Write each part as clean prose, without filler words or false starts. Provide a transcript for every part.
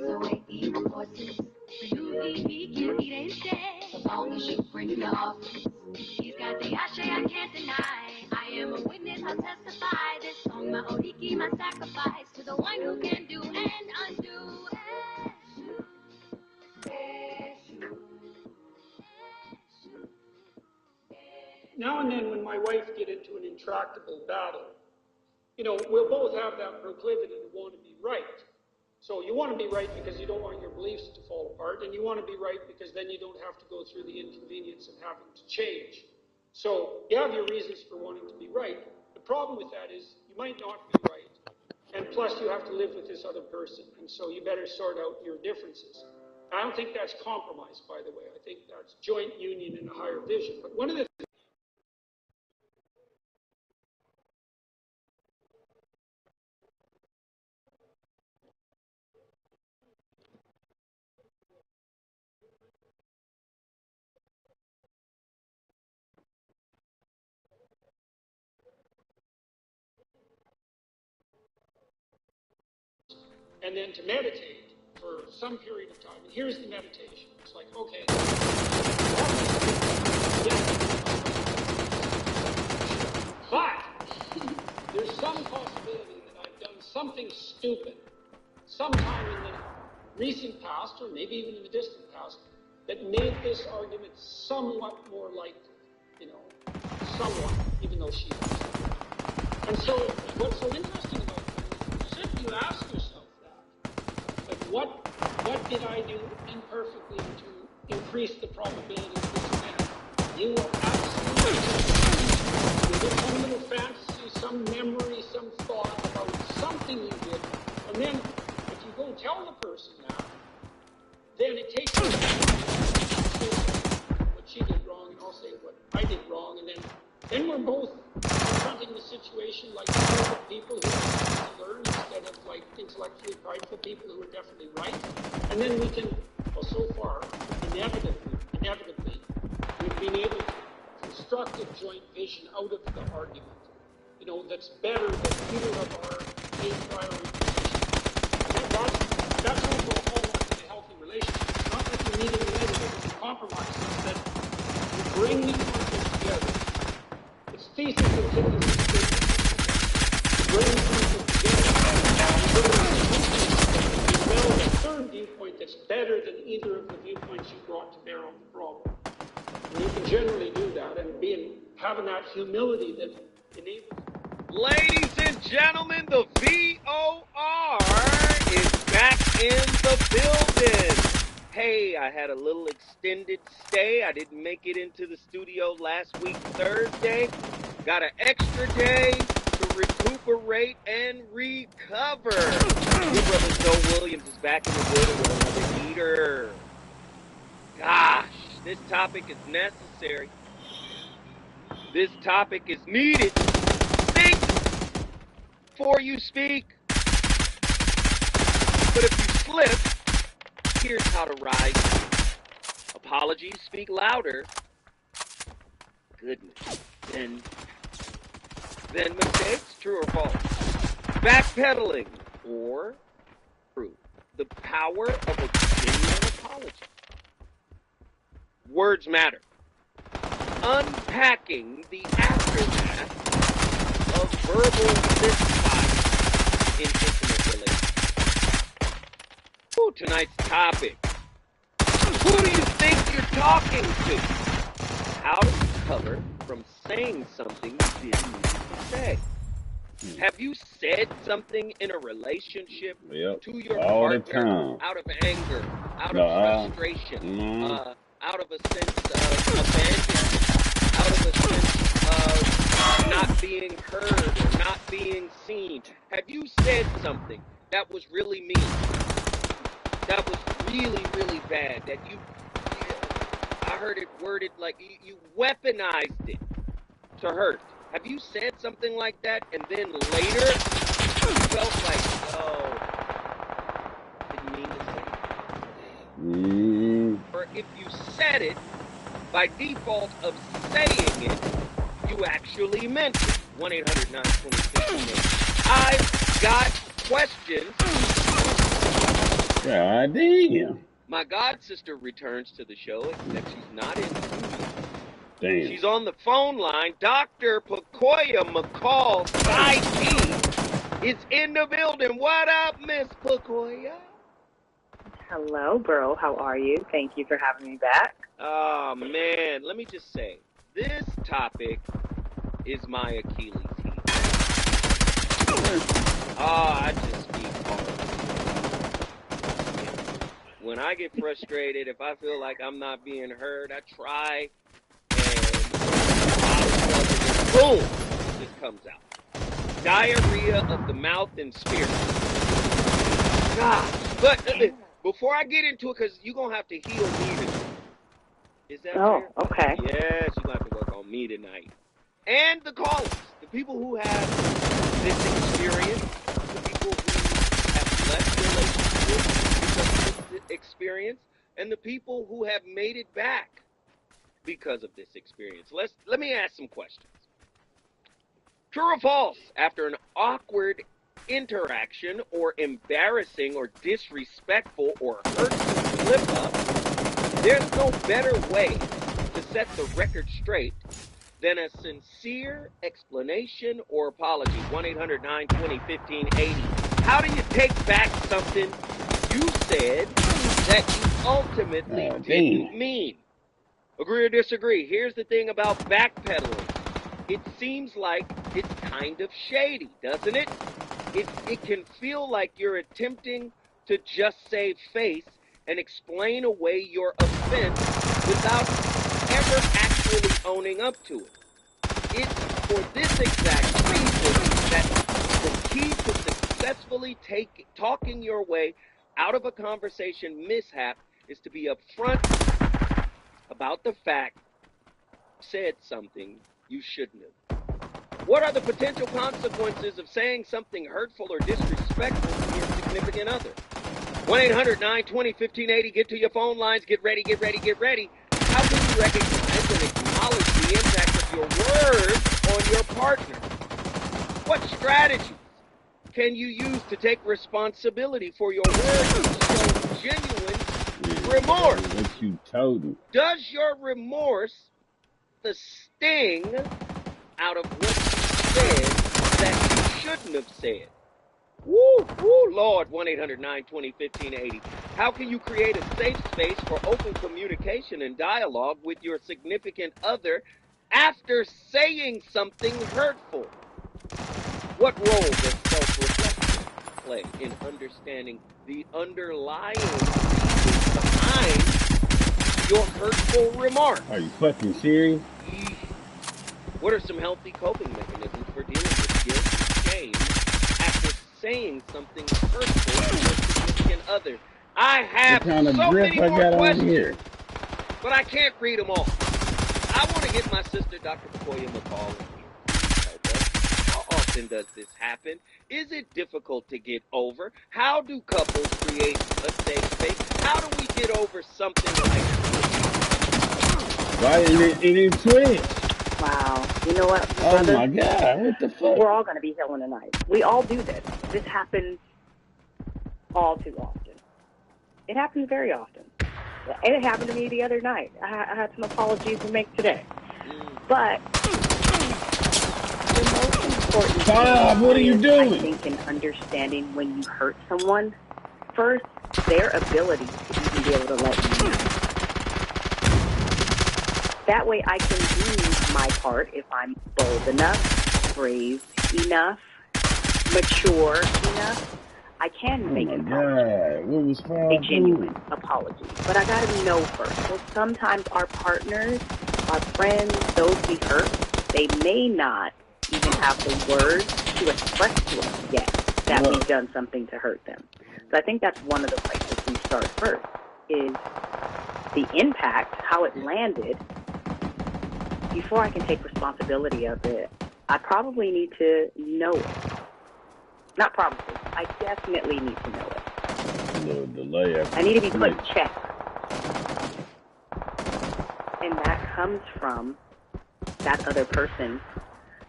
so ain't even horses. You eat, can eat instead. As long as you bring the office. He's got the ashe I can't deny. I am a witness, I'll testify. This song, my oriki, my sacrifice to the one who can do and undo. Now and then when my wife get into an intractable battle, you know, we'll both have that proclivity to want to be right. So you want to be right because you don't want your beliefs to fall apart, and you want to be right because then you don't have to go through the inconvenience of having to change. So you have your reasons for wanting to be right. The problem with that is you might not be right, and plus you have to live with this other person, and so you better sort out your differences. I don't think that's compromise, by the way. I think that's joint union and a higher vision. But one of the and then to meditate for some period of time. And here's the meditation. It's like, okay, but there's some possibility that I've done something stupid sometime in the recent past, or maybe even in the distant past, that made this argument somewhat more likely, you know, somewhat, even though she was. And so what's so interesting about that is if you ask yourself that, like what did I do imperfectly to increase the probability of this event? You will absolutely get some little fantasy, some memory, some thought about something you did, and then if you go tell the person that, then it takes what she did wrong, and I'll say what I did wrong, and then we're both confronting the situation like people who have to learn instead of like intellectually prideful people who are definitely right. And then we can, well, so far, inevitably, we've been able to construct a joint vision out of the argument, you know, that's better than either of our main priority positions. That's also a hallmark of a healthy relationship. It's not that you need a negative to compromise, it's that you bring these concepts together. It's thesis and antithesis. Bring things together. You develop a third viewpoint that's better than either of the viewpoints you brought to bear on the problem. And you can generally do that and having that humility that enables. Ladies and gentlemen, the VOR is back in the building. Hey, I had a little extended stay. I didn't make it into the studio last week, Thursday. Got an extra day to recuperate and recover. Your brother Joe Williams is back in the building with another heater. Gosh, this topic is necessary. This topic is needed. Think before you speak. But if you slip, here's how to rise. Apologies speak louder. Goodness. Then mistakes, true or false? Backpedaling or true. The power of a genuine apology. Words matter. Unpacking the aftermath of verbal misfire in intimate relationships. Ooh, tonight's topic. Who do you think you're talking to? How to recover from saying something you didn't need to say. Have you said something in a relationship to your partner out of anger, out of frustration, out of a sense of abandonment, out of a sense of not being heard or not being seen? Have you said something that was really mean, that was really, really bad, that I heard it worded like you weaponized it to hurt? Have you said something like that and then later you felt like, oh, didn't mean to say it? Or if you said it, by default of saying it, you actually meant it. 1-800-920-15. I've got questions God damn. My god sister returns to the show, except she's not in studio. Damn. She's on the phone line. Dr. Pacoya McCall, Psyche, is in the building. What up, Miss Pacoya? Hello, bro. How are you? Thank you for having me back. Oh, man. Let me just say, this topic is my Achilles heel. I just speak hard. When I get frustrated, if I feel like I'm not being heard, I try and boom, it just comes out. Diarrhea of the mouth and spirit. God, but before I get into it, because you're going to have to heal me tonight. Is that fair? Okay. Yes, you're going to have to work on me tonight. And the callers, the people who have this experience, the people who have left relationships because of this experience, and the people who have made it back because of this experience. Let me ask some questions. True or false, after an awkward interaction or embarrassing or disrespectful or hurtful slip-up, there's no better way to set the record straight than a sincere explanation or apology. 1-800-920-1580. How do you take back something you said that you ultimately didn't mean? Agree or disagree? Here's the thing about backpedaling. It seems like it's kind of shady, doesn't it? It can feel like you're attempting to just save face and explain away your offense without ever actually owning up to it. It's for this exact reason that the key to successfully talking your way out of a conversation mishap is to be upfront about the fact you said something you shouldn't have. What are the potential consequences of saying something hurtful or disrespectful to your significant other? 1-800-920-1580. Get to your phone lines. Get ready, get ready, get ready. How can you recognize and acknowledge the impact of your words on your partner? What strategies can you use to take responsibility for your words and show genuine remorse? What you told me. Does your remorse the sting out of what you said that you shouldn't have said? Woo, Lord, 1-800-920-1580. How can you create a safe space for open communication and dialogue with your significant other after saying something hurtful? What role does self-reflection play in understanding the underlying reasons behind your hurtful remarks? Are you fucking serious? What are some healthy coping mechanisms for dealing with guilt and shame after saying something hurtful to your significant other? I have so many more questions, but I can't read them all. I want to get my sister, Dr. Pacoya McCall, in here. Help us. How often does this happen? Is it difficult to get over? How do couples create a safe space? How do we get over something like this? Why didn't it switch? Wow. You know what, Oh brother? my God, what the fuck? We're all going to be healing tonight. We all do this. This happens all too often. It happens very often. It happened to me the other night. I had some apologies to make today. But the most important Bob, what are you doing? I think, in understanding when you hurt someone, first, their ability to even be able to let you know. That way I can do my part if I'm bold enough, brave enough, mature enough. I can make an apology, What was a genuine apology. But I got to know first. Well, sometimes our partners, our friends, those we hurt, they may not even have the words to express to us yet that we've done something to hurt them. So I think that's one of the places we start first, is the impact, how it landed. Before I can take responsibility of it, I probably need to know it. Not probably. I definitely need to know it. A little delay. I need to be put in check. And that comes from that other person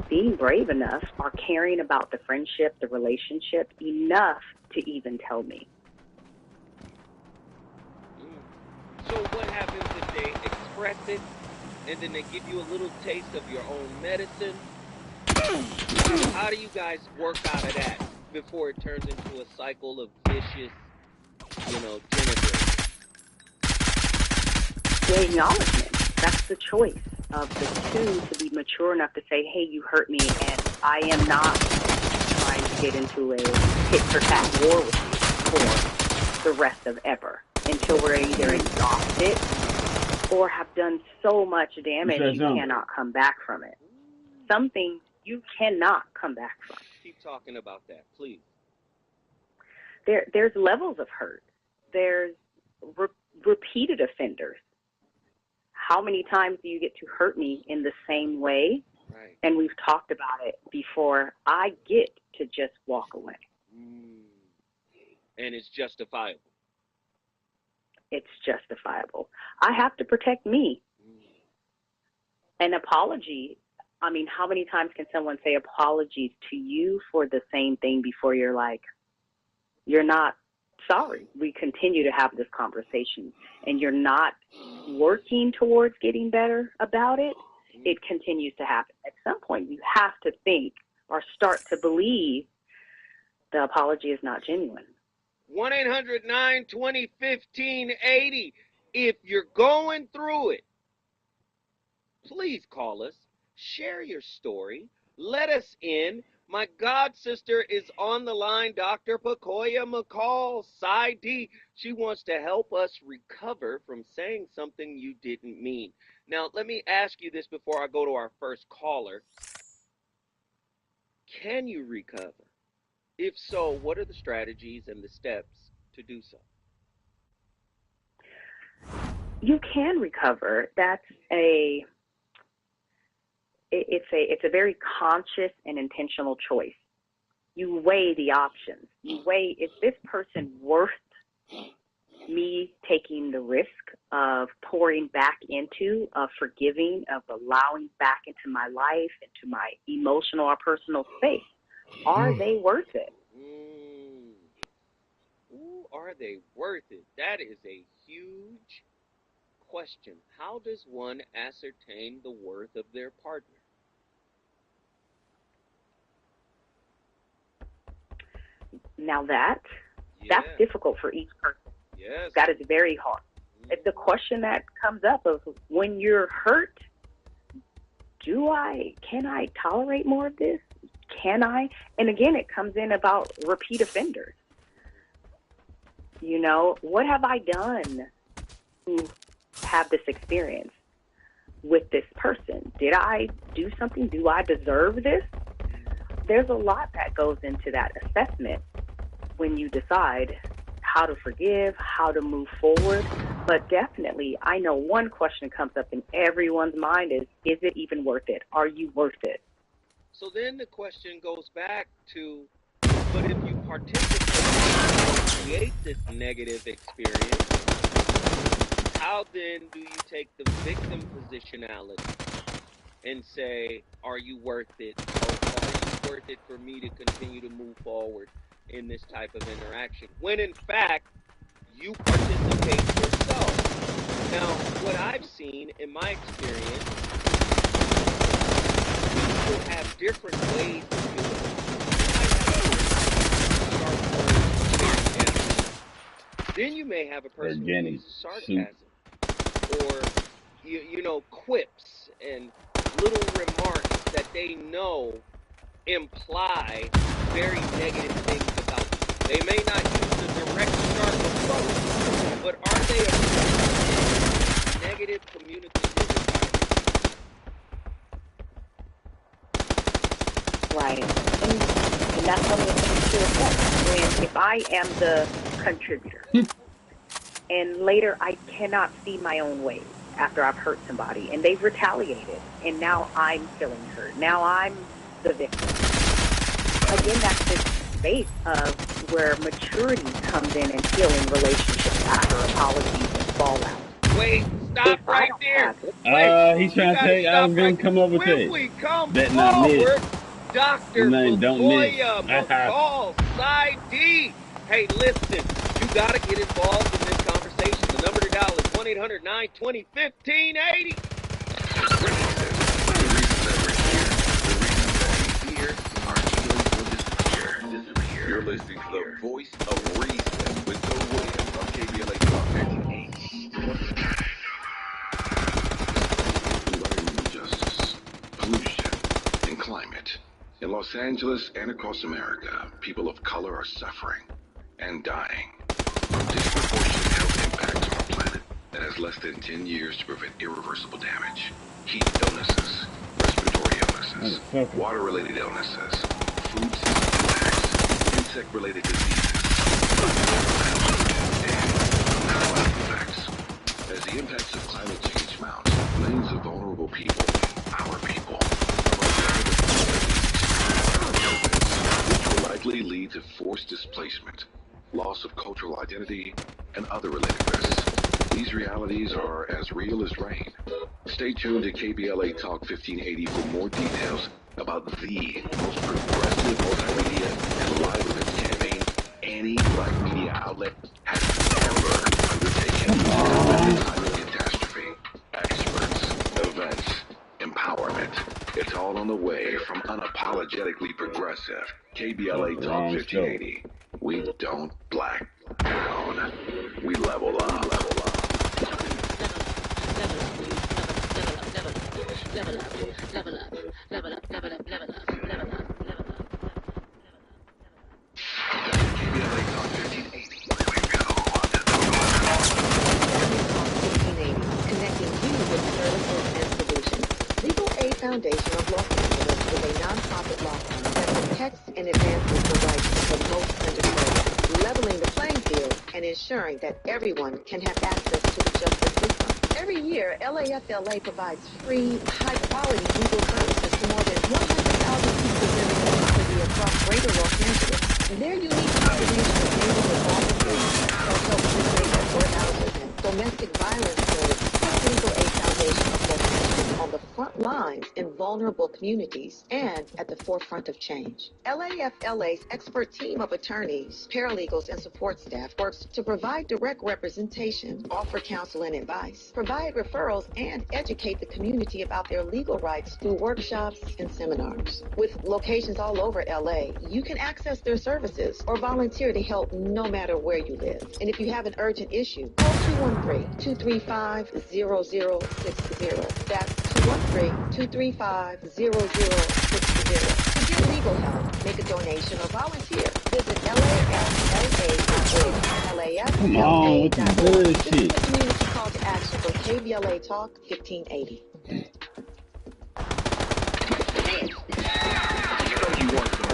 being brave enough or caring about the friendship, the relationship enough to even tell me. So what happens if they express it and then they give you a little taste of your own medicine? How do you guys work out of that before it turns into a cycle of vicious, denigrating? The acknowledgement. That's the choice of the two to be mature enough to say, hey, you hurt me, and I am not trying to get into a tit-for-tat war with you for the rest of ever until we're either exhausted or have done so much damage you cannot come back from it. Some things you cannot come back from. Keep talking about that, please. There's levels of hurt. There's repeated offenders. How many times do you get to hurt me in the same way? Right. And we've talked about it before. I get to just walk away. And it's justifiable. It's justifiable. I have to protect me. An apology, I mean, how many times can someone say apologies to you for the same thing before you're like, you're not sorry? We continue to have this conversation and you're not working towards getting better about it. It continues to happen. At some point, you have to think or start to believe the apology is not genuine. 1-800-920-1580. If you're going through it, please call us. Share your story. Let us in. My god sister is on the line, Dr. Pacoya McCall, Side D. She wants to help us recover from saying something you didn't mean. Now, let me ask you this before I go to our first caller. Can you recover? If so, what are the strategies and the steps to do so? You can recover. It's a very conscious and intentional choice. You weigh the options. You weigh, is this person worth me taking the risk of pouring back into, of forgiving, of allowing back into my life, into my emotional or personal space? Are they worth it? Ooh, are they worth it? That is a huge question. How does one ascertain the worth of their partner? Now that's difficult for each person. Yes. That is very hard. It's the question that comes up of when you're hurt, can I tolerate more of this? Can I? And again, it comes in about repeat offenders. What have I done to have this experience with this person? Did I do something? Do I deserve this? There's a lot that goes into that assessment when you decide how to forgive, how to move forward. But definitely, I know one question comes up in everyone's mind is it even worth it? Are you worth it? So then the question goes back to, but if you participate and create this negative experience, how then do you take the victim positionality and say, are you worth it? Or are you worth it for me to continue to move forward in this type of interaction? When in fact, you participate yourself. Now, what I've seen in my experience, people have different ways of doing it. Then you may have a person who uses sarcasm or quips and little remarks that they know imply very negative things about you. They may not use the direct sharp approach, but are they a negative communicative environment? Right. And that's one of the things to assess. When if I am the contributor and later I cannot see my own ways after I've hurt somebody and they've retaliated and now I'm feeling hurt. Now I'm the victim. Again, that's this space of where maturity comes in and healing relationships after apologies and fallout. Wait, stop right there. He's trying to say I was going to come up with when it. We come Bet not forward, miss. Dr. Pacoya McCall, Side D. Hey, listen, you got to get involved in this conversation. The number to dial is 1-800-920-1580. You're listening to the voice of reason with Bill Williams on KBLA Talk 1580. Environmental justice, pollution, and climate. In Los Angeles and across America, people of color are suffering and dying from disproportionate health impacts on our planet that has less than 10 years to prevent irreversible damage. Heat illnesses, respiratory illnesses, water-related illnesses, food system impacts, insect-related diseases, and mental effects. As the impacts of climate change mount, millions of vulnerable people, our people, which will likely lead to forced displacement, loss of cultural identity, and other related risks. These realities are as real as rain. Stay tuned to KBLA Talk 1580 for more details about the most progressive multimedia and live events campaign any black media outlet has ever undertaken. Climate catastrophe, experts, events, empowerment. It's all on the way from unapologetically progressive. KBLA Talk 1580. We don't black down. We level up. Foundation of Los Angeles is a nonprofit law firm that protects and advances the rights of the most underserved, leveling the playing field and ensuring that everyone can have access to the justice system. Every year, LAFLA provides free, high-quality legal services to more than 100,000 people living in poverty across greater Los Angeles. Their unique combination of neighborhood volunteers, self-help centers at courthouses, and domestic violence clinics puts Legal Aid Foundation of Los Angeles on the front lines in vulnerable communities and at the forefront of change. LAFLA's expert team of attorneys, paralegals, and support staff works to provide direct representation, offer counsel and advice, provide referrals, and educate the community about their legal rights through workshops and seminars. With locations all over LA, you can access their services or volunteer to help no matter where you live. And if you have an urgent issue, call 213-235-0060. That's 213-235-0060. To get legal help, make a donation, or volunteer, visit LAFLA.org. Come on with the bullshit. This is a community call to action from KBLA Talk 1580. You want some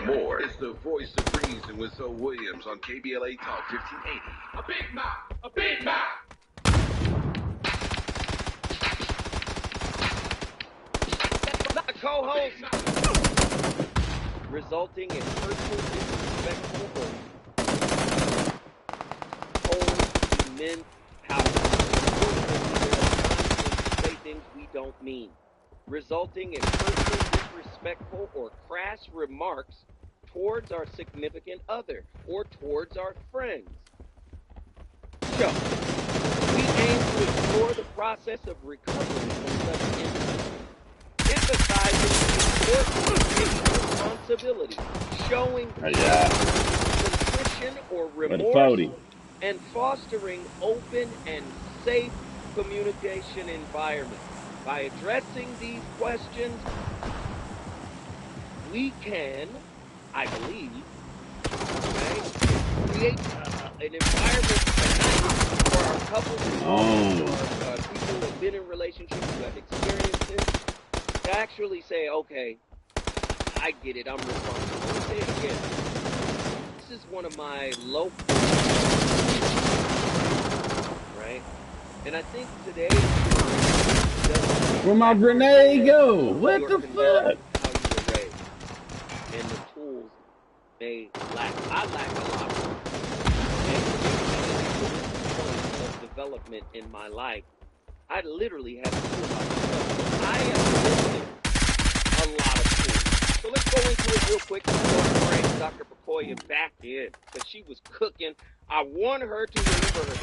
more. It's the voice of reason with Zoe Williams on KBLA Talk 1580. A big mouth. A big mouth. The co-host, resulting in personal disrespectful or immense power. Say things we don't mean, resulting in personal disrespectful or crass remarks towards our significant other or towards our friends. So, we aim to explore the process of recovery from such incidents, emphasizing the importance of taking responsibility, showing contrition or remorse, and fostering open and safe communication environment. By addressing these questions, we can, I believe, create an environment for our couples, or people who have been in relationships, who have experienced this, to actually say, okay, I get it, I'm responsible. Let me say it again. This is one of my low points, right? And I think today, where my grenade go? What the fuck? And the tools may lack. I lack a lot of development in my life. I literally have to do myself. I am missing a lot of tools. So let's go into it real quick before I bring Dr. Pakoya back in, because she was cooking. I want her to remember her.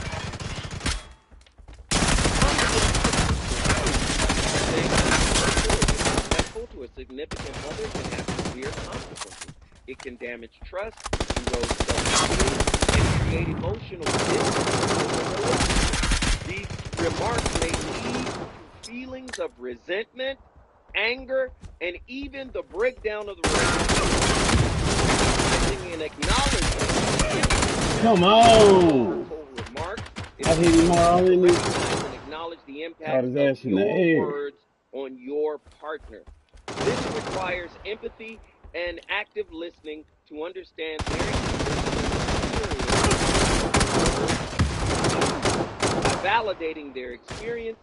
betrayal to a significant other can have severe consequences. It can damage trust, erode self-esteem, and create emotional distance in the relationship. These remarks may lead to feelings of resentment, anger, and even the breakdown of the relationship. And acknowledgement. Come on! Remarks, I hit him all in this. and acknowledge the impact His ass of in the your air. words on your partner. This requires empathy and active listening to understand their experience. By validating their experience,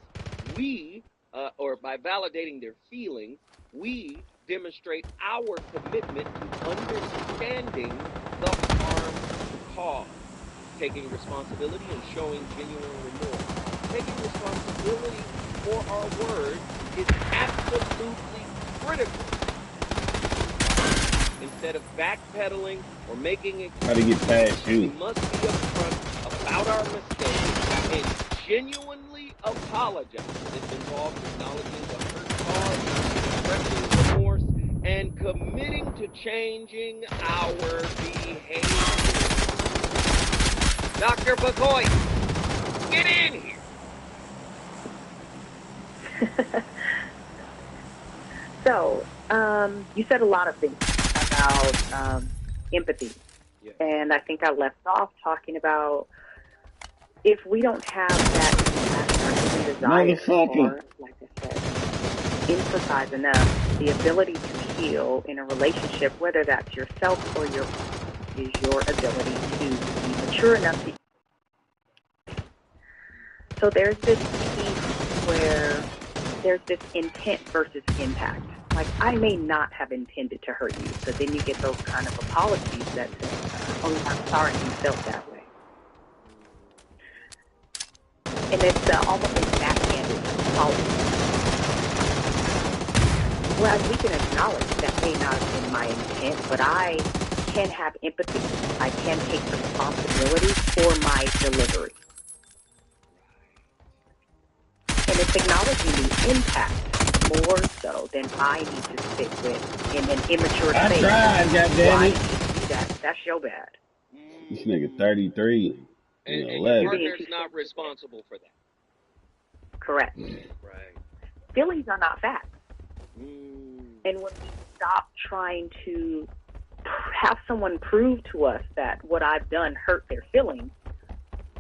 or by validating their feelings, we demonstrate our commitment to understanding the harm caused, taking responsibility and showing genuine remorse. Taking responsibility for our words is absolutely critical. Instead of backpedaling or making excuses, we must be upfront about our mistakes and genuinely apologize. This involves acknowledging the hurt caused, expressing remorse, and committing to changing our behavior. Dr. Bagoy, get in here. So, you said a lot of things about empathy. Yeah. And I think I left off talking about if we don't have that desire or, like I said, emphasize enough the ability to heal in a relationship, whether that's yourself or is your ability to be mature enough to. So there's this piece where there's this intent versus impact. Like, I may not have intended to hurt you, so then you get those kind of apologies that say, oh, I'm sorry you felt that way. And it's almost a backhanded apology. Whereas we can acknowledge that may not have been my intent, but I can have empathy. I can take responsibility for my delivery. And it's acknowledging the impact more so than I need to sit with in an immature I state. tried, goddammit. That's your bad. This nigga 33 and your 11. partner's not responsible for that. Correct. Right. Feelings are not facts. And when we stop trying to have someone prove to us that what I've done hurt their feelings,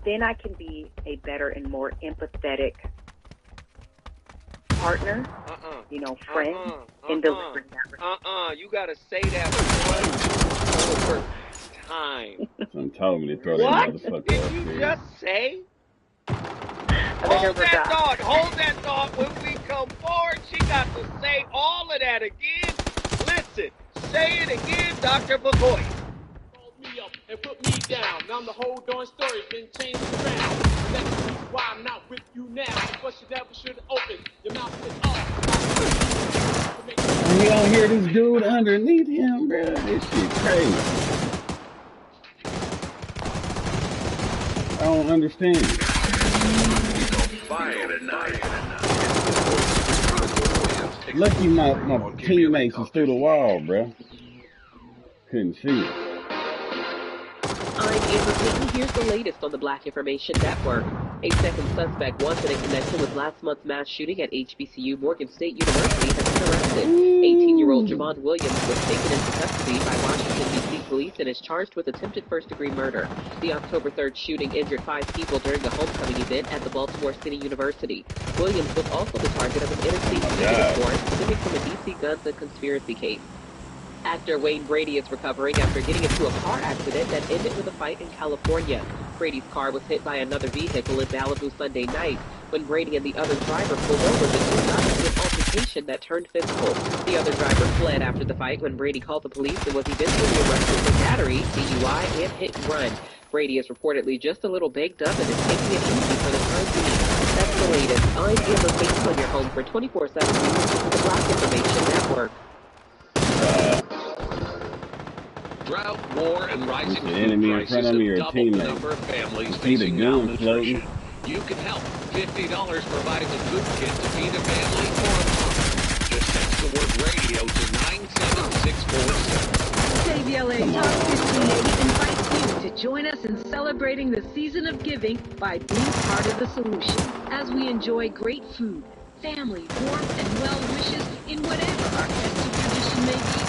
then I can be a better and more empathetic partner, friend, in delivering that. You gotta say that one more time. Someone told me to throw that motherfucker up there. Did you just say? Hold that thought. When we come forward, she got to say all of that again. Listen, say it again, Dr. Bagoy. Called me up and put me down. Now the whole darn story's been changed around. That's the reason why I'm not with you now. But you never should have opened your mouth at all. We don't hear this dude underneath him, bro. This shit crazy. I don't understand it. Lucky my teammates was through the wall, bro. Couldn't see it. I'm Amber Payton. Here's the latest on the Black Information Network. A second suspect wanted in connection with last month's mass shooting at HBCU Morgan State University has been arrested. 18-year-old Javon Williams was taken into custody by Washington, D.C. police and is charged with attempted first-degree murder. The October 3rd shooting injured 5 people during the homecoming event at the Baltimore City University. Williams was also the target of an interstate fugitive warrant stemming from a D.C. guns and conspiracy case. Actor Wayne Brady is recovering after getting into a car accident that ended with a fight in California. Brady's car was hit by another vehicle in Malibu Sunday night. When Brady and the other driver pulled over, the two got into an altercation that turned physical. The other driver fled after the fight when Brady called the police and was eventually arrested for battery, DUI, and hit and run. Brady is reportedly just a little baked up and is taking it easy for the time being. That's the latest. I'm Amber Payton on your home for 24/7 News, the Black Information Network. Drought, war, and rising food enemy in front of me or a doubled the teammate. number of families See the facing gun malnutrition. floating. You can help. $50 providing a food kit to feed a family or a month. Just text the word radio to 97647. KBLA Talk 1580 invites you to join us in celebrating the season of giving by being part of the solution. As we enjoy great food, family, warmth, and well wishes in whatever our festive tradition may be,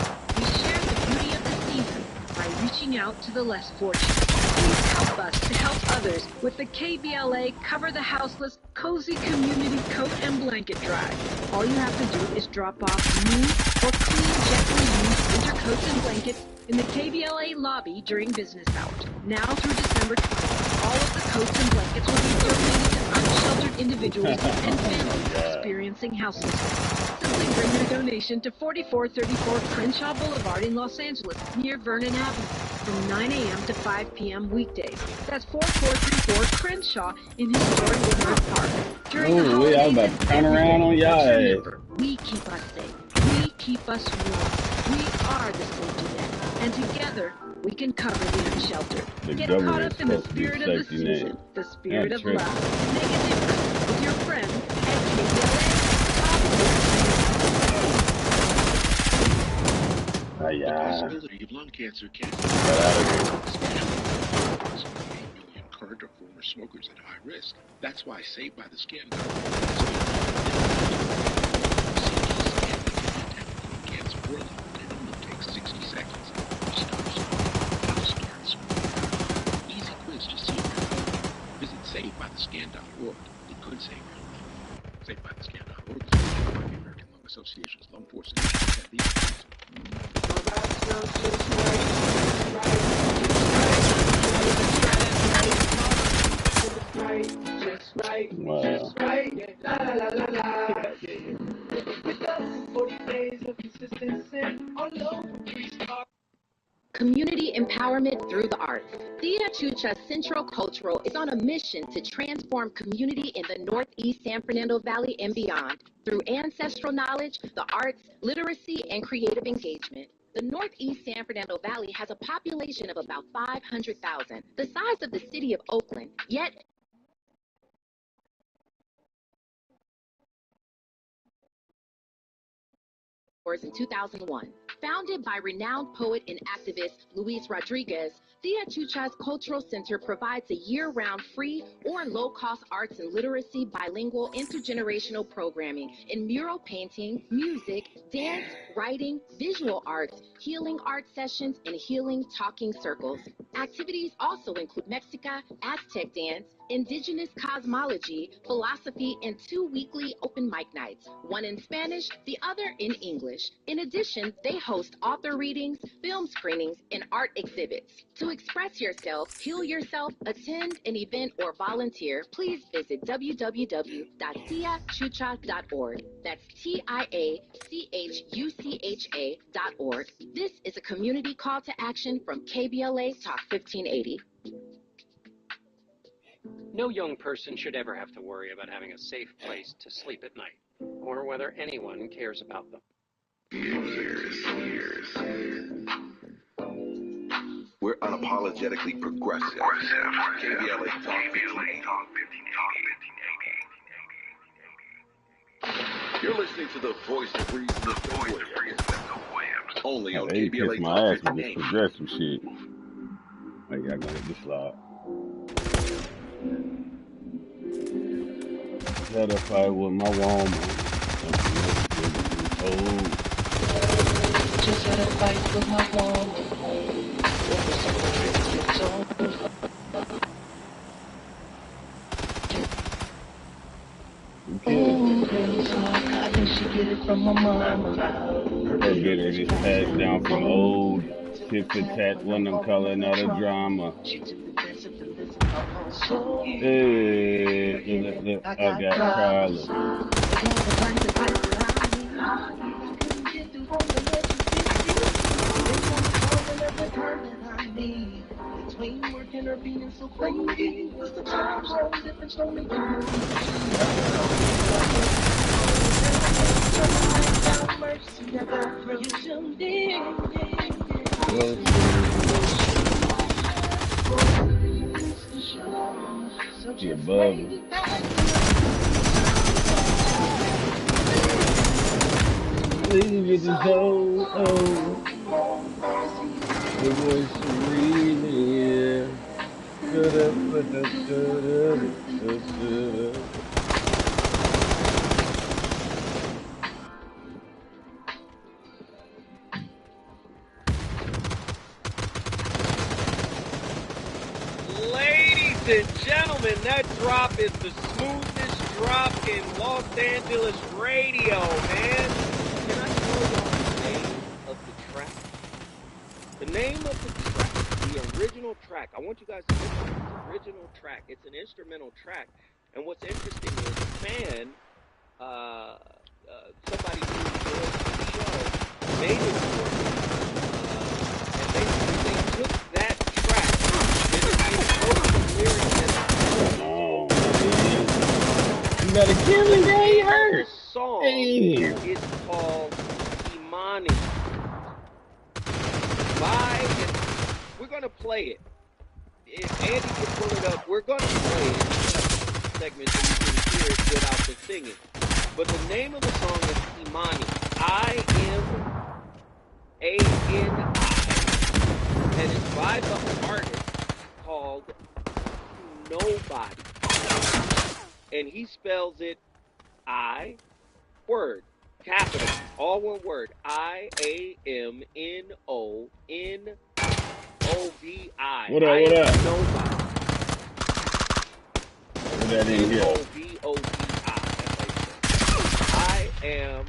we share the beauty of the season by reaching out to the less fortunate. Please help us to help others with the KBLA Cover the Houseless Cozy Community Coat and Blanket Drive. All you have to do is drop off new or clean, gently used winter coats and blankets in the KBLA lobby during business hours. Now through December 20th, all of the coats and blankets will be donated to unsheltered individuals and families experiencing houselessness. Simply bring your donation to 4434 Crenshaw Boulevard in Los Angeles, near Vernon Avenue, from 9 a.m. to 5 p.m. weekdays. That's 4434 Crenshaw in historic Woodward Park. During the holidays, I'm about to turn around on y'all ass. remember, we keep us safe. We keep us warm. We are the safety net. And together, we can cover the unsheltered. Get caught up in the spirit of the season, the spirit of love. Make a difference with your friends at KBLA. The possibility of lung cancer can be million current or former smokers at high risk. That's why Saved by the Skin cancer early. It only takes 60 seconds. Easy quiz to see. Visit SavedByTheScan.org. It could save your life. SavedByTheScan.org is funded by the American Lung Association's Lung Force Initiative. Community empowerment through the arts. Thea Chucha Central Cultural is on a mission to transform community in the Northeast San Fernando Valley and beyond through ancestral knowledge, the arts, literacy, and creative engagement. The Northeast San Fernando Valley has a population of about 500,000, the size of the city of Oakland, yet in 2001. Founded by renowned poet and activist Luis Rodriguez, Thea Chucha's Cultural Center provides a year-round free or low-cost arts and literacy bilingual intergenerational programming in mural painting, music, dance, writing, visual arts, healing art sessions, and healing talking circles. Activities also include Mexica, Aztec dance, indigenous cosmology, philosophy, and 2 weekly open mic nights, one in Spanish, the other in English. In addition, they host author readings, film screenings, and art exhibits. To express yourself, heal yourself, attend an event, or volunteer, please visit www.theachucha.org. That's TIACHUCHA.org. This is a community call to action from KBLA Talk 1580. No young person should ever have to worry about having a safe place to sleep at night, or whether anyone cares about them. We're unapologetically progressive. KBLA Talk 1580. You're listening to the voice of reason, the Williams. Only on They KBLA kiss my Talk ass with this 1580. progressive shit. Like, I gotta hit this slide. Had a fight with my woman. Just had a fight with my woman. I think she get it from my mama. Her bitter just passed down from old tit for tat when I'm calling out a drama. Hey, look, I got problems. Between working or being so crazy, was the times all different, so make it You're above me. leave it as though, oh, the voice of reason, yeah. Da-da-ba-da-da-da-da-da-da. Ladies and gentlemen, that drop is the smoothest drop in Los Angeles radio, man. Can I tell y'all the name of the track? The name of the track, the original track. I want you guys to listen to the original track. It's an instrumental track. And what's interesting is a fan, somebody who enjoys the show, made it for me. And basically they took that track and they wrote the lyrics and Oh, man. You better kill me, they hurt. the song Damn. is called Imani. We're going to play it. If Andy can pull it up, we're going to play it in the segment so you can hear it without the singing. But the name of the song is Imani. I-M-A-N-I. And it's by the artist called Nobody. And he spells it I, word, capital, all one word, I-A-M-N-O-N-O-B-I. What up, what up? Nobody. Put that in here. N-O-B-O-D-I. I am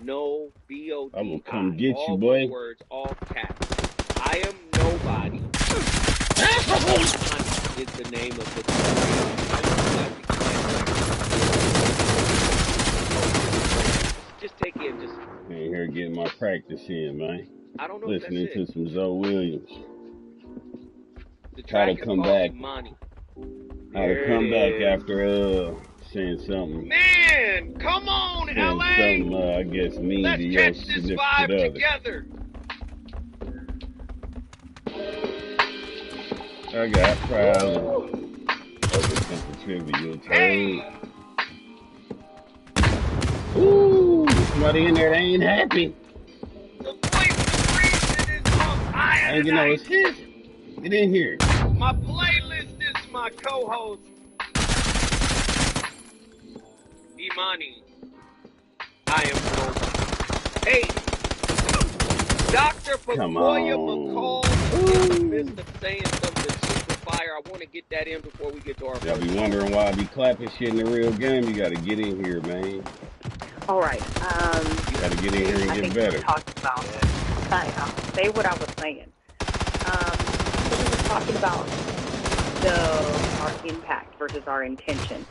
no B-O-D-I. I'm gonna come get all you, boy. one words, all caps. I am nobody. Is the name of the just take in just In here getting my practice in, man. I don't know Listening if to that's it. some Zoe Williams. The How track to is come called back. Imani. How to come back after saying something. Man, come on, Saying LA. something, I guess mean Let's to your catch this significant vibe other. together. I got problems. Overthinking trivial Hey. Ooh, somebody in there that ain't happy. The voice of reason is from And you know it's his. Get in here. My playlist is my co-host, Imani. I am nobody. Hey, Dr. Come Pacoya on. McCall is in the midst of saying something super fire. I want to get that in before we get to our Y'all first be wondering why I be clapping shit in the real game. You gotta get in here, man. All right. You gotta get in here and I get think better. we were talking about. I'll say what I was saying. So we were talking about our impact versus our intention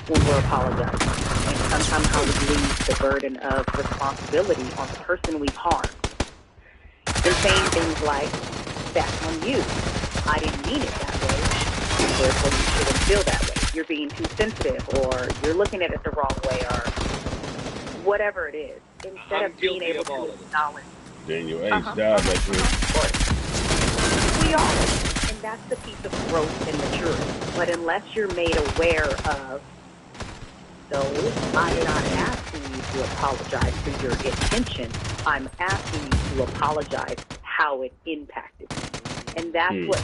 when we're apologizing, and sometimes how we leave the burden of responsibility on the person we harmed. They're saying things like, "That's on you. I didn't mean it that way. Therefore, you shouldn't feel that way. You're being too sensitive, or you're looking at it the wrong way, or whatever it is." Instead of being able to acknowledge. Daniel H. died back here. Of course. We are. And that's the piece of growth and maturity. But unless you're made aware of, so I'm not asking you to apologize for your intention. I'm asking you to apologize how it impacted you. And that's what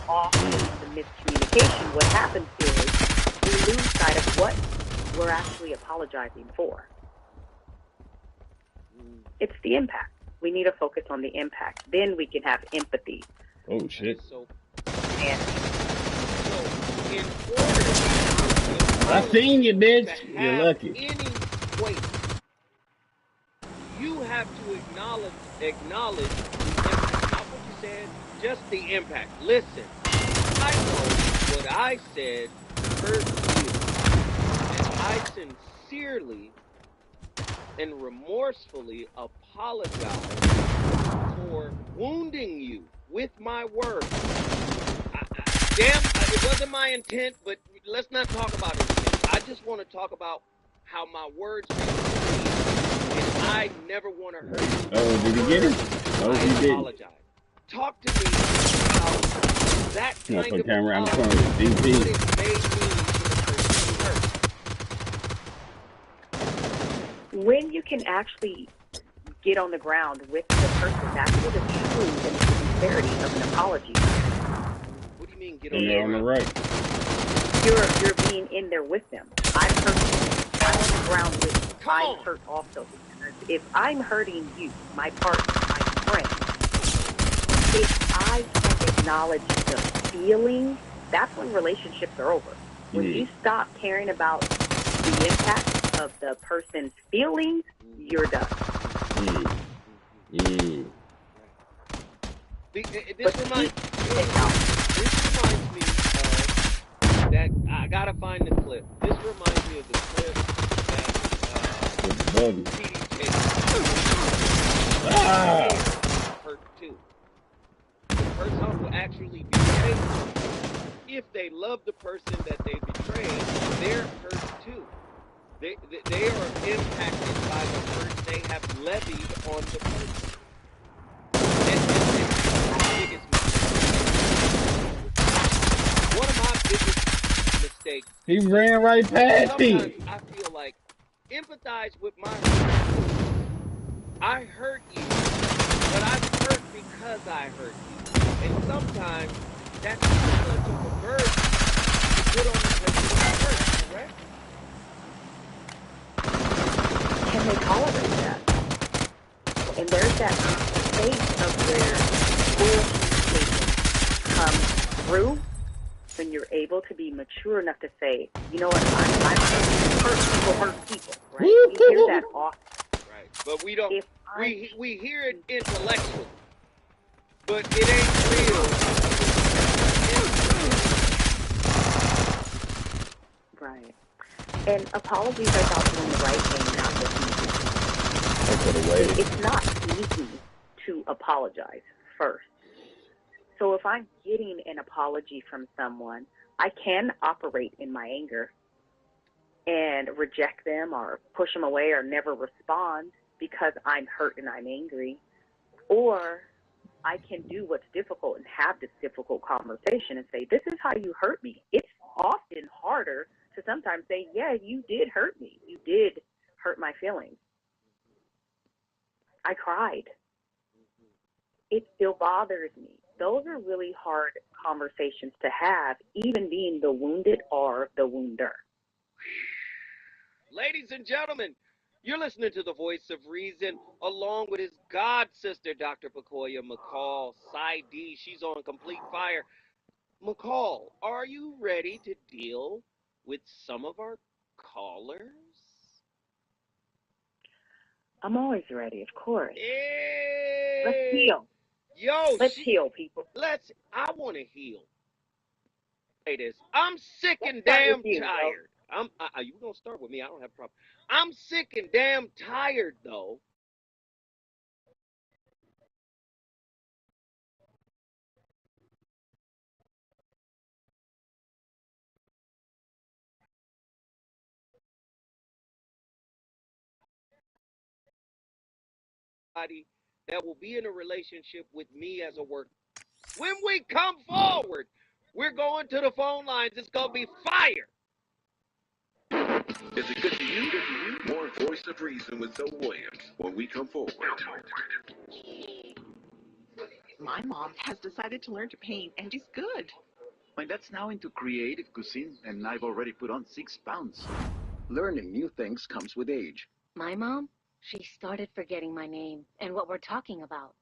often the miscommunication, what happens is we lose sight of what we're actually apologizing for. It's the impact. We need to focus on the impact. Then we can have empathy. Oh, shit. I seen you, bitch. You're lucky. Any weight, you have to acknowledge the impact. Not what you said, just the impact. Listen, I know what I said hurt you. And I sincerely and remorsefully apologize for wounding you with my words. It wasn't my intent, but let's not talk about it. I just want to talk about how my words made you feel, and I never want to hurt you. Oh, did he get it? Oh, he did. Apologize. Talk to me about that kind of camera in apology. front of DP. What it made me to the person When you can actually get on the ground with the person. That's where the truth and the sincerity of an apology. What do you mean get And on you're the on the ground? right. You're being in there with them. I've hurt you. I'm on the ground with you. I hurt also. Because if I'm hurting you, my partner, my friend, if I can acknowledge the feeling, that's when relationships are over. When you stop caring about the impact of the person's feelings, you're done. This reminds me of that. I gotta find the clip. This reminds me of the clip that hurt too. The person will actually betray if they love the person that they betrayed. They're hurt too. They are impacted by the hurt they have levied on the person. One of my biggest mistakes. He ran right past Sometimes him. I feel like empathize with my hurt. I hurt you, but I'm hurt because I hurt you. And sometimes that's too much of a burden to put on the person who's hurt, correct? Can they tolerate that? And there's that state of where full communication comes through when you're able to be mature enough to say, you know what, I'm hurt people, right? We hear that often. Right, but we don't. We hear it intellectually, but it ain't real. Right. And apologies are about doing the right thing, not the easy. It's not easy to apologize first. So if I'm getting an apology from someone, I can operate in my anger and reject them or push them away or never respond because I'm hurt and I'm angry. Or I can do what's difficult and have this difficult conversation and say, this is how you hurt me. It's often harder to sometimes say, yeah, you did hurt me. You did hurt my feelings. I cried. It still bothers me. Those are really hard conversations to have, even being the wounded or the wounder. Ladies and gentlemen, you're listening to the voice of reason along with his god sister, Dr. Pacoya McCall, Side D. She's on complete fire. McCall, are you ready to deal with some of our callers? I'm always ready, of course. Hey. Let's heal. Yo, let's heal, people. I want to heal. Say this. I'm sick and damn tired. You gonna start with me? I don't have a problem. I'm sick and damn tired, though. That will be in a relationship with me as a worker. When we come forward, we're going to the phone lines. It's gonna be fire. Is it good to you? More Voice of Reason with Zoe Williams when we come forward. My mom has decided to learn to paint, and she's good. My dad's now into creative cuisine, and I've already put on 6 pounds. Learning new things comes with age. My mom, she started forgetting my name and what we're talking about.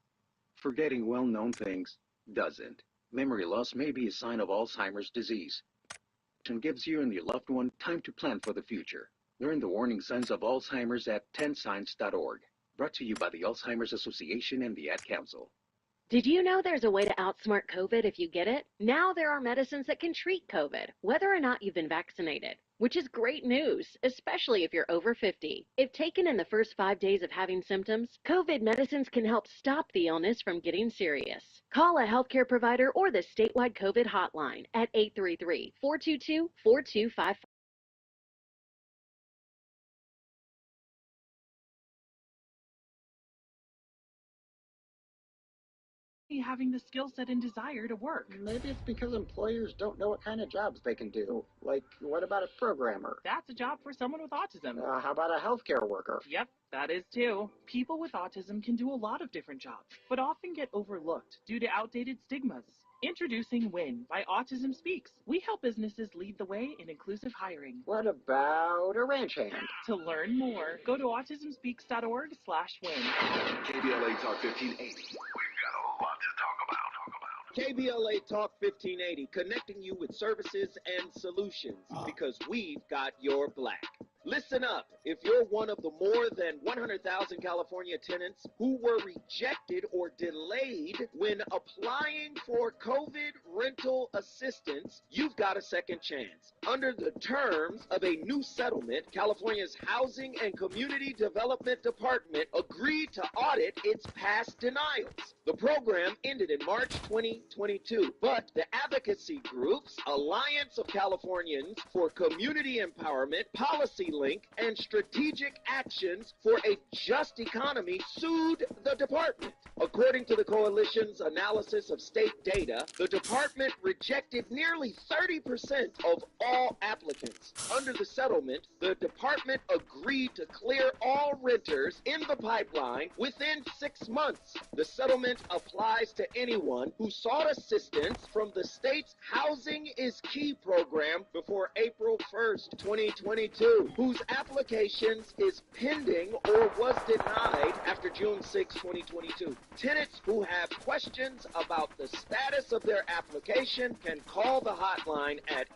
Forgetting well-known things doesn't. Memory loss may be a sign of Alzheimer's disease. It gives you and your loved one time to plan for the future. Learn the warning signs of Alzheimer's at 10signs.org. Brought to you by the Alzheimer's Association and the Ad Council. Did you know there's a way to outsmart COVID if you get it? Now there are medicines that can treat COVID, whether or not you've been vaccinated, which is great news, especially if you're over 50. If taken in the first 5 days of having symptoms, COVID medicines can help stop the illness from getting serious. Call a healthcare provider or the statewide COVID hotline at 833-422-4255. having the skill set and desire to work. Maybe it's because employers don't know what kind of jobs they can do. Like, what about a programmer? That's a job for someone with autism. How about a healthcare worker? Yep, that is too. People with autism can do a lot of different jobs, but often get overlooked due to outdated stigmas. Introducing WIN by Autism Speaks. We help businesses lead the way in inclusive hiring. What about a ranch hand? To learn more, go to autismspeaks.org/win. KBLA Talk 1580. We've got a lot to talk about. KBLA Talk 1580, connecting you with services and solutions because we've got your back. Listen up. If you're one of the more than 100,000 California tenants who were rejected or delayed when applying for COVID rental assistance, you've got a second chance. Under the terms of a new settlement, California's Housing and Community Development Department agreed to audit its past denials. The program ended in March 2022, but the advocacy groups Alliance of Californians for Community Empowerment, Policy Link, and Strategic Actions for a Just Economy sued the department. According to the coalition's analysis of state data, the department rejected nearly 30% of all applicants. Under the settlement, the department agreed to clear all renters in the pipeline within 6 months. The settlement applies to anyone who sought assistance from the state's Housing is Key program before April 1st, 2022, whose applications is pending or was denied after June 6, 2022. Tenants who have questions about the status of their application can call the hotline at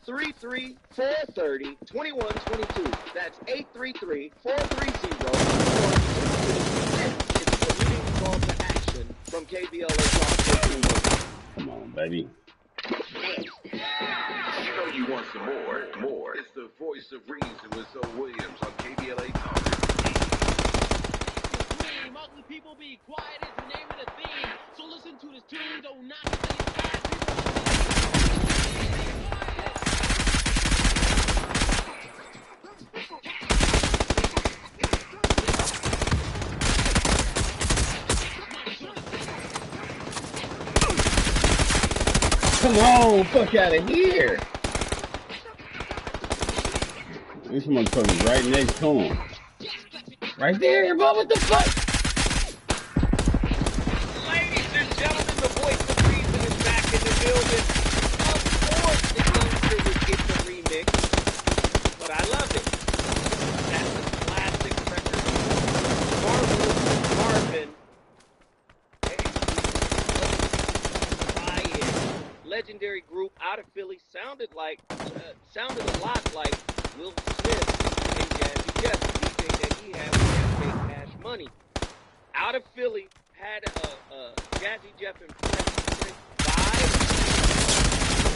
833-430-2122. That's 833-430-2122. It's the leading call to action from KBLA Talk 1580. Come on, baby. You know you want some more. It's the voice of reason with Zoe Williams on KBLA Talk. Ugly people be quiet is the name of the theme. So listen to this tune, don't knock it till you Come on, fuck out of here. This motherfucker's right next to him. Right there, bro, what the fuck? Ladies and gentlemen, the voice of reason is back in the building. Of course, the youngster would get the remix, but I love it. That's a classic record. Marvelous Marvin. Legendary group out of Philly, sounded a lot like Will Smith and Jazzy Jeff, the DJ that he had with Campaign Cash Money. Out of Philly, had Jazzy Jeff and Prince vibe.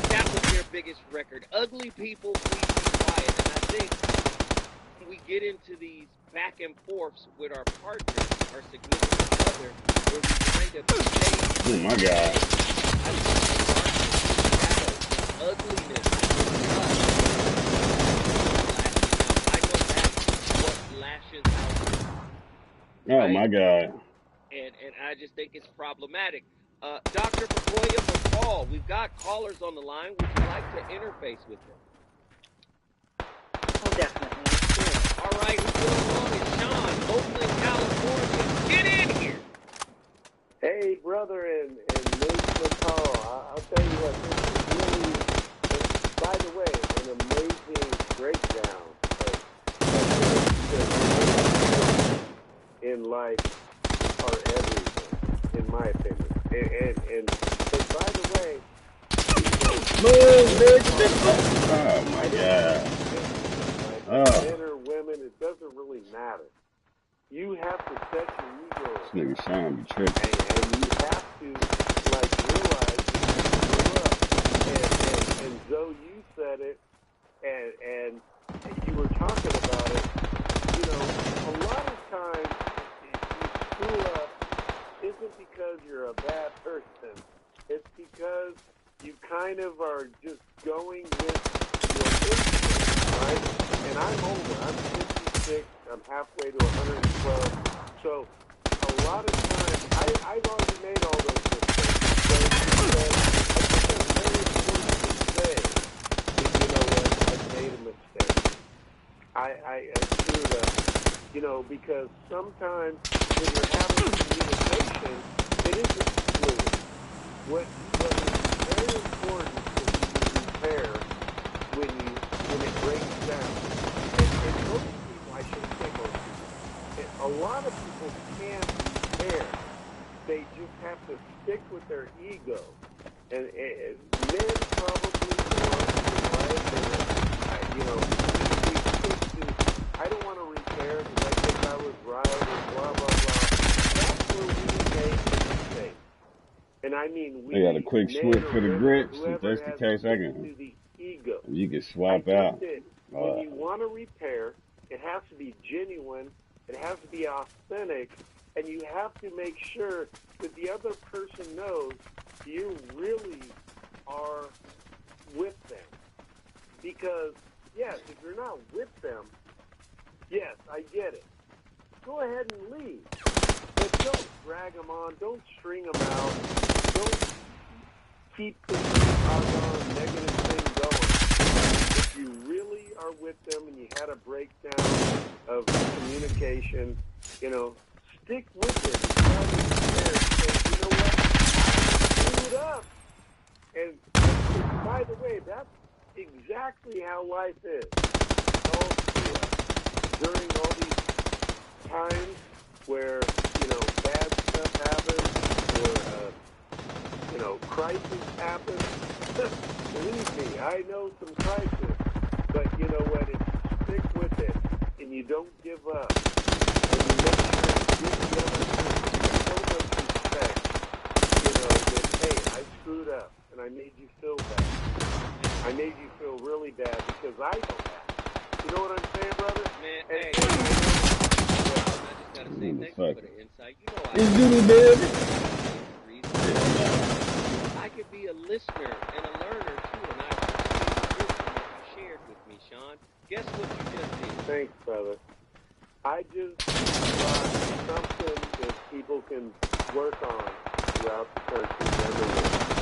That was their biggest record. Ugly People, Please Be Quiet. And I think we get into these back and forths with our partners, our significant other, where we kind of say, oh my God. Ugliness. I know that's what lashes out. Oh right? my God. And I just think it's problematic. Dr. Pacoya McCall, we've got callers on the line. Would you like to interface with them? Oh, definitely. Sure. All right, who's going on is Sean, Oakland, California. Get in here. Hey, brother and Nate McCall, I'll tell you what, this is really, by the way, an amazing breakdown of in life are everything, in my opinion. And by the way, move, bitch. Oh my God. men or women, it doesn't really matter. You have to set your ego. This nigga Sean be tripping. And you have to, like, realize that you grew up. And Zoe, you said it, and you were talking about it. You know, a lot of times, if you screw up, isn't because you're a bad person. It's because you kind of are just going with your instinct, right? And I'm older. I'm 56. I'm halfway to 112. So a lot of times, I've already made all those mistakes. I screwed up. You know, because sometimes when you're having communication, it isn't fluid. What is very important is to repair when it breaks down. And most people, I shouldn't say most people, a lot of people can't repair. They just have to stick with their ego. And men probably more, I admit it, we stick to, I don't want to repair because I think I was right and blah, blah, blah. That's where we make a mistake. And I mean, They got a quick switch for the grips. If that's the case, I can. to the ego. You can swap out. When you want to repair, it has to be genuine. It has to be authentic. And you have to make sure that the other person knows you really are with them. Because, yes, if you're not with them, yes, I get it. Go ahead and leave. But don't drag them on. Don't string them out. Don't keep the negative thing going. If you really are with them and you had a breakdown of communication, stick with it. Try to repair. Say, you know what? I screwed up. And by the way, that's exactly how life is. All screw up. During all these times where, bad stuff happens or, crisis happens, believe me, I know some crisis. But you know what? If you stick with it and you don't give up, and you make sure you give the other person so much respect, that, hey, I screwed up and I made you feel bad. I made you feel really bad because I know that. You know what I'm saying, brother? Man, and, hey. I just gotta say thank you for the insight. It's Doodle Baby. I could be a listener and a learner too, and I appreciate the wisdom that you shared with me, Sean. Guess what you just did? Thanks, brother. I just brought something that people can work on throughout the country.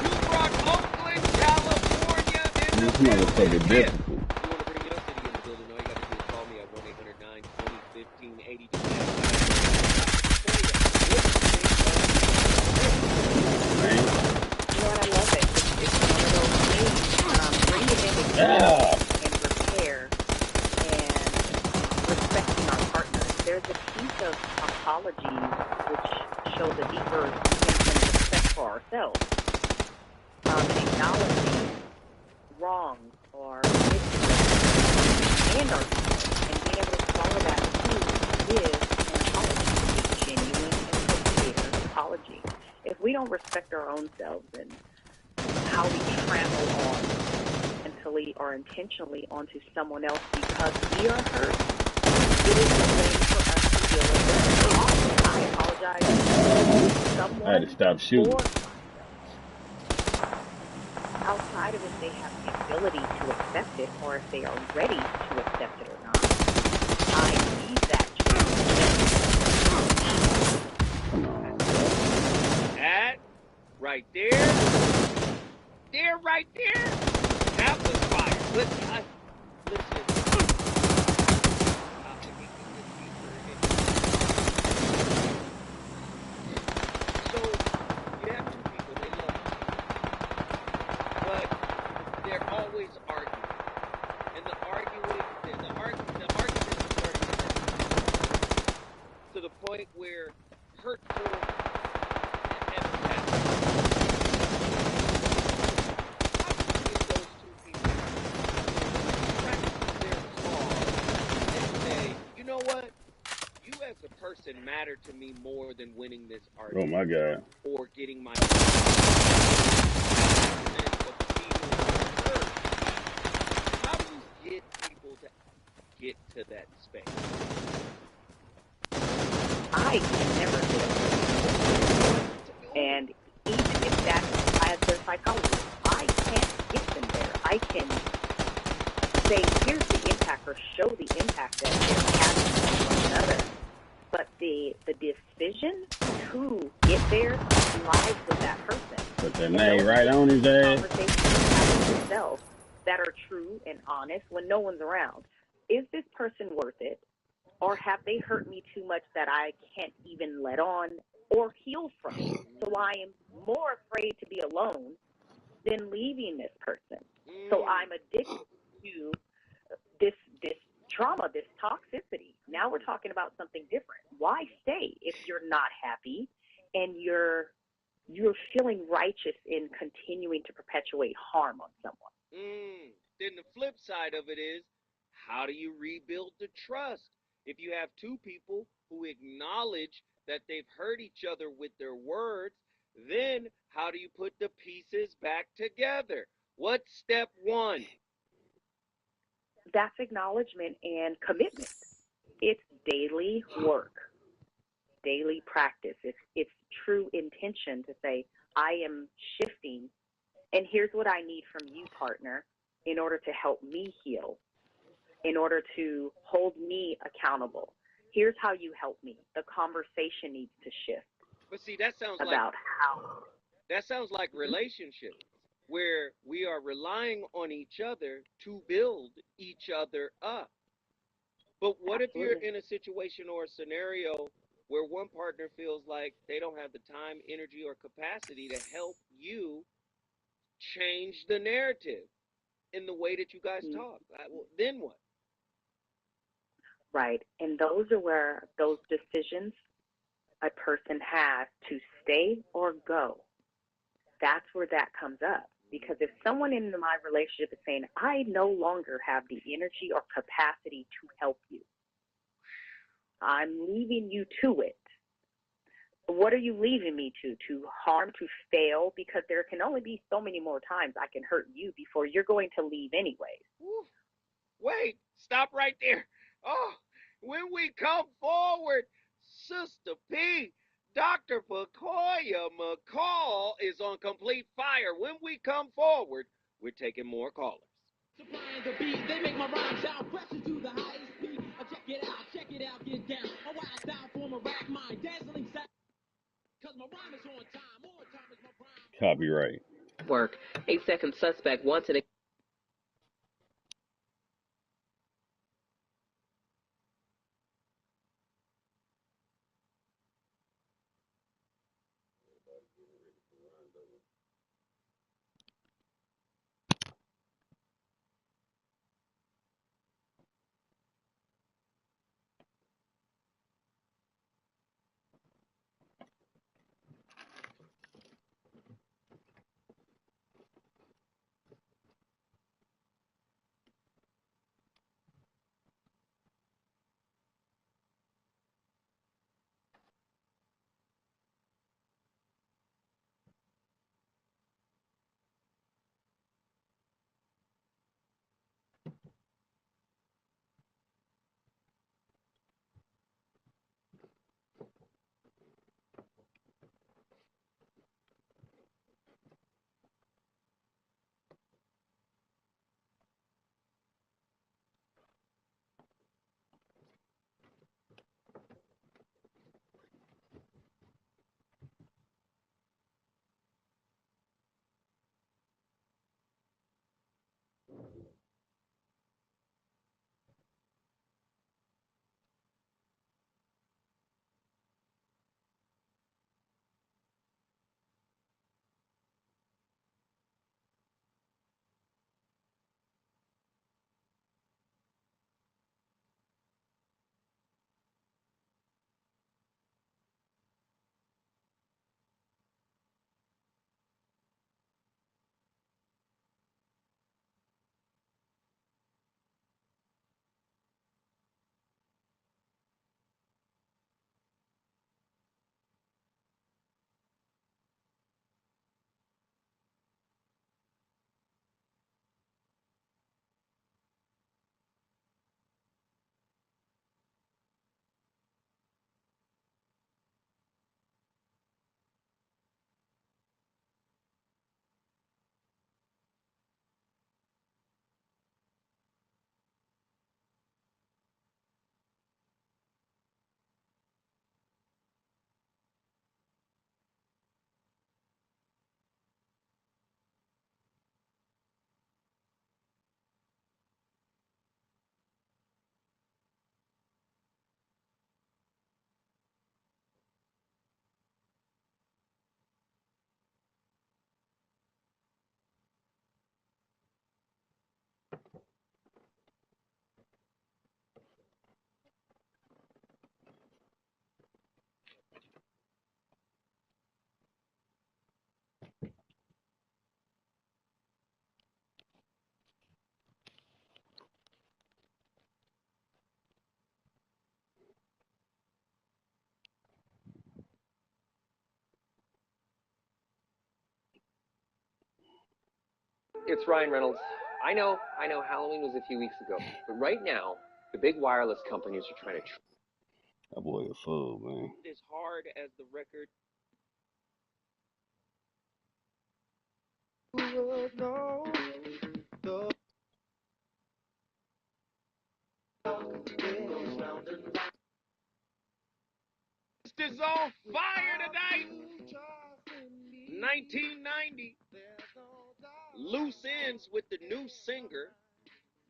You brought Oakland, California in the This motherfucker difficult. You want to bring your city in the building, all you got to do is call me at 1-800-920-1582. I love it. It's one of those things. Bring it in together and repair and respecting our partners. There's a piece of apologies which shows a deeper sense of respect for ourselves. Acknowledging wrongs or mistakes and our people, and being able to follow that through with an apology, a genuine and sincere apology. If we don't respect our own selves and how we trample on mentally or intentionally onto someone else because we are hurt, it is the way for us to deal with it. I apologize to someone. I had to stop shooting. Outside of if they have the ability to accept it or if they are ready to accept it or not, I need that That right there, right there, that was fire. Listen. So you have two people, they love you, but they're always arguing, and the argument is starting to the point where hurtful. You know what? You as a person matter to me more than winning this argument. Oh my God. Or getting my How do you get people to get to that space? I can never do it. And even if that's as their psychologist, I can't get them there. I can say, here's the impact or show the impact that they're having on one another. But the decision to get there lies with that person. Put their name right on his ass. Conversations you have with yourself that are true and honest when no one's around. is this person worth it? Or have they hurt me too much that I can't even let on or heal from? So I am more afraid to be alone than leaving this person. So I'm addicted to this trauma, this toxicity. Now we're talking about something different. Why stay if you're not happy and you're feeling righteous in continuing to perpetuate harm on someone? Then the flip side of it is, how do you rebuild the trust? If you have two people who acknowledge that they've hurt each other with their words, then how do you put the pieces back together? What's step one? That's acknowledgement and commitment. It's daily work, daily practice. It's true intention to say, I am shifting, and here's what I need from you, partner, in order to help me heal, in order to hold me accountable. Here's how you help me. The conversation needs to shift. But see, that sounds like relationships, where we are relying on each other to build each other up. But what if you're in a situation or a scenario where one partner feels like they don't have the time, energy, or capacity to help you change the narrative in the way that you guys talk? Then what? Right. And those are where those decisions a person has to stay or go. That's where that comes up. Because if someone in my relationship is saying, I no longer have the energy or capacity to help you, I'm leaving you to it. What are you leaving me to? To harm, to fail? Because there can only be so many more times I can hurt you before you're going to leave anyways. Wait, stop right there. Oh, when we come forward, Sister P, Dr. Pacoya McCall is on complete fire. When we come forward, we're taking more callers. Supplying the beat, they make my rhyme sound pressure to the highest speed. Check it out, get down. A wild style form a rap mind, dazzling sound. Cause my rhyme is on time, more time is my prime. Copyright. Work. 8-second suspect wanted. It's Ryan Reynolds. I know Halloween was a few weeks ago, but right now, the big wireless companies are trying to That boy a fool, man. as hard as the record. Is on fire tonight. 1990. Loose Ends with the new singer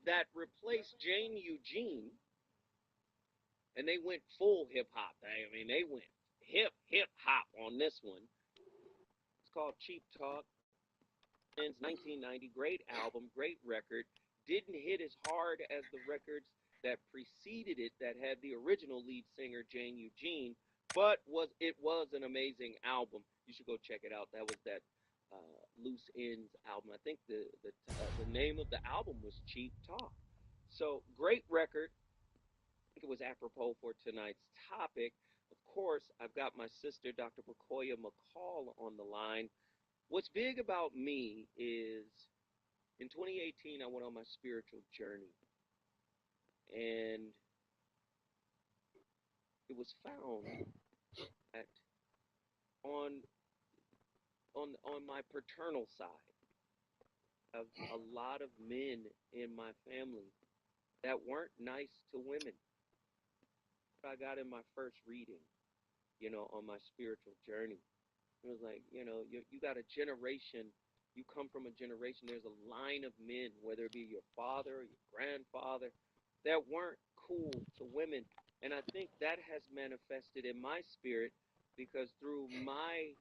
that replaced Jane Eugene. And they went full hip hop. I mean, they went hip hop on this one. It's called Cheap Talk. Ends 1990. Great album, great record. Didn't hit as hard as the records that preceded it that had the original lead singer Jane Eugene, but it was an amazing album. You should go check it out. That was that Loose Ends album. I think the name of the album was Cheap Talk. So great record. I think it was apropos for tonight's topic. Of course, I've got my sister, Dr. Bakoya McCall, on the line. What's big about me is in 2018, I went on my spiritual journey. And it was found that on my paternal side of a lot of men in my family that weren't nice to women. I got in my first reading, on my spiritual journey. It was like, you got a generation, you come from a generation, there's a line of men, whether it be your father or your grandfather, that weren't cool to women. And I think that has manifested in my spirit because through my,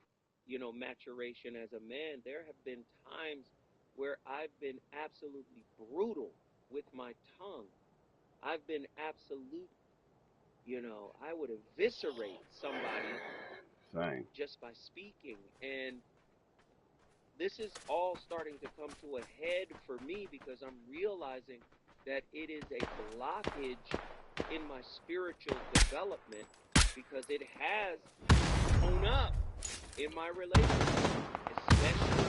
maturation as a man, there have been times where I've been absolutely brutal with my tongue. I've been absolute, I would eviscerate somebody Same. just by speaking. And this is all starting to come to a head for me because I'm realizing that it is a blockage in my spiritual development because it has shown up in my relationship, especially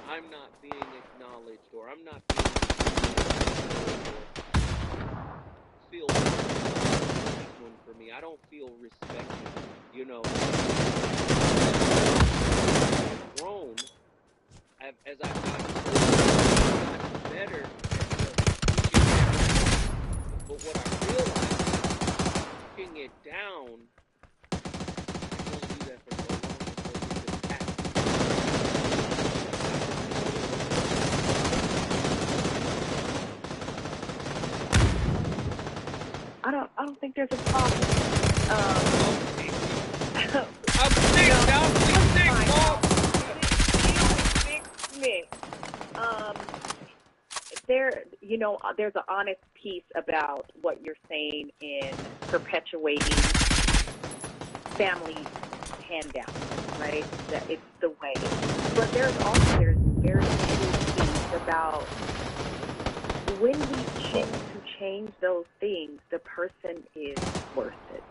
I'm not being acknowledged or I'm not being feel one for me. I don't feel respected, I've grown as I've gotten better. But what I realized, breaking it down, I can only do that for so long before we can act. I don't think there's a problem. There's an honest piece about what you're saying in perpetuating family hand down, right? That it's the way. But there's very true piece about when we choose to change those things, the person is worth it.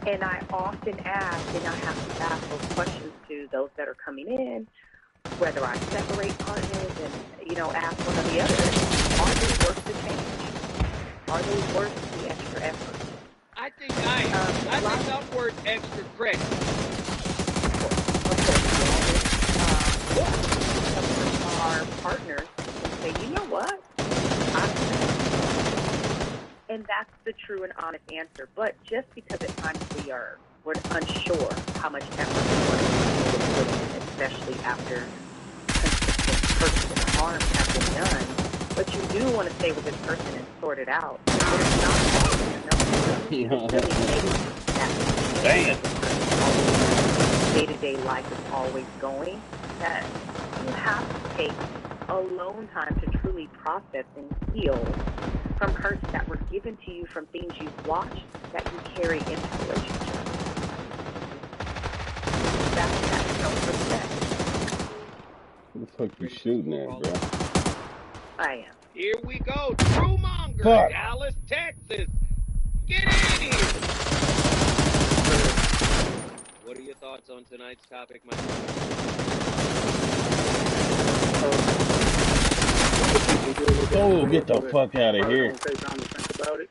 And I often ask, and I have to ask those questions to those that are coming in, whether I separate partners and, ask one or the other, are they worth the change? Are they worth the extra effort? I think I'm worth extra credit. Of course, our partners can say, you know what? And that's the true and honest answer. But just because at times we're unsure how much effort we want to put in, especially after consistent personal harm has been done, but you do want to stay with this person and sort it out. There's not day-to-day life is always going, that you have to take alone time to truly process and heal from hurts that were given to you from things you've watched that you carry into the relationship. That's self-respect. Who the fuck you shooting at, bro? I am. Here we go. True Monger, Dallas, Texas. Get in here. What are your thoughts on tonight's topic, my friend? Oh, get the fuck out of here. Take time to think about it.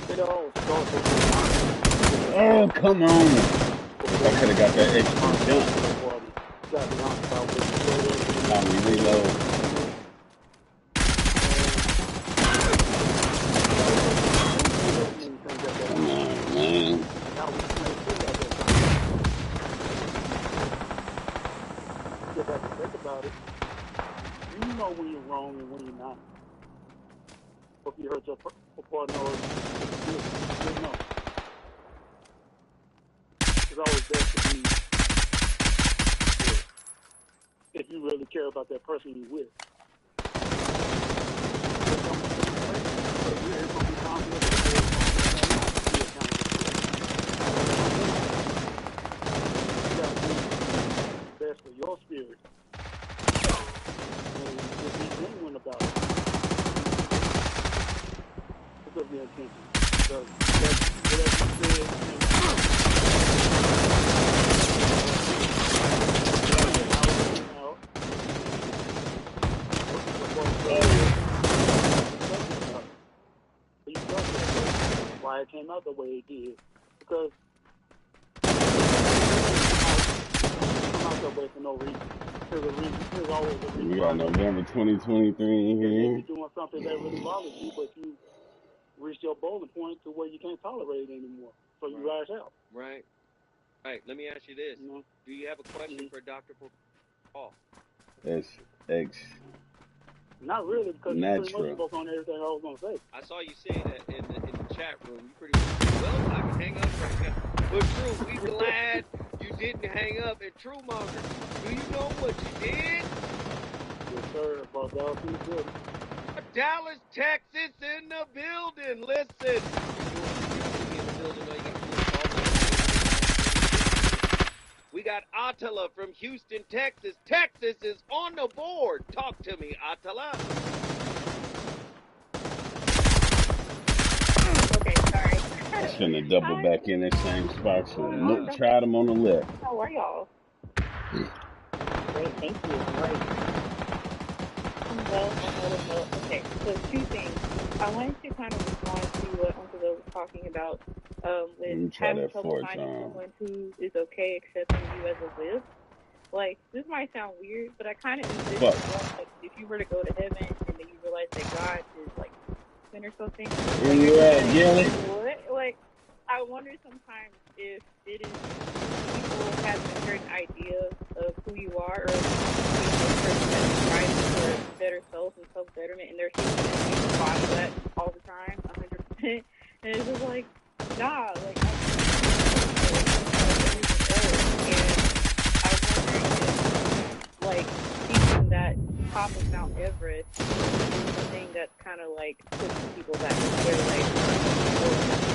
It all starts with Oh, come on. If I could have got that extra jump. Time to reload. Come on, man. Get back and think about it. You know when you're wrong and when you're not. If you hurt your partner or you know. It's always best to be if you really care about that person you're with. Best for your spirit. And just be genuine about it. Because the intention. Because whatever you said, why it came out the way it did. Because it came out that way for no reason. There's a reason. There's always a reason. We got November 2023 in here. You're doing something that really bothers you, but you reach your boiling point to where you can't tolerate it anymore. So you lash out. Right. Right. Let me ask you this. Mm-hmm. Do you have a question for Dr. Paul? SX. Not really, because you pretty much spoke on everything I was going to say. I saw you saying that in the chat room. You pretty much said, well, I can hang up right now. But True, we glad you didn't hang up. And True Monger, do you know what you did? Yes, sir. About Dallas in the building. Dallas, Texas in the building. Listen. We got Attila from Houston, Texas. Texas is on the board. Talk to me, Attila. Okay, sorry. I shouldn't have doubled back in that same spot. So tried him on the left. How are y'all? Great, thank you. Right. Well, okay, so two things. I wanted to kind of respond to what Uncle Bill was talking about with having trouble finding someone who is okay accepting you as a whip. Like, this might sound weird, but I kind of envision like if you were to go to heaven and then you realize that God is like sin or something. Where you at, Gilly? What? Like, I wonder sometimes if it is people have a certain idea of who you are, or a person that's striving for better self and self-betterment, and they're thinking that you body that all the time, 100%. And it's just like, nah, like, I'm like reaching that top of Mount Everest is the thing that's kind of like pushing people back. They're like,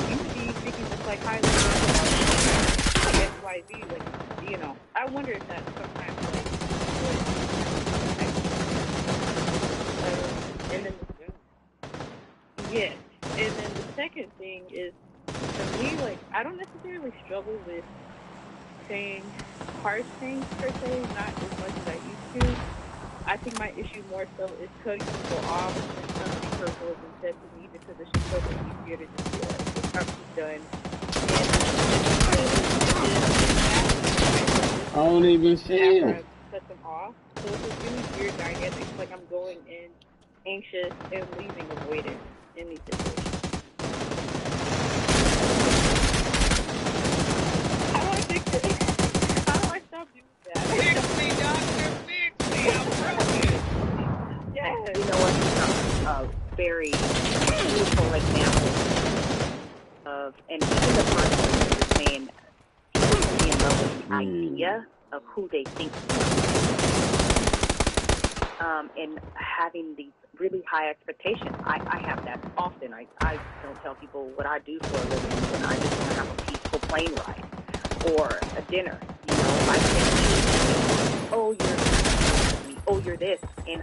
you would be thinking just like highly like XYZ, like, you know. I wonder if that sometimes like and then yes, and then the second thing is for me, like, I don't necessarily struggle with saying harsh things per se, not as much as I used to. I think my issue more so is cutting people off when something hurtful has been said to me, because it's just so much easier to just be like, I'm just done. I don't even see him. After I cut them off, so it's a really weird dynamic. It's like I'm going in anxious and leaving avoidant in these situations. How do I fix it? How do I stop doing that? Fix me, doctor, fix me. I'm broken. Yes. You know what? A very beautiful example of, and even the person who was saying people can be in love with the idea of who they think, and having these really high expectations. I have that often. I don't tell people what I do for a living, and I just want to have a peaceful plane ride or a dinner. You know, I think, oh, you're this, and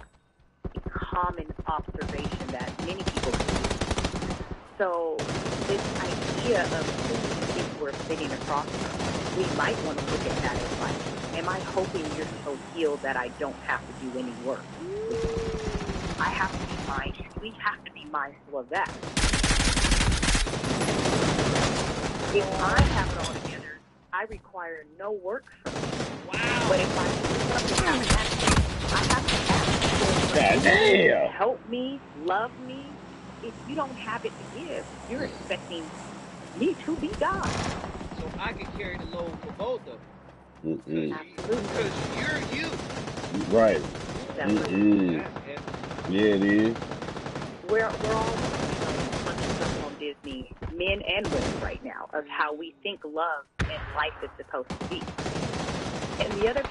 a common observation that many people do. So this idea of who you think we're sitting across from, we might want to look at that as like, am I hoping you're so healed that I don't have to do any work? I have to be mindful. We have to be mindful of that. If I have it all together, I require no work from you. Wow. But if I do something have an accident, I have to ask God damn. help me, love me. If you don't have it to give, you're expecting me to be God. So I can carry the load for both of them. Absolutely. Because you're you. Right. That's Yeah, it is. We're all punching up on Disney, men and women right now, of how we think love and life is supposed to be. And the other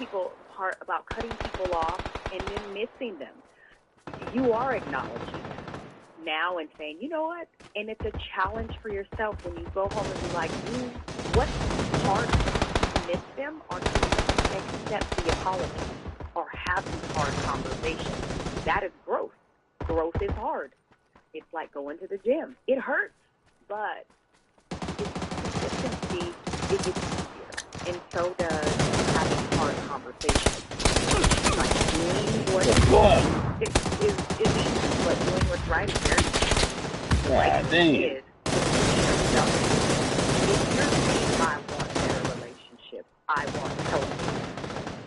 part about cutting people off and then missing them. You are acknowledging now and saying, you know what? And it's a challenge for yourself when you go home and be like, what's hard to miss them or to accept the apology or have these hard conversations? That is growth. Growth is hard. It's like going to the gym. It hurts, but consistency, it gets easier. And so does having hard conversations. Like doing what is easy, but doing what's right is very easy. God damn. If you're saying, I want a better relationship, I want help,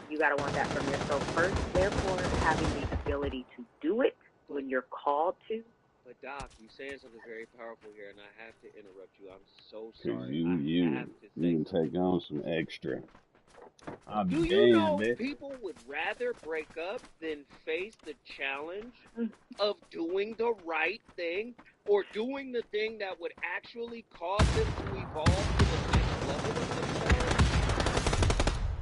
you got to want that from yourself first. Therefore, having the ability to do it when you're called to. But Doc, you're saying something very powerful here, and I have to interrupt you. I'm so Cause sorry. you can take on some extra. I'll be Do you know damned, bitch. people would rather break up than face the challenge of doing the right thing or doing the thing that would actually cause them to evolve to the next level of themselves?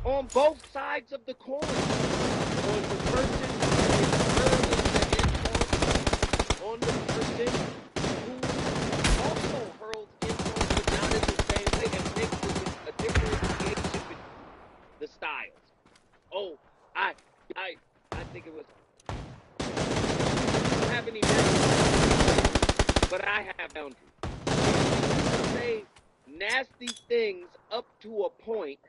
On both sides of the coin. On the person who is hurling the insult, on the person who also hurls insults but not in the same way and makes a differentiation between the styles. Oh, I think it was. I don't have any boundaries, but I have boundaries. I say nasty things up to a point,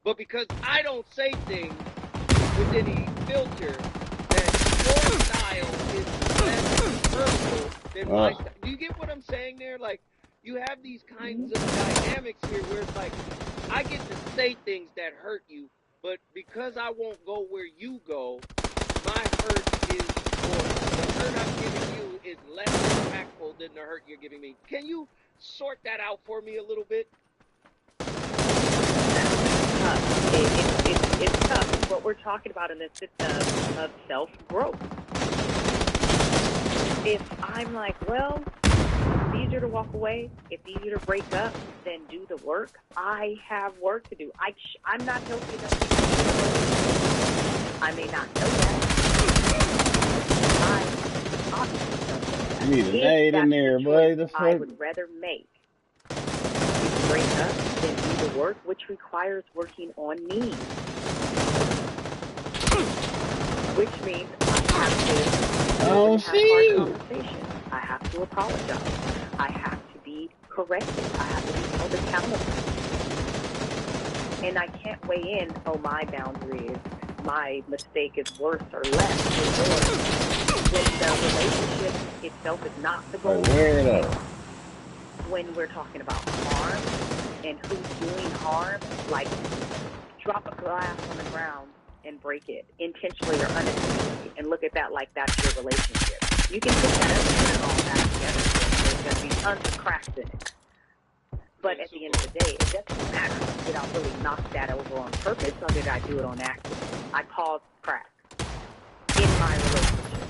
but because I don't say things with any filter, that your style is less hurtful than my style. Do you get what I'm saying there? Like, you have these kinds of dynamics here where it's like, I get to say things that hurt you, but because I won't go where you go, my hurt is, or the hurt I'm giving you is less impactful than the hurt you're giving me. Can you sort that out for me a little bit? It's tough. It's what we're talking about in the system of self-growth. If I'm like, well, it's easier to walk away, it's easier to break up than do the work, I have work to do. I'm not healthy enough to do it. I may not know that. I obviously don't know that. You need a nade in there, boy. The fuck? I would rather make break up than do the work, which requires working on me. Which means I have to have hard conversations. I have to apologize. I have to be corrected. I have to be held accountable. And I can't weigh in, oh, my boundary is, my mistake is worse or less or more. When the relationship itself is not the goal. When we're talking about harm and who's doing harm, like drop a glass on the ground and break it intentionally or unintentionally, and look at that like that's your relationship. You can put that up and put it all back together. There's going to be tons of cracks in it. But at the end of the day, it doesn't matter. Did I really knock that over on purpose, or did I do it on accident? I caused cracks in my relationship.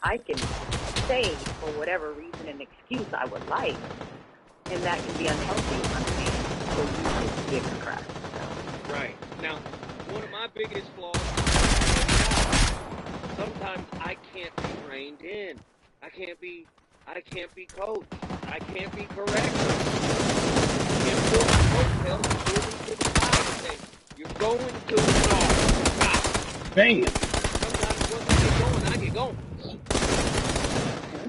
I can say, for whatever reason and excuse I would like, and that can be unhealthy if I'm saying, so you can get the cracks. Right. Now, one of my biggest flaws, sometimes I can't be reined in. I can't be coached. I can't be corrected. I can't pull my coattails and pull me to the side and say, you're going too far. Stop. Damn. Sometimes once I get going.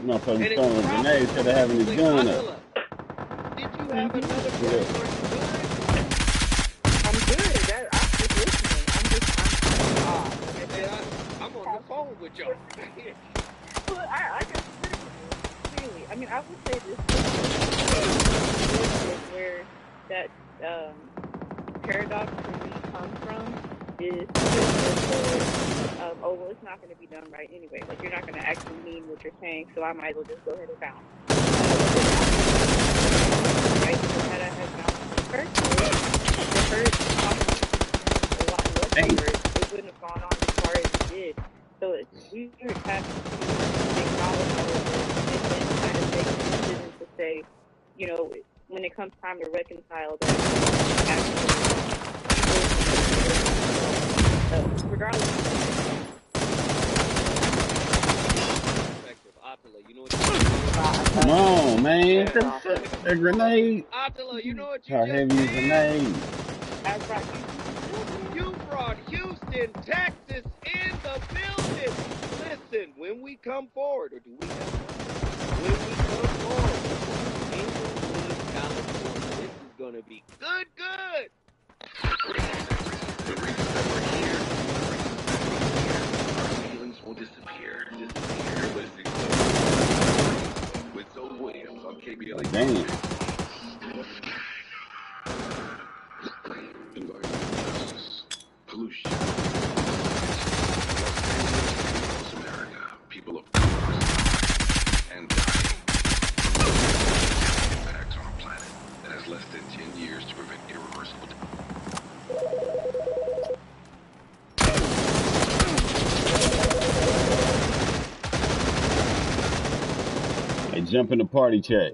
Motherfucker throwing a grenade instead of having his gun up. Did you have another question? Are you good? I'm good. I'm just listening. I'm on the phone with y'all. Well, I disagree with you, clearly. I mean, I would say this is where that paradox for me comes from is oh, well, it's not going to be done right anyway. Like, you're not going to actually mean what you're saying, so I might as well just go ahead and bounce. Right? Because had I had bounced in the first place, the hurt a lot less for it. It wouldn't have gone on as far as it did. So we would have to acknowledge all of this and then kind of make a decision to say, you know, when it comes time to reconcile that, regardless of Come on, man. What the fuck? A grenade? Attila, you know what you How just heavy is a did? grenade? You brought Houston, Texas in the building. Listen, when we come forward, or do we have when we come forward, Inglewood, California, this is going to be good. The reason that we're here, our feelings will disappear. You're listening with Zoe Williams on KBLA. Damn. Environmental justice, pollution, Los America, people of color, and dying. Impacts on a planet that has less than 10 years to prevent irreversible. Hey, jump in the party chat.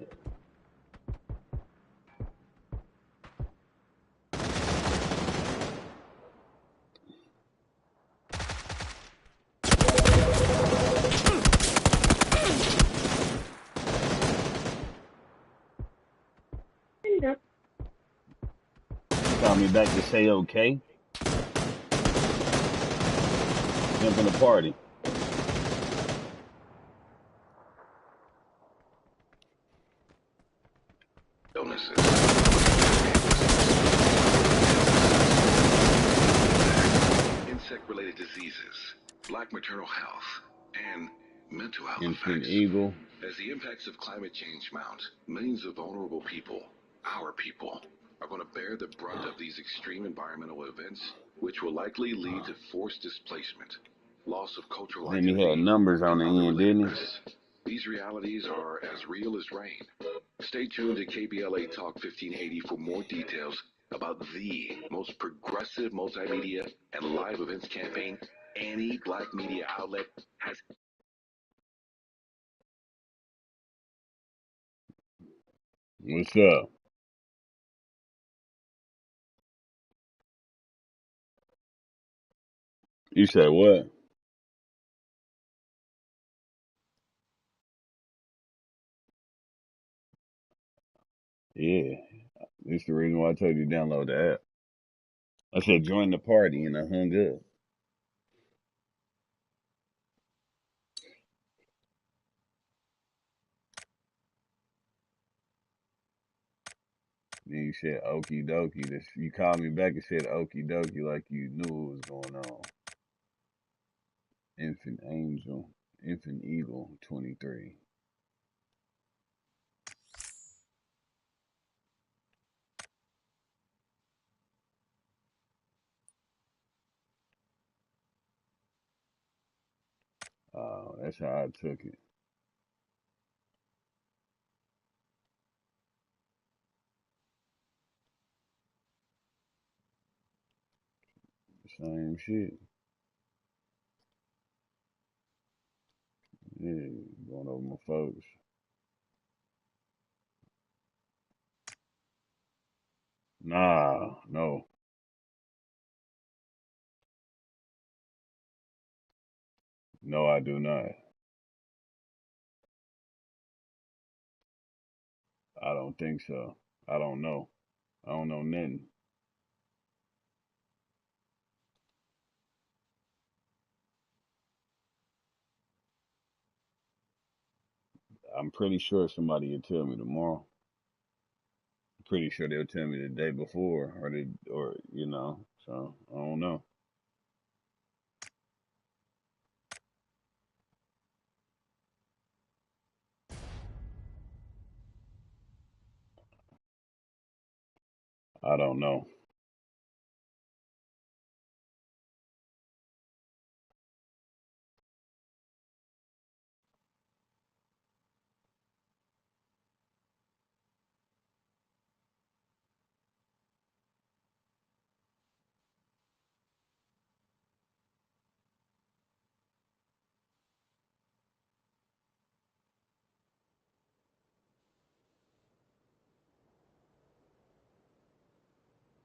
Call me back to say okay. Jump in the party. Illnesses. Insect-related diseases, black maternal health, and mental health Infant effects. Eagle. As the impacts of climate change mount, millions of vulnerable people, our people, are going to bear the brunt of these extreme environmental events, which will likely lead to forced displacement, loss of cultural Then he identity, had numbers on and the other end, related didn't he? risks. These realities are as real as rain. Stay tuned to KBLA Talk 1580 for more details about the most progressive multimedia and live events campaign any black media outlet has. What's up? You said what? Yeah. This is the reason why I told you to download the app. I said join the party and I hung up. Then you said okie dokie. You called me back and said okie dokie like you knew what was going on. Infant Angel, Infant Eagle 23. Oh, that's how I took it. Same shit. Yeah, going over my folks. Nah, no. No, I do not. I don't think so. I don't know. I don't know nothing. I'm pretty sure somebody will tell me tomorrow. Pretty sure they'll tell me the day before, or you know. So I don't know. I don't know.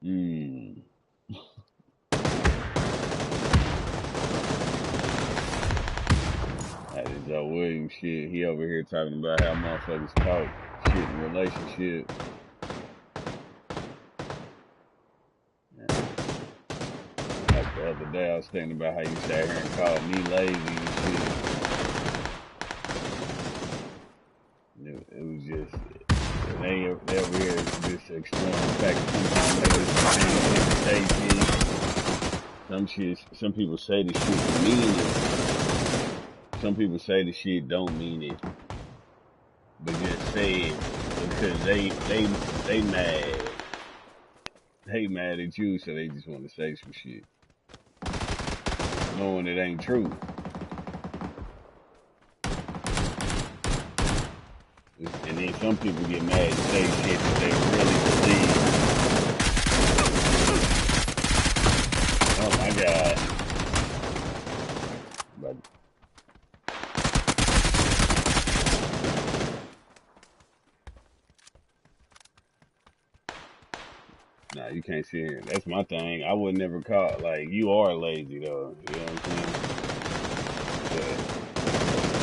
Hmm. That is Joe Williams shit. He over here talking about how motherfuckers talk shit in relationships. Like the other day, I was thinking about how you sat here and called me lazy and shit. It was just, they over here just exploring the fact that sometimes they just say shit. Some people say the shit mean it. Some people say the shit don't mean it, but just say it because they mad. They mad at you, so they just want to say some shit, knowing it ain't true. And then some people get mad and say shit that they really believe. Oh my God. But nah, you can't sit here. That's my thing. I would never call, like, you are lazy though. You know what I'm saying? But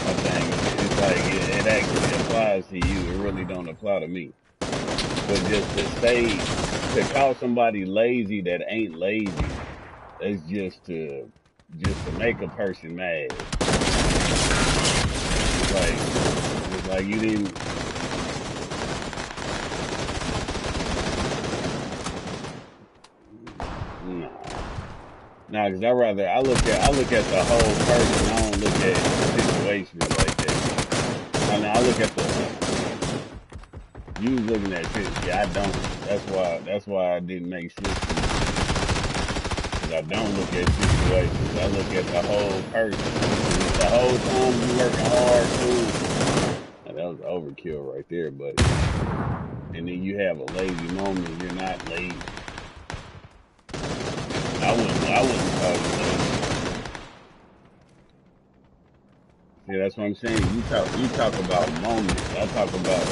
my thing is, it's like, it actually applies to you. It really don't apply to me. But just to call somebody lazy that ain't lazy, that's just to make a person mad. It's like you didn't. Nah, cause I look at the whole person. I don't look at the situation like that. I mean, I look at you was looking at shit. Yeah, I don't. That's why I didn't make sense to me. Cause I don't look at situations. I look at the whole person. The whole time you working hard too. Now, that was overkill right there, buddy. And then you have a lazy moment. You're not lazy. I wouldn't call you lazy. See, that's what I'm saying. You talk about moments. I talk about,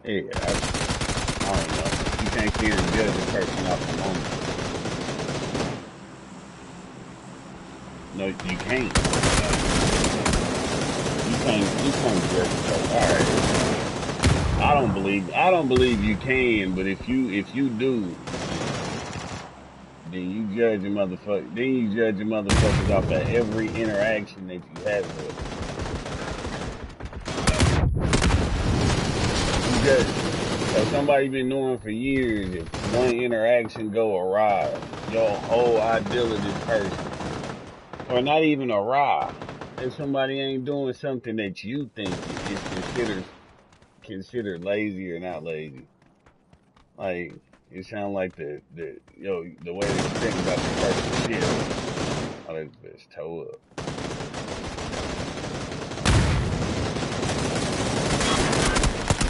hey, I don't know. You can't see and judge a person off the moment. No, you can't. You can't judge a person. All right. I don't believe you can, but if you do, then you judge a motherfuckers off of every interaction that you have with them. You judge. So somebody been knowing for years, if one interaction go awry, your whole ideal of this person, or not even awry, if somebody ain't doing something that you think is considered lazy or not lazy, like it sounds like the way that you think about the person shit. Oh, that bitch toe up.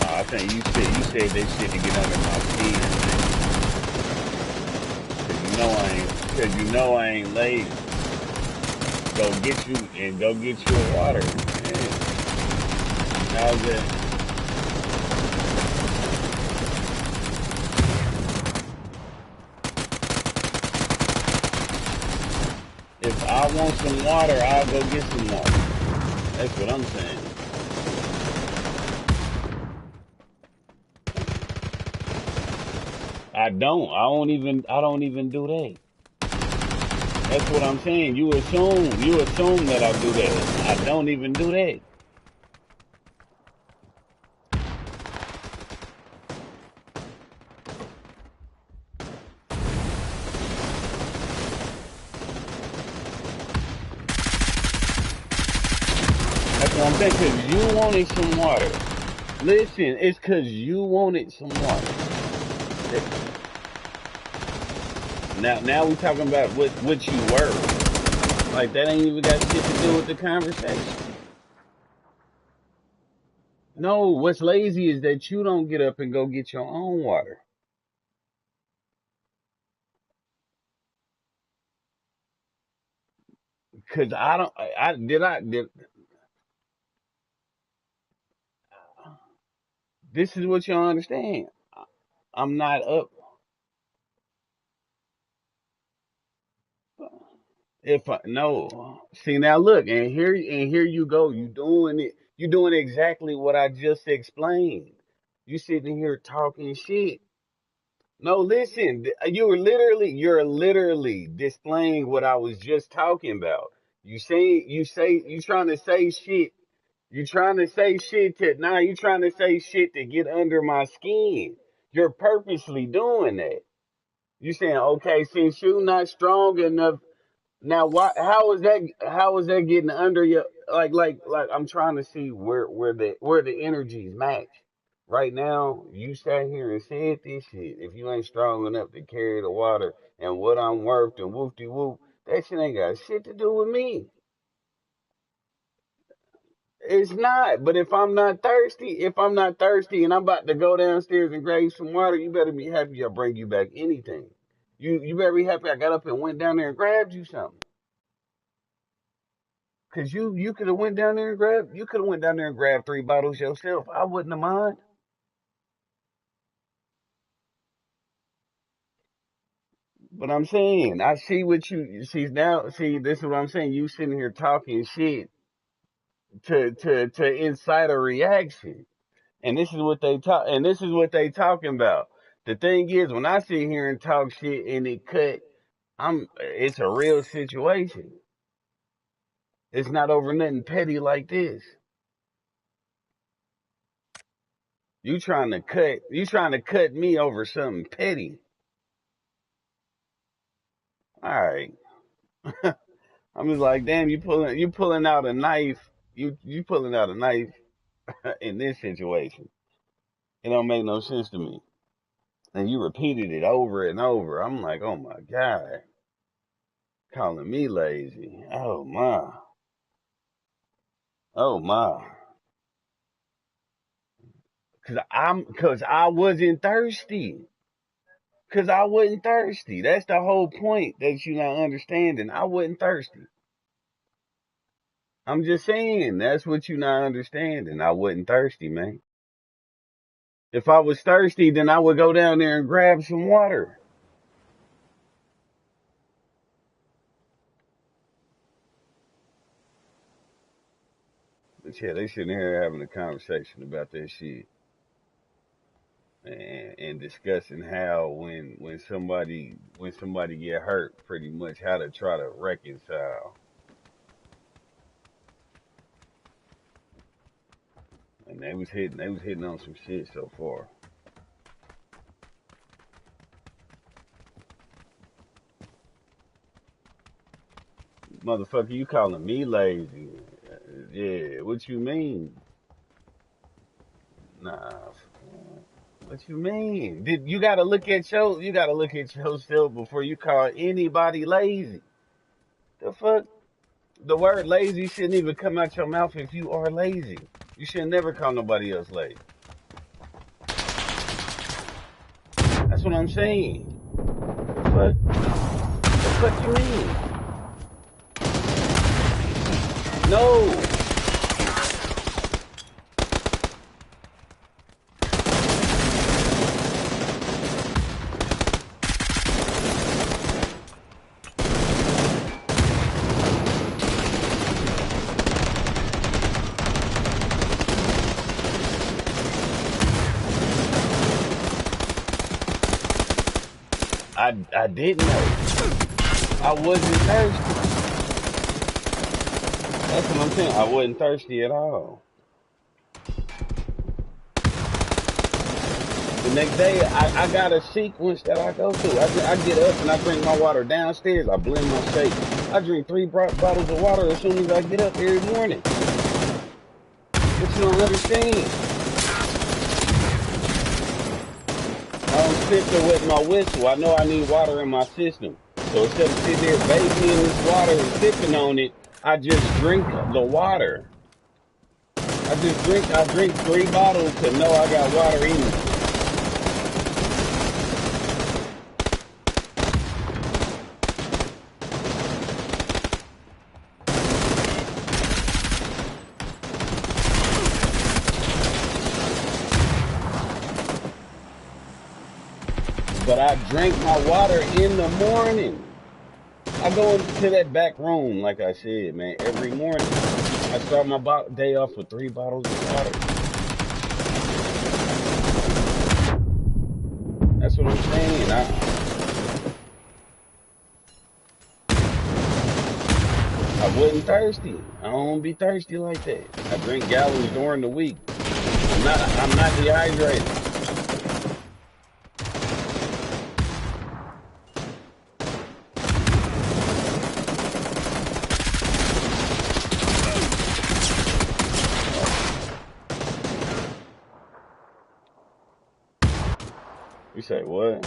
I think you said that shit to get under my skin. Cause you know I ain't lazy. Go get you a water. Man. How's that? If I want some water, I'll go get some water. That's what I'm saying. I don't even do that. That's what I'm saying. You assume that I do that. I don't even do that. what I'm saying, because you wanted some water. Listen, it's because you wanted some water. Now we talking about what you were. Like, that ain't even got shit to do with the conversation. No, what's lazy is that you don't get up and go get your own water. Cause I don't, this is what y'all understand. I'm not up. If I, no, see now look, and here you go. You doing it. You doing exactly what I just explained. You sitting here talking shit. No, listen, you're literally displaying what I was just talking about. You trying to say shit. You trying to say shit to now. You trying to say shit to get under my skin. You're purposely doing that. You saying, okay, since you not strong enough now, why? How is that getting under your like? I'm trying to see where the energies match. Right now, you sat here and said this shit. If you ain't strong enough to carry the water and what I'm worth and whoop de whoop, that shit ain't got shit to do with me. It's not. But if I'm not thirsty and I'm about to go downstairs and grab some water, you better be happy I bring you back anything. You better be happy I got up and went down there and grabbed you something. Cause you could have went down there and grabbed 3 bottles yourself. I wouldn't have mind. But I'm saying, I see what you see now. See, this is what I'm saying. You sitting here talking shit to incite a reaction, and this is what they talk. And this is what they talking about. The thing is, when I sit here and talk shit and it cut, it's a real situation. It's not over nothing petty like this. You trying to cut me over something petty. All right. I'm just like, damn, you pulling out a knife. You pulling out a knife in this situation. It don't make no sense to me. And you repeated it over and over. I'm like, oh my God, calling me lazy. Oh my. Oh my. Cause I wasn't thirsty. Cause I wasn't thirsty. That's the whole point that you not understanding. I wasn't thirsty. I'm just saying, that's what you not understanding. I wasn't thirsty, man. If I was thirsty, then I would go down there and grab some water. But yeah, they sitting here having a conversation about that shit and discussing how when somebody get hurt, pretty much how to try to reconcile. And they was hitting on some shit so far. Motherfucker, you calling me lazy? Yeah, what you mean? Nah, what you mean? You gotta look at yourself before you call anybody lazy. The fuck? The word lazy shouldn't even come out your mouth if you are lazy. You should never call nobody else lazy. That's what I'm saying. The fuck? The fuck you mean? No. I didn't know. I wasn't thirsty. That's what I'm saying. I wasn't thirsty at all. The next day, I got a sequence that I go through. I get up and I bring my water downstairs. I blend my shake. I drink 3 bottles of water as soon as I get up every morning. But you don't understand. I don't sit there with my whistle. I know I need water in my system. So instead of sitting there bathing in this water and sipping on it, I just drink the water. I drink 3 bottles to know I got water in me. But I drink my water in the morning. I go into that back room, like I said, man, every morning. I start my day off with 3 bottles of water. That's what I'm saying. I wasn't thirsty. I don't be thirsty like that. I drink gallons during the week. I'm not dehydrated. You say what?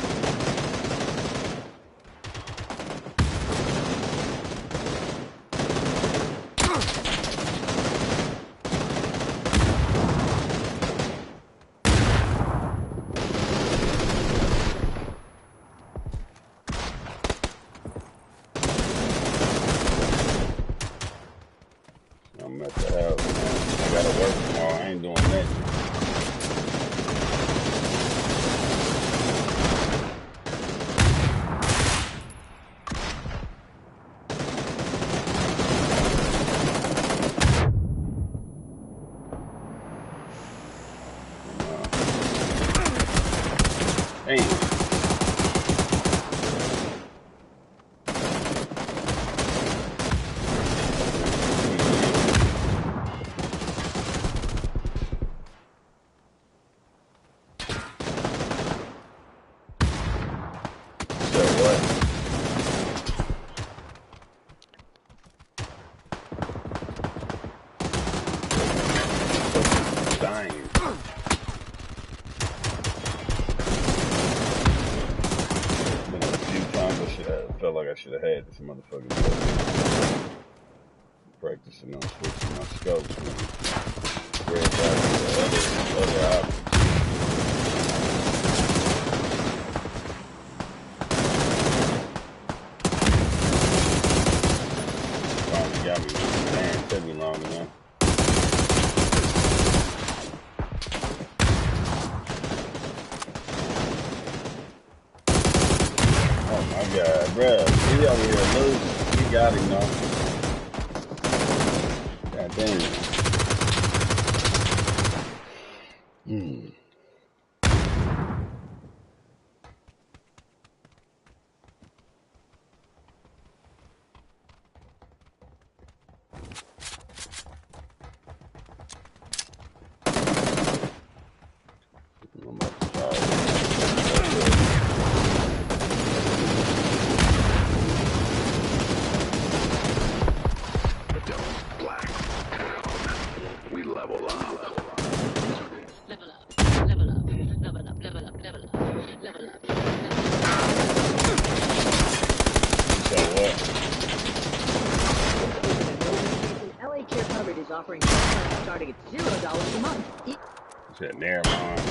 I'm at the house, man. I gotta work tomorrow. I ain't doing nothing. Damn. I should have had this motherfucking practicing on switching my scopes and red dot to the other options. Finally got me, man. It took me long enough. Oh my God, bruh. He over here losing. He got him though. God damn it. I'm about to try it. We level up. Level up, level up, level up, level up, level up, level up. So what? LA Care Covered is offering discounts starting at $0 a month. You said never mind.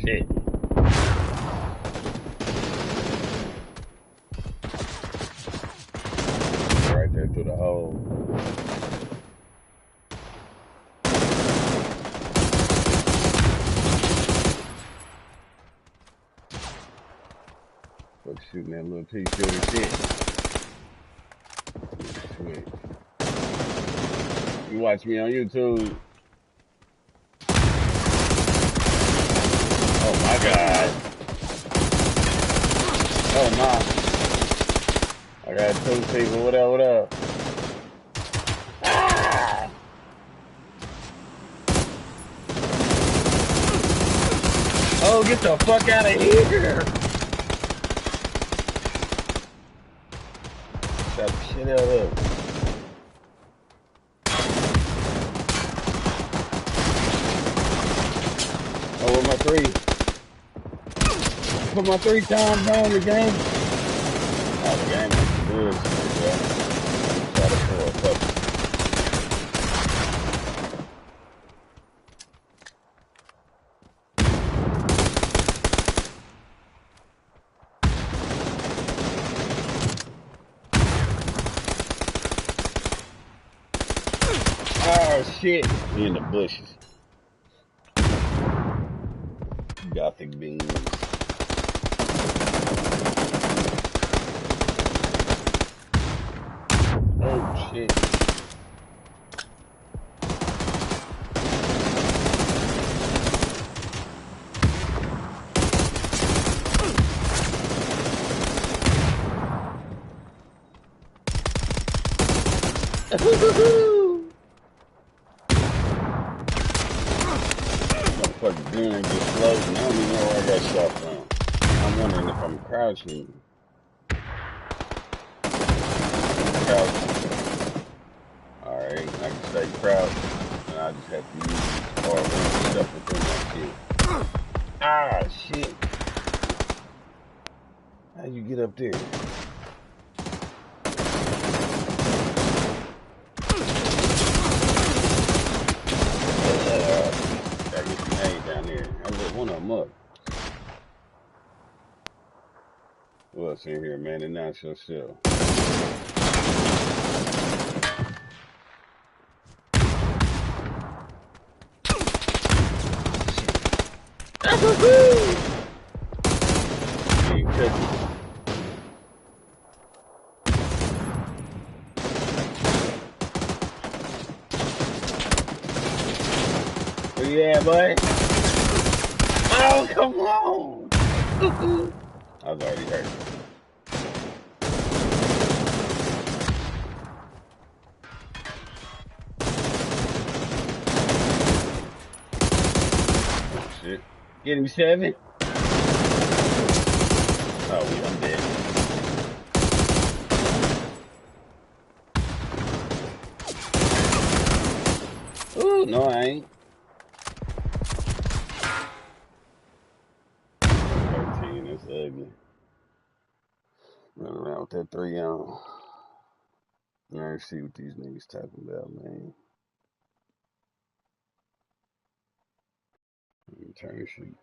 Shit. Right there through the hole. shooting that little pea shooter shit. Switch. You watch me on YouTube. Oh my God. Oh my. I got two people. What up, what up? Ah! Oh, get the fuck out of here. Got the shit out of it. Oh, with my three. Put my 3 times on the game. Oh, the game is good. Yeah. Try to pull a fuck. Oh shit. He in the bushes. Gothic beans. Oh shit. Motherfucker gun ain't just floating. I don't even know where I got shot from. I'm wondering if I'm crouching. Crouching. Alright, I can stay crouched. And I just have to use R1 stuff within that shit. Ah, shit. How you get up there? Gotta get some hay down there. I lit one of them up. Who else in here, man? Announce yourself. Ain't cooking. Where you at, boy? Oh, come on! I was already hurt. Oh, shit. Get him 7. Oh, I'm dead. Ooh, no, I ain't. 13, that's ugly. Run around with that 3 on. I ain't see what these niggas talking about, man. Let me turn this shit.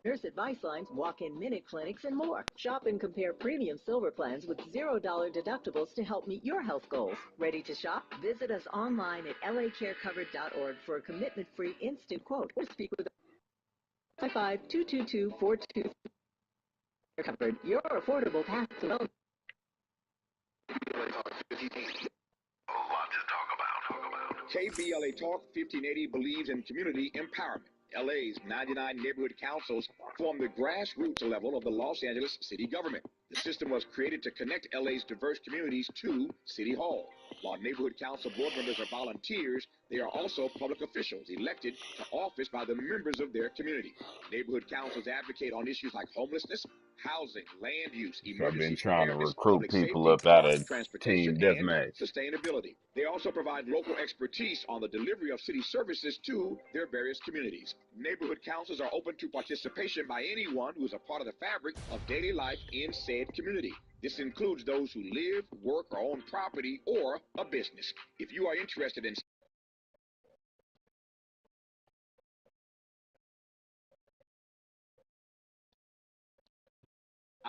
Nurse advice lines, walk-in minute clinics, and more. Shop and compare premium silver plans with $0 deductibles to help meet your health goals. Ready to shop? Visit us online at lacarecovered.org for a commitment-free instant quote or speak with 55-222-42. Covered, your affordable path to wellness. KBLA Talk 1580 believes in community empowerment. LA's 99 neighborhood councils form the grassroots level of the Los Angeles city government. The system was created to connect LA's diverse communities to City Hall. While neighborhood council board members are volunteers, they are also public officials elected to office by the members of their community. Neighborhood councils advocate on issues like homelessness, housing, land use, So I've been emergency trying to preparedness, recruit public people safety, up out parks, of transportation, Team and Deathmatch. sustainability. They also provide local expertise on the delivery of city services to their various communities. Neighborhood councils are open to participation by anyone who is a part of the fabric of daily life in said community. This includes those who live, work, or own property or a business. If you are interested in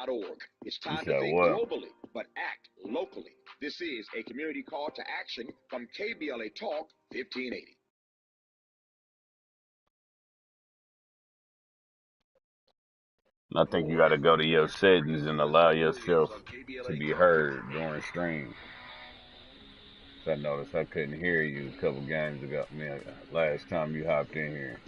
.org. It's You time to said think what? globally, but act locally. This is a community call to action from KBLA Talk 1580. I think you got to go to your settings and allow yourself to be heard during stream. So I noticed I couldn't hear you a couple games ago. Man, last time you hopped in here.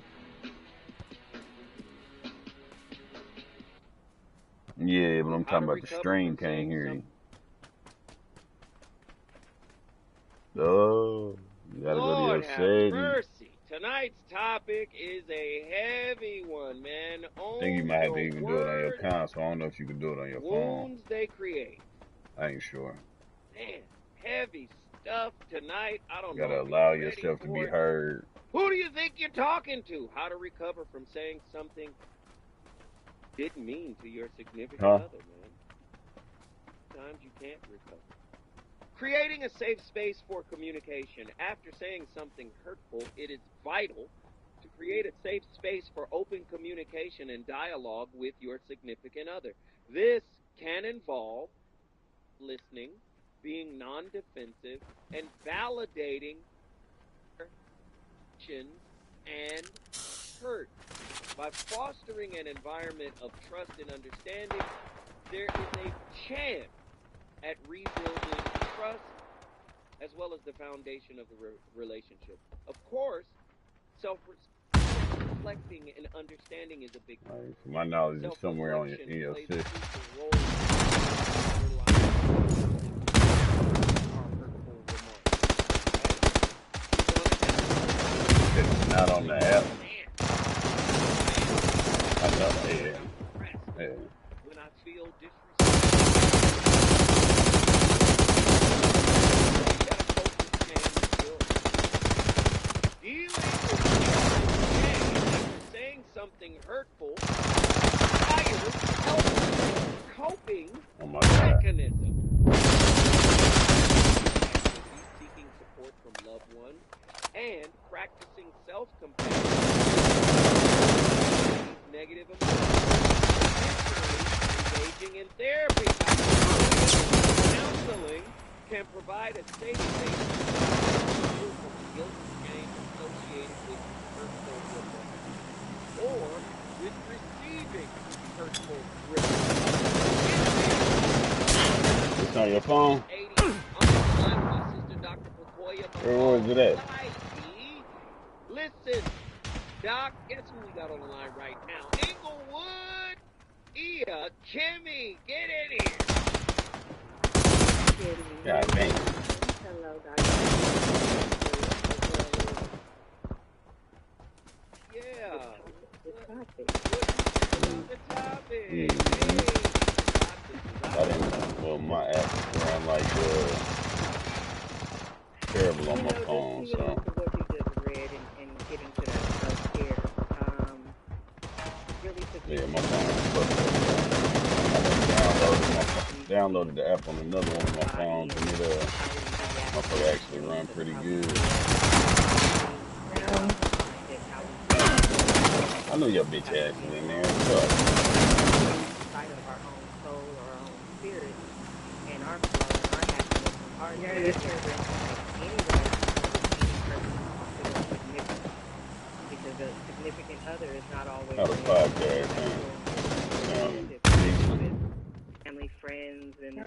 Yeah, but I'm talking about the stream. Can't hear you. Oh, you gotta go to your Lord have settings. mercy. Tonight's topic is a heavy one, man. I think you Own might have to your even do it on your words, console. I don't know if you can do it on your phone. wounds they create. I ain't sure. Man, heavy stuff tonight. I don't You know gotta if allow you're ready yourself to be for it. heard. Who do you think you're talking to? How to recover from saying something didn't mean to your significant other, man. Sometimes you can't recover. Creating a safe space for communication. After saying something hurtful, it is vital to create a safe space for open communication and dialogue with your significant other. This can involve listening, being non-defensive, and validating and hurt. By fostering an environment of trust and understanding, there is a chance at rebuilding trust as well as the foundation of the relationship. Of course, self-reflecting and understanding is a big part. Right, so my knowledge is somewhere on in your system. It's not on the app. I know, yeah. When I feel saying something hurtful, coping mechanism. Seeking support from loved ones and practicing self-compassion. Negative emotions. Engaging in therapy. Counseling can provide a safe space from guilt and shame associated with hurtful remarks or with receiving hurtful remarks. It's on your phone? Where was it at? Listen, Doc, guess who we got on the line right now? Inglewood, Kimmy, get in here. God dang. Hello, Yeah. The topic. I didn't, well, my app ran like terrible on my phone, so. What you just read and get into that self-care, really Yeah, my phone was downloaded the app on another one of my phones, and it, my phone actually run pretty good. I know your bitch ass is in there. What's up? Sight of our own soul or our own spirit and our flow and our happiness and our because a significant other is not always Not a podcast, family, friends, and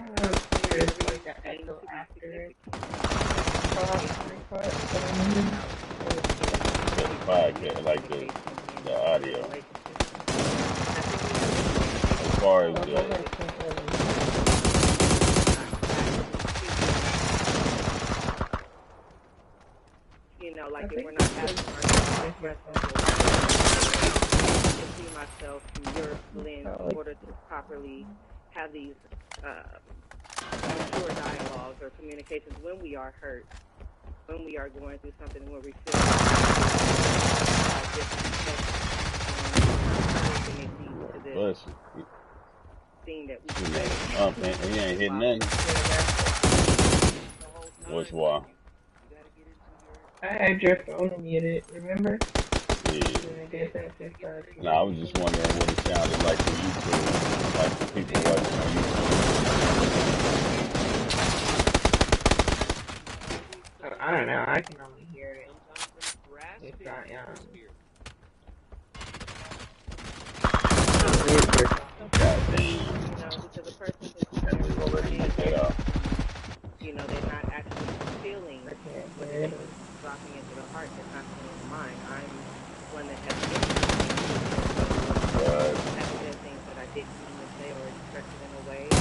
podcast, like the audio. As far as the like if we're not asking ourselves to see myself through your lens in order to properly have these mature dialogues or communications when we are hurt, when we are going through something where we feel thing that we ain't hitting nothing. What's why? I had your phone muted, remember? Yeah. No, I was just wondering what it sounded like for YouTube, like for people watching on YouTube. I don't know, I can only hear it. It's not, shot me into the heart, that's not me in the mind. I'm one that has been have said things that I didn't mean to say or express it in a way. Or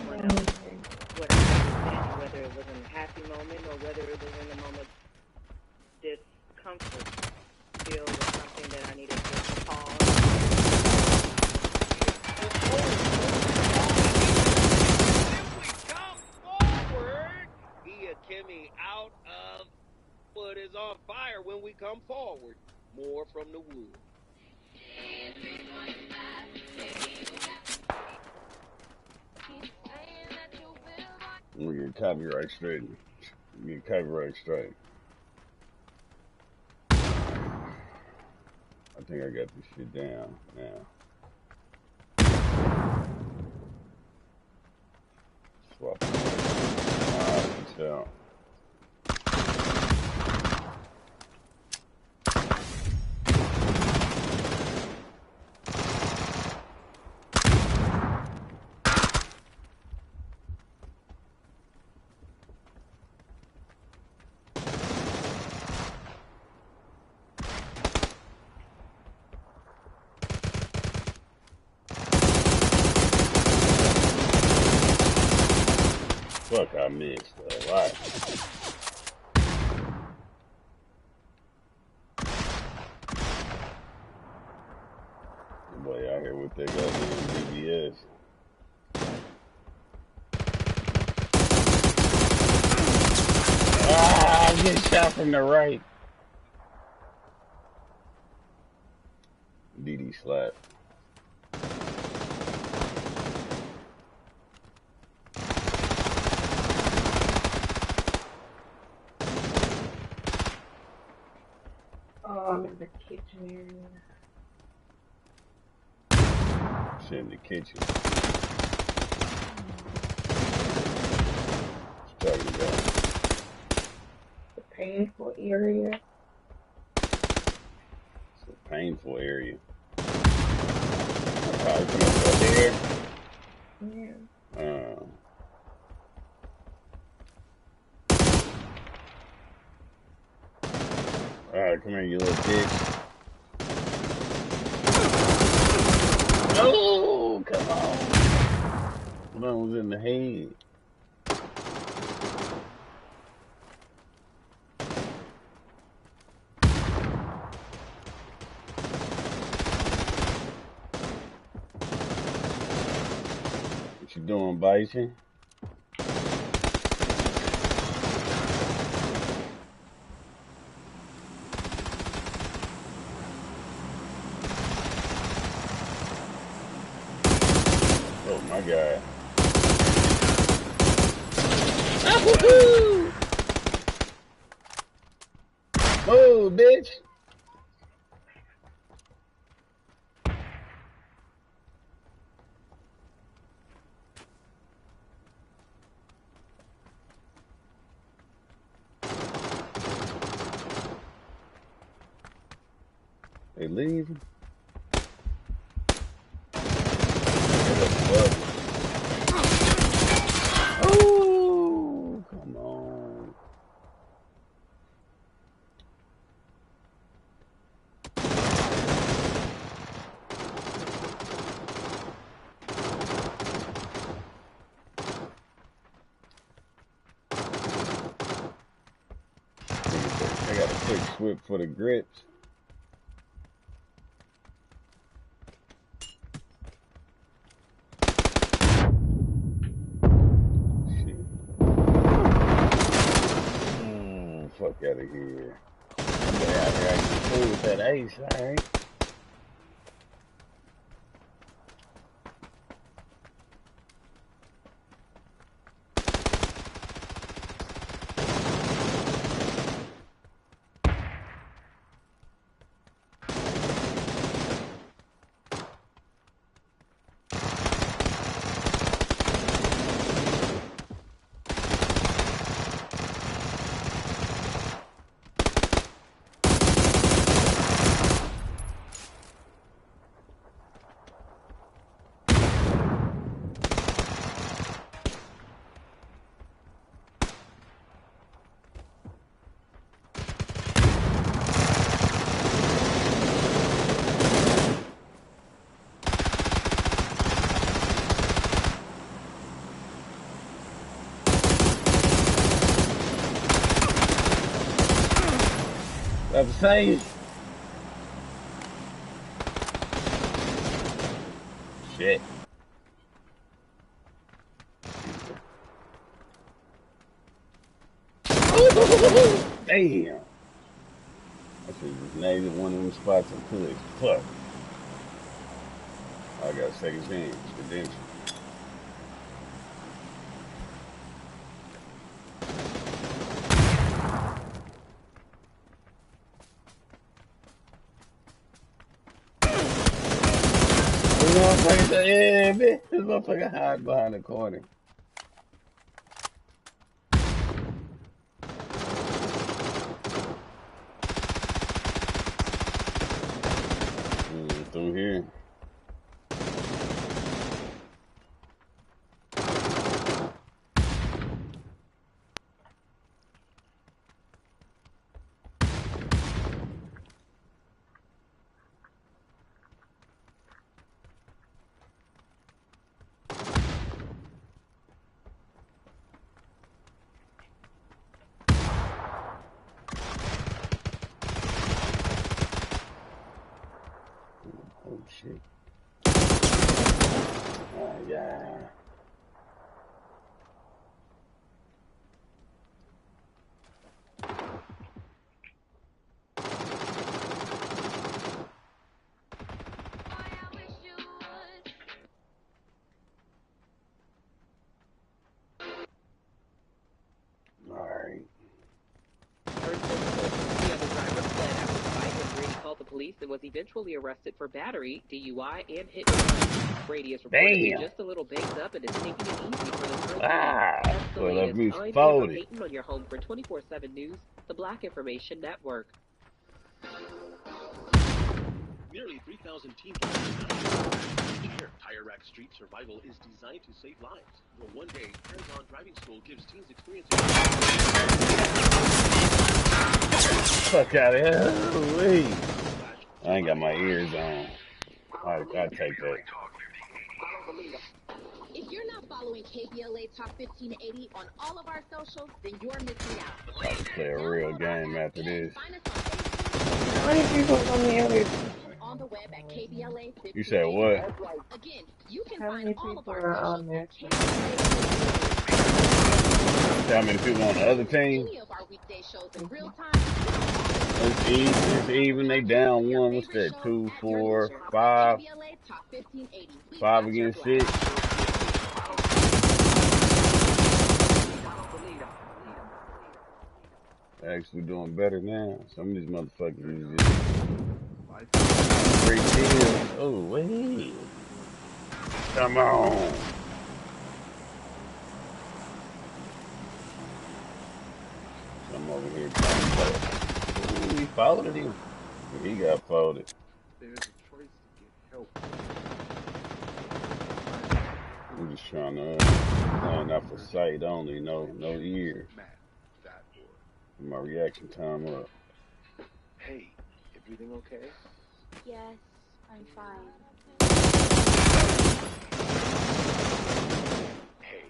what I understand, whether it was in a happy moment or whether it was in a moment discomfort, feel was something that I needed to pause. Kimmy out of what is on fire when we come forward. More from the wood. We get copyright straight. We get copyright straight. I think I got this shit down now. Swap. Alright, so. Fuck, I missed. Alright. Boy, out here with that goddamn DBS. Ah, I'm getting shot from the right. DD slap. Oh, I'm in the kitchen area. Shit in the kitchen. What's talking about? The painful area. It's a painful area. Probably come up there. Yeah. Alright, come here, you little bitch. Oh, come on. One was in the head. What you doing, Bison? Oh my God. Ah, woohoo! Oh, bitch. They leaving. Oh, come on. I got a quick swip for the grips. Fuck out of here. I'm out here acting cool with that ace, alright? about to say. Shit. Damn. I should have just named one of them spots and pushed. Fuck. I got a second chance. Redemption. This motherfucker said, yeah, bitch. This motherfucker hide behind the corner. Through here. Oh shit. Oh yeah. Alright. Called the police and was eventually arrested for battery, DUI, and hit and run. Brady is reportedly just a little banged up and is taking it easy for the time being. That's the latest. I'm Amber Payton on your home for 24/7 News, the Black Information Network. Nearly 3,000 teams here. Tire Rack Street Survival is designed to save lives. The one-day hands-on driving school gives teens experience. Fuck out of here. Wait. I ain't got my ears on. I'll take that. If you're not following KBLA Talk 1580 on all of our socials, then you're missing out. I'll play a real game after this. How many people on the other? On the web at KBLA 1580. You said what? Again, you can How many find all of people our are on there? How many people on the other team? Any of our weekday shows in real time. It's even. They down one. What's that? 2, 4, 5. 5 against 6. Actually doing better now. Some of these motherfuckers is just 3 kills. Oh, wait. Come on. I'm over here trying to play. Ooh, he folded him. He got folded. There's a choice to get help. I'm just trying to line up for sight only, no ear. My reaction time up. Hey, everything okay? Yes, I'm fine. Hey.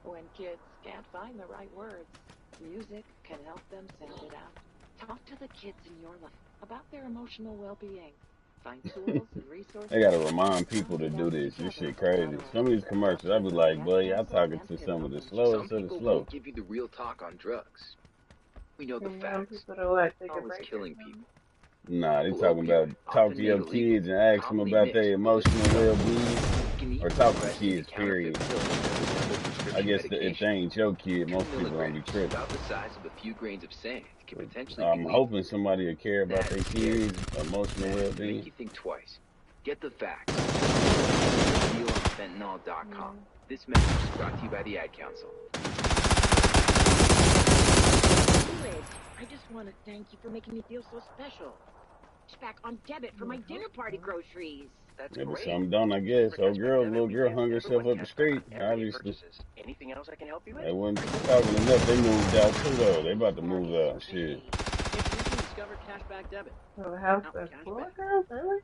When kids can't find the right words, music can help them sound it out. Talk to the kids in your life about their emotional well-being. Find tools and resources. They gotta remind people to do this. This shit crazy. Some of these commercials, I be like, boy, y'all talking to some of the slowest of the slow. Won't give you the real talk on drugs. We know the And facts. people to what? Take a Always break. killing people. Nah, they talking about talk to your kids and ask them about their emotional well-being, or talk to kids, period. I guess if they ain't your kid, most people don't be tripping. About the size of a few grains of sand can potentially I'm be hoping somebody will care about their kids' emotional well-being. make you think twice. Get the facts. Deal on fentanyl.com. This message is brought to you by the Ad Council. I just want to thank you for making me feel so special. It's back on debit for my dinner party groceries. That's Yeah, but great. some don't, I guess. Old girl, little girl hung herself up the street, obviously. Anything else I can help you with? They wasn't talking enough. They moved out too, though. They about to move out. Shit. Discover cashback debit. So the house that's full of girls, really?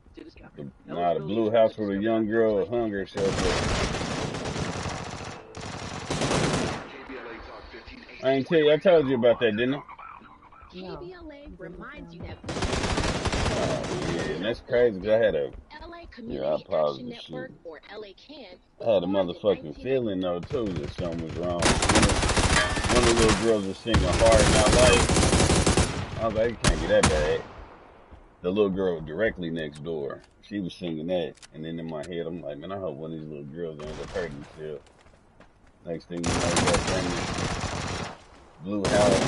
Nah, the blue house where the young girl hung herself up. KBLA Talk 1580. I ain't tell you. I told you about that, didn't I? KBLA reminds you that Oh, yeah, and that's crazy because I had a, LA yeah, I Community Action apologize. Network, Shoot. or LA CAN, I was had a formed in motherfucking 1990. feeling though too that something was wrong. One of the little girls was singing Hard Not Life. I was like, it can't be that bad. The little girl directly next door, she was singing that, and then in my head, I'm like, man, I hope one of these little girls ends up hurting themselves. Next thing you know, that thing blue house.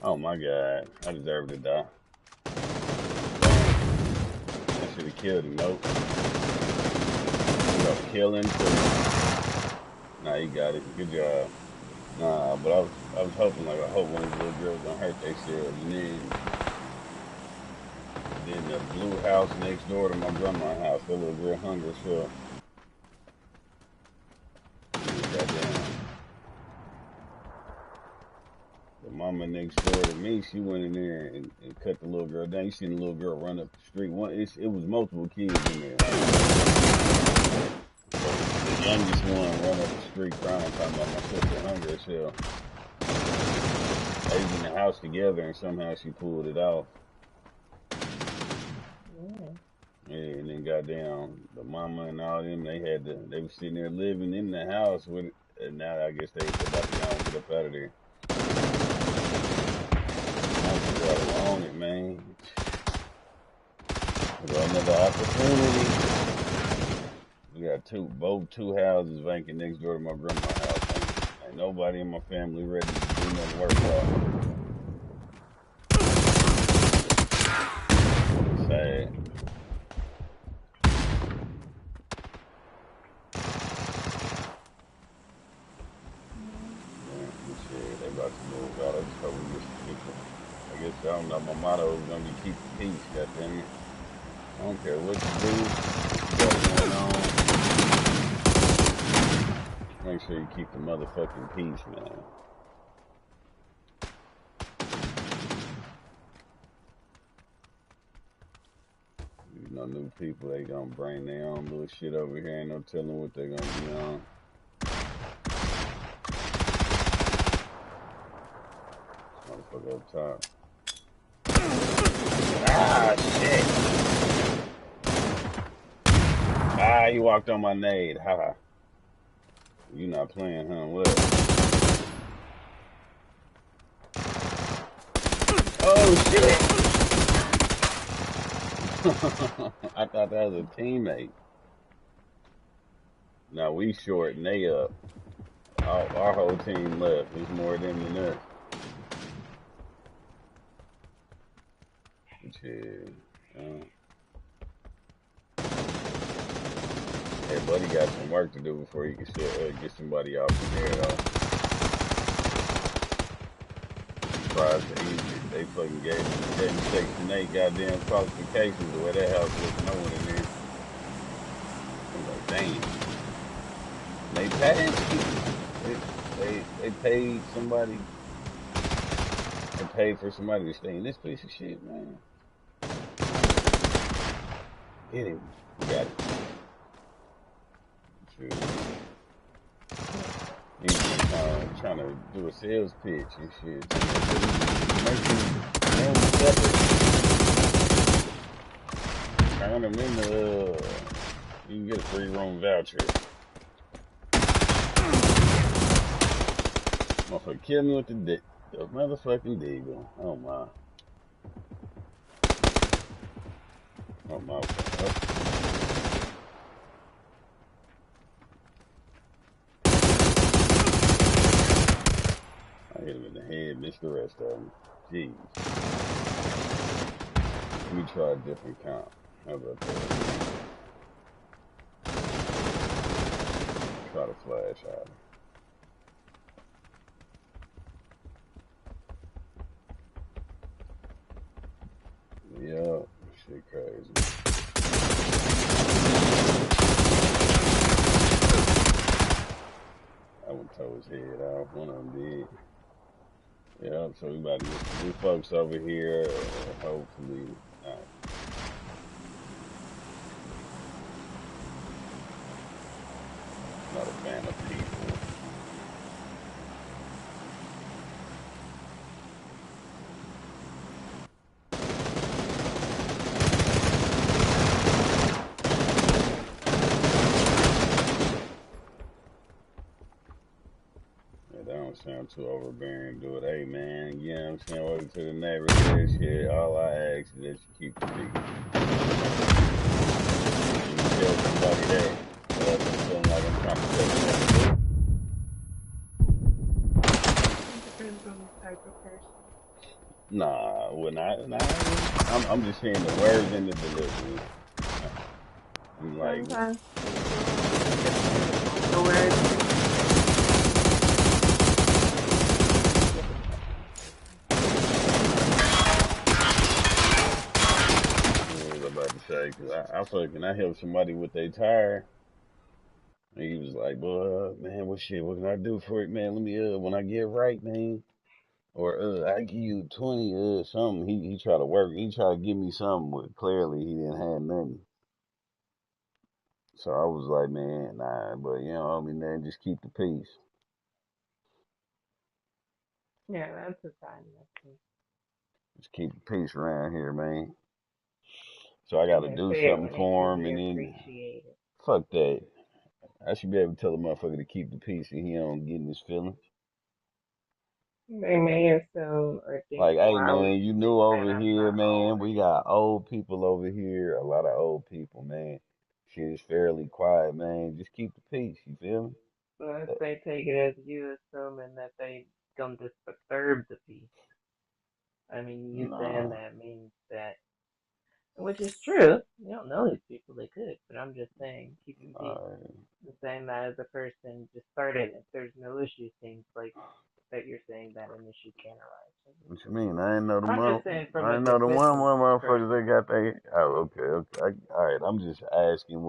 Oh my God, I deserve to die. I should have killed him. Nope. Kill him too. Nah, you got it. Good job. Nah, but I was hoping, like, I hope one of these little girls don't hurt themselves. And then the blue house next door to my grandma's house, that little girl hungry as hell. Goddamn. The mama next door to me, she went in there and cut the little girl down. You seen the little girl run up the street. It was multiple kids in there. The youngest one run up the street crying, talking about my sister hungry as hell. They was in the house together and somehow she pulled it off. Yeah, and then goddamn the mama and all them, they was sitting there living in the house with it, and now I guess they about to go and get up out of there. I on it, man. We got another opportunity. We got both two houses vacant next door to my grandma's house. Ain't nobody in my family ready to do nothing work out. Sad. Shit, they about to move out. I just hope we get I guess, I don't know, my motto is going to be keep the peace, goddammit. I don't care what you do, what's going on. Make sure you keep the motherfucking peace, man. You know, new people, they gonna bring their own little shit over here. Ain't no telling what they gonna be on. Motherfucker up top. Ah, shit. Ah, he walked on my nade. Ha. You not playing, huh? What? Oh, shit. I thought that was a teammate. Now we short and they up. Our whole team left. There's more of them than us. Shit. Hey, buddy got some work to do before he can get somebody out from there, though. Surprised that they fucking gave me 6 and 8 goddamn qualifications the way that house looks. No one in there. I'm like, damn. And they passed. They paid somebody. They paid for somebody to stay in this piece of shit, man. Hit him. Got it. True. He's trying to do a sales pitch and shit. Turn them into, you can get a 3-room voucher. Motherfucker, kill me with the motherfucking deagle. Oh my. Oh my. Oh. I hit him in the head, missed the rest of them. Jeez. Let me try a different count. How about that? Try to flash out. Yeah, shit crazy. That one tore his head off. One of them did. Yeah, so we about to get some new folks over here. Hopefully not. Not a fan of people. I'm too overbearing to do it. Hey, man, you know what I'm saying? Welcome to the neighborhood. Shit, all I ask is that you keep the peace. You tell somebody that, but I'm feeling like I'm trying to tell them. Depends on the type of person. Nah, I'm just saying the words and the delivery. I'm like, Sometimes the words. what was I about to say? Cause I helped somebody with their tire. And he was like, boy, man, what can I do for it, man? Let me, when I get right, man. Or, I give you 20, something. He tried to work. He tried to give me something, but clearly he didn't have nothing. So I was like, man, nah, but you know, I mean, man, just keep the peace. Yeah, that's a sign. Just keep the peace around here, man. So I got to Yeah, do say it something when they for him, truly and then appreciate it. fuck that. I should be able to tell a motherfucker to keep the peace, and he don't get in his feelings. They may assume or think, Like, well, hey I was man, you just new saying over I'm here, not man. over We it. got old people over here, a lot of old people, man. Shit is fairly quiet, man. Just keep the peace, you feel me? So if they take it as you assuming that they gonna disturb the peace. I mean, you saying Nah. that means that, which is true. You don't know these people; they could, but I'm just saying, keep the peace. The same as a person just started. If there's no issue, things like that, you're saying that an issue can arise. What you mean? I ain't know the I'm just saying from I a ain't know the one defensive motherfuckers they person. got they. Oh, okay. All right. I'm just asking.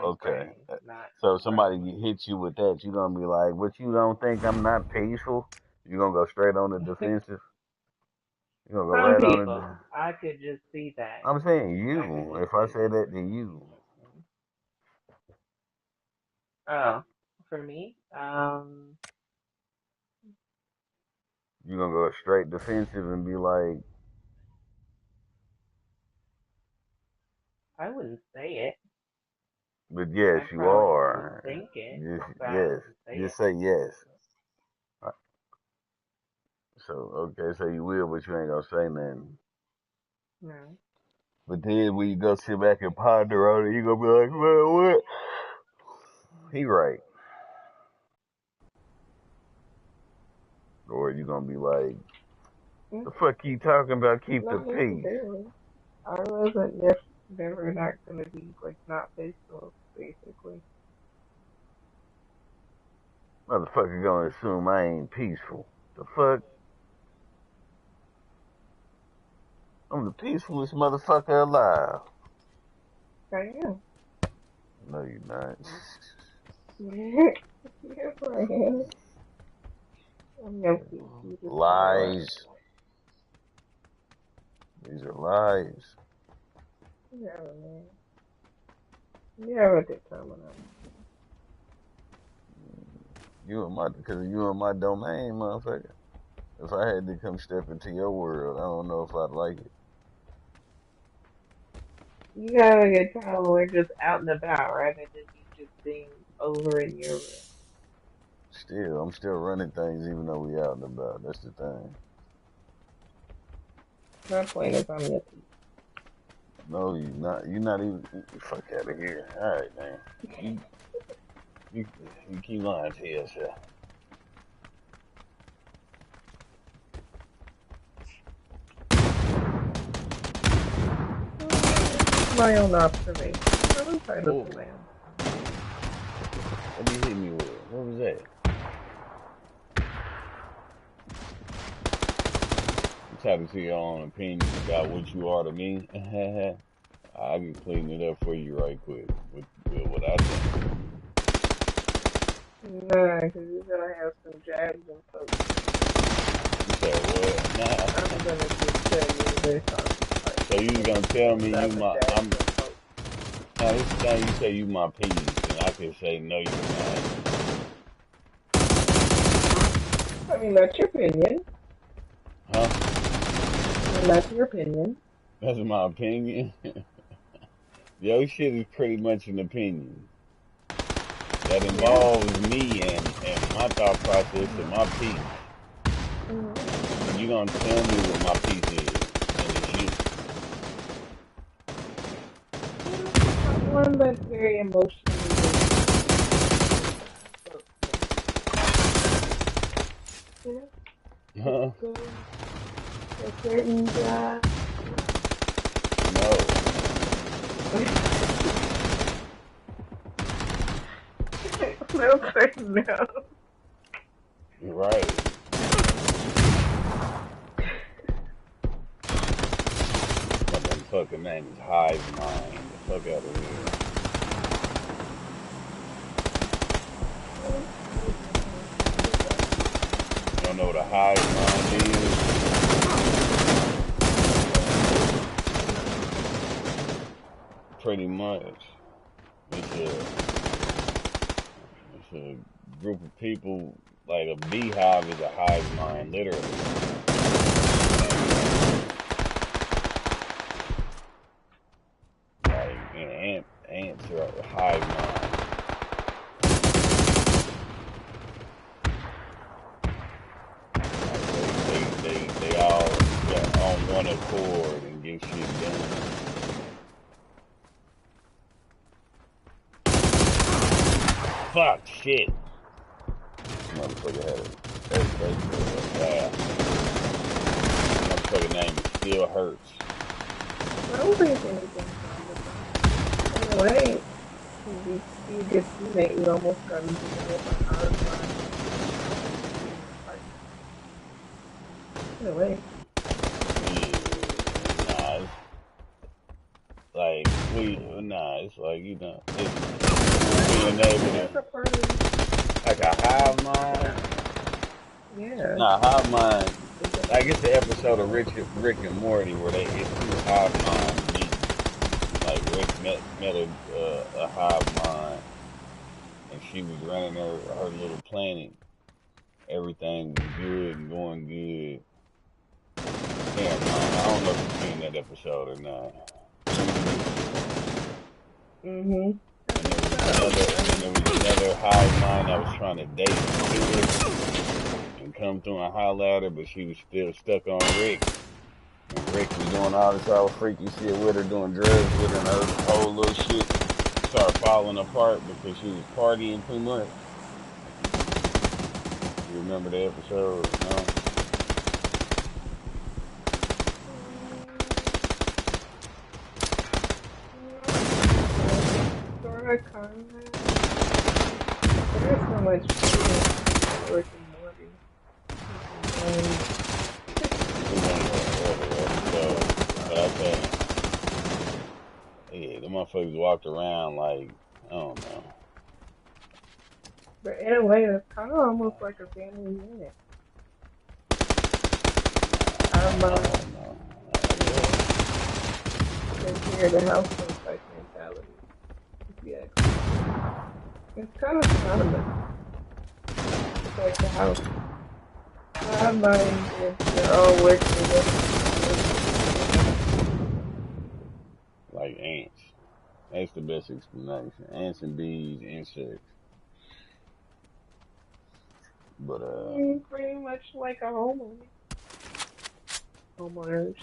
Okay. Not So if somebody right. hits you with that, you gonna be like, "What you don't think I'm not peaceful?" You gonna go straight on the defensive? You gonna go Some right on people, it? I could just see that. I'm saying I could you. just If I see say that. that to you, Oh, for me, you gonna go straight defensive and be like, I wouldn't say it. "But yes, I you probably would are." think it, Just but I yes. wouldn't say it. Just say yes. So okay, so you will, but you ain't gonna say nothing. No. But then when you go sit back and ponder on it, you gonna be like, "Man, what? He right." Or you gonna be like, "The fuck you talking about? Keep the Not peace." necessarily. I wasn't never not gonna be like not peaceful, basically. Motherfucker gonna assume I ain't peaceful. The fuck? I'm the peacefulest motherfucker alive. I am. No, you're not. Yes, I am. I'm your cutest boy. Lies. These are lies. Yeah, man. You have a good time when I'm. Because you in my domain, motherfucker. If I had to come step into your world, I don't know if I'd like it. You have a good time when we're just out and about, rather than you just being over in your room. Still, I'm still running things even though we out and about. That's the thing. My point is, I'm your peace. No, you're not. You're not even. Fuck out of here. All right, man. You keep lying to yourself. My own observation. I'm entitled to Oh, my own. what you hit me with? What was that? I'm talking to your own opinion about what you are to me. I can clean it up for you right quick with what I think. Nah, because you're gonna have some jabs and folks. You said what? Nah. I'm gonna just tell you this on So you was gonna tell me you I'm a my jab I'm some folks. now this is the thing, you say you my peace and I can say no you're not. I mean, that's your opinion. Huh? And that's your opinion. That's my opinion. Your shit is pretty much an opinion. That Yeah. involves me and my thought process and my peace. You gonna tell me what my piece is, and it's One that's very emotionally you. Huh? A certain job. No. No person knows. You're right. My motherfucking name is Hive Mind. The fuck out of here. You don't know what a hive mind is? Pretty much. It's a group of people, like a beehive is a hive mind, literally. Like, ants are a hive mind. They all get on one accord and get shit done. Fuck, shit. Motherfucker had that's fast. Motherfucker name still hurts. I don't think anything in a way, you get teammate, you almost got into the hard line. In a way. Nah, it's like it's like, you know, it's being able to, like a hive mind. Yeah. Nah, hive mind. Like, it's the episode of Rick and Morty where it's two hive minds meet. Like, Rick met a hive mind, and she was running her little planet. Everything was good and going good. Damn, man, I don't know if you've seen that episode or not. Mm-hmm. And there was another hive mind that was trying to date Rick and come through and holler at her, but she was still stuck on Rick. And Rick was doing all this all freaky shit with her, doing drugs with her, and her whole little shit started falling apart because she was partying too much. You remember the episode? No? There's so much Rick and Morty. But I think, yeah, the motherfuckers walked around like, I don't know. But in a way, it's kind of almost like a family unit. I don't know. Take care of the household type mentality. Yeah. It's kind of synonymous. It's like the house. I mind if they're all working together. Like ants. That's the best explanation. Ants and bees, insects. But pretty much like a homeowner. Homeowners.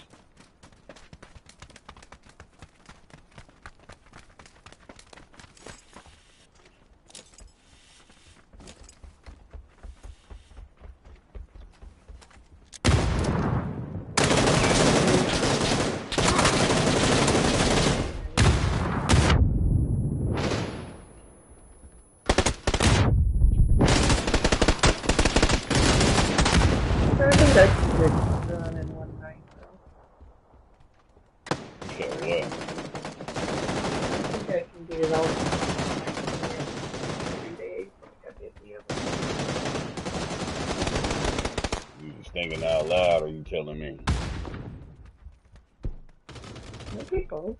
Thinking out loud, or you telling me? Maybe both.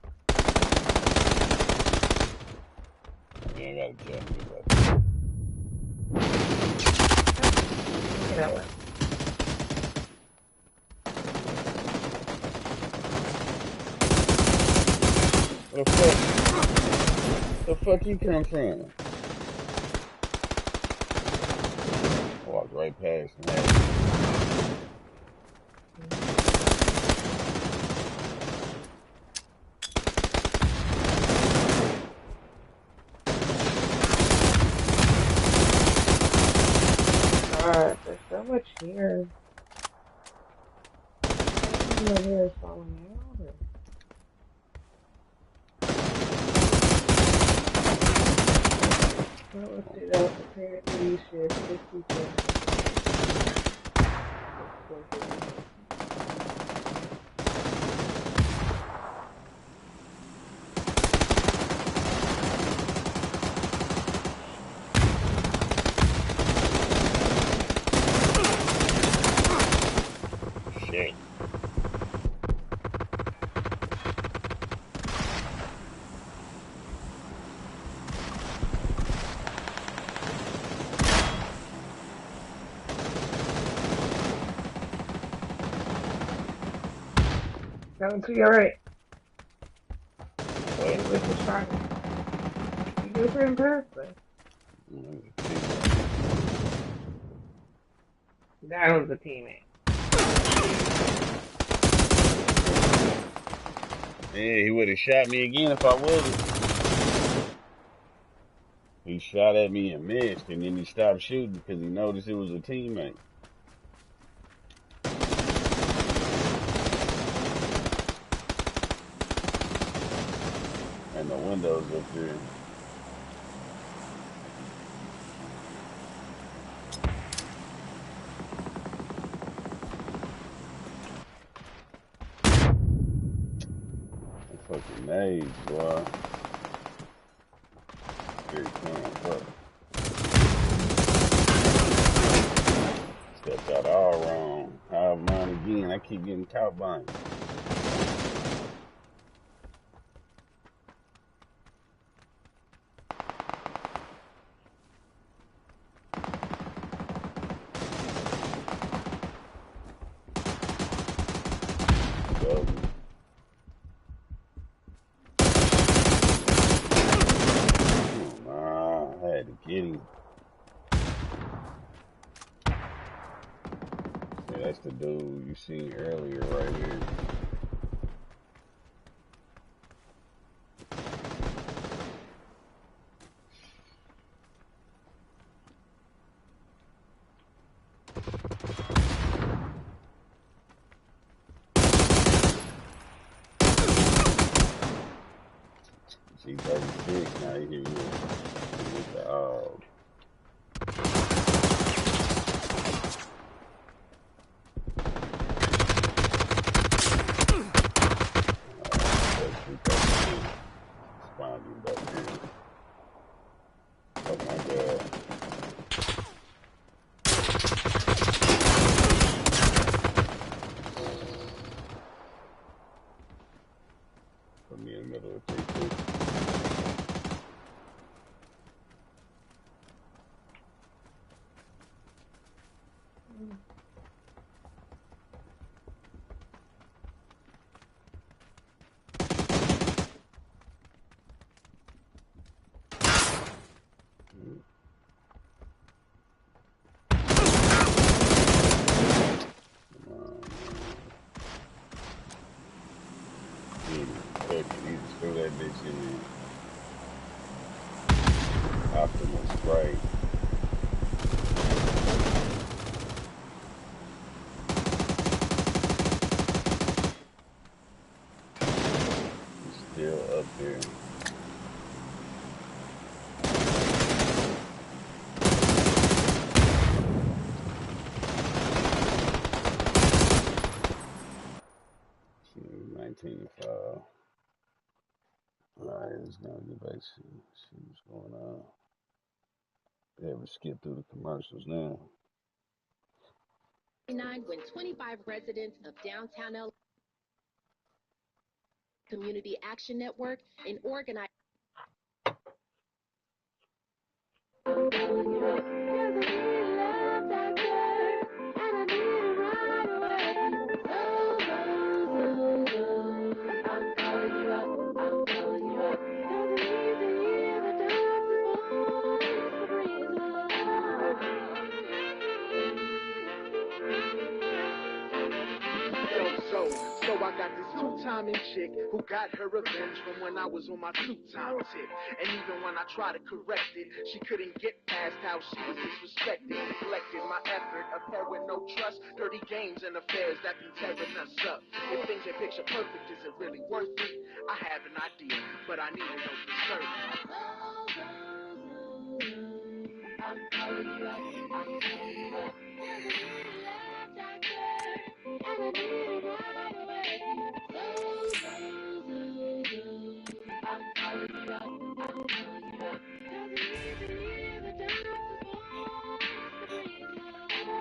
You ain't gotta tell me about that one. The fuck you come from? I walked right past him. hair. My hair is falling out. Or... Well, let's see though. Apparently you should 67. Shit. Coming to you, alright. Wait, with the shot. You do it in person. That was a teammate. Yeah, he would have shot me again if I wasn't. He shot at me and missed, and then he stopped shooting because he noticed it was a teammate. And the windows up there. Fucking nades, boy. Here it comes, fuck. Stepped out all wrong. I'll mine again. I keep getting caught by him. I had to get him. Yeah, that's the dude you seen earlier right here. G36, now you hear you with the Spawning back here. Oh my god. Put me in the middle of 3-2. Throw that bitch in there. Optimal spray. He's still up there. See, 19-5. Alright, let's go get back to see what's going on. Yeah, we skip through the commercials now. When 25 residents of downtown LA Community Action Network and organized So I got this two-timing chick who got her revenge from when I was on my two-time tip. And even when I tried to correct it, she couldn't get past how she was disrespected, neglected my effort, a pair with no trust, dirty games and affairs that be tearing us up. If things are picture perfect, is it really worth it? I have an idea, but I need to know for certain. I'm calling you up, I'm calling you up. And I need it right away. I'm calling you up, I'm calling you up. Doesn't even hear the doctor's voice to breathe love.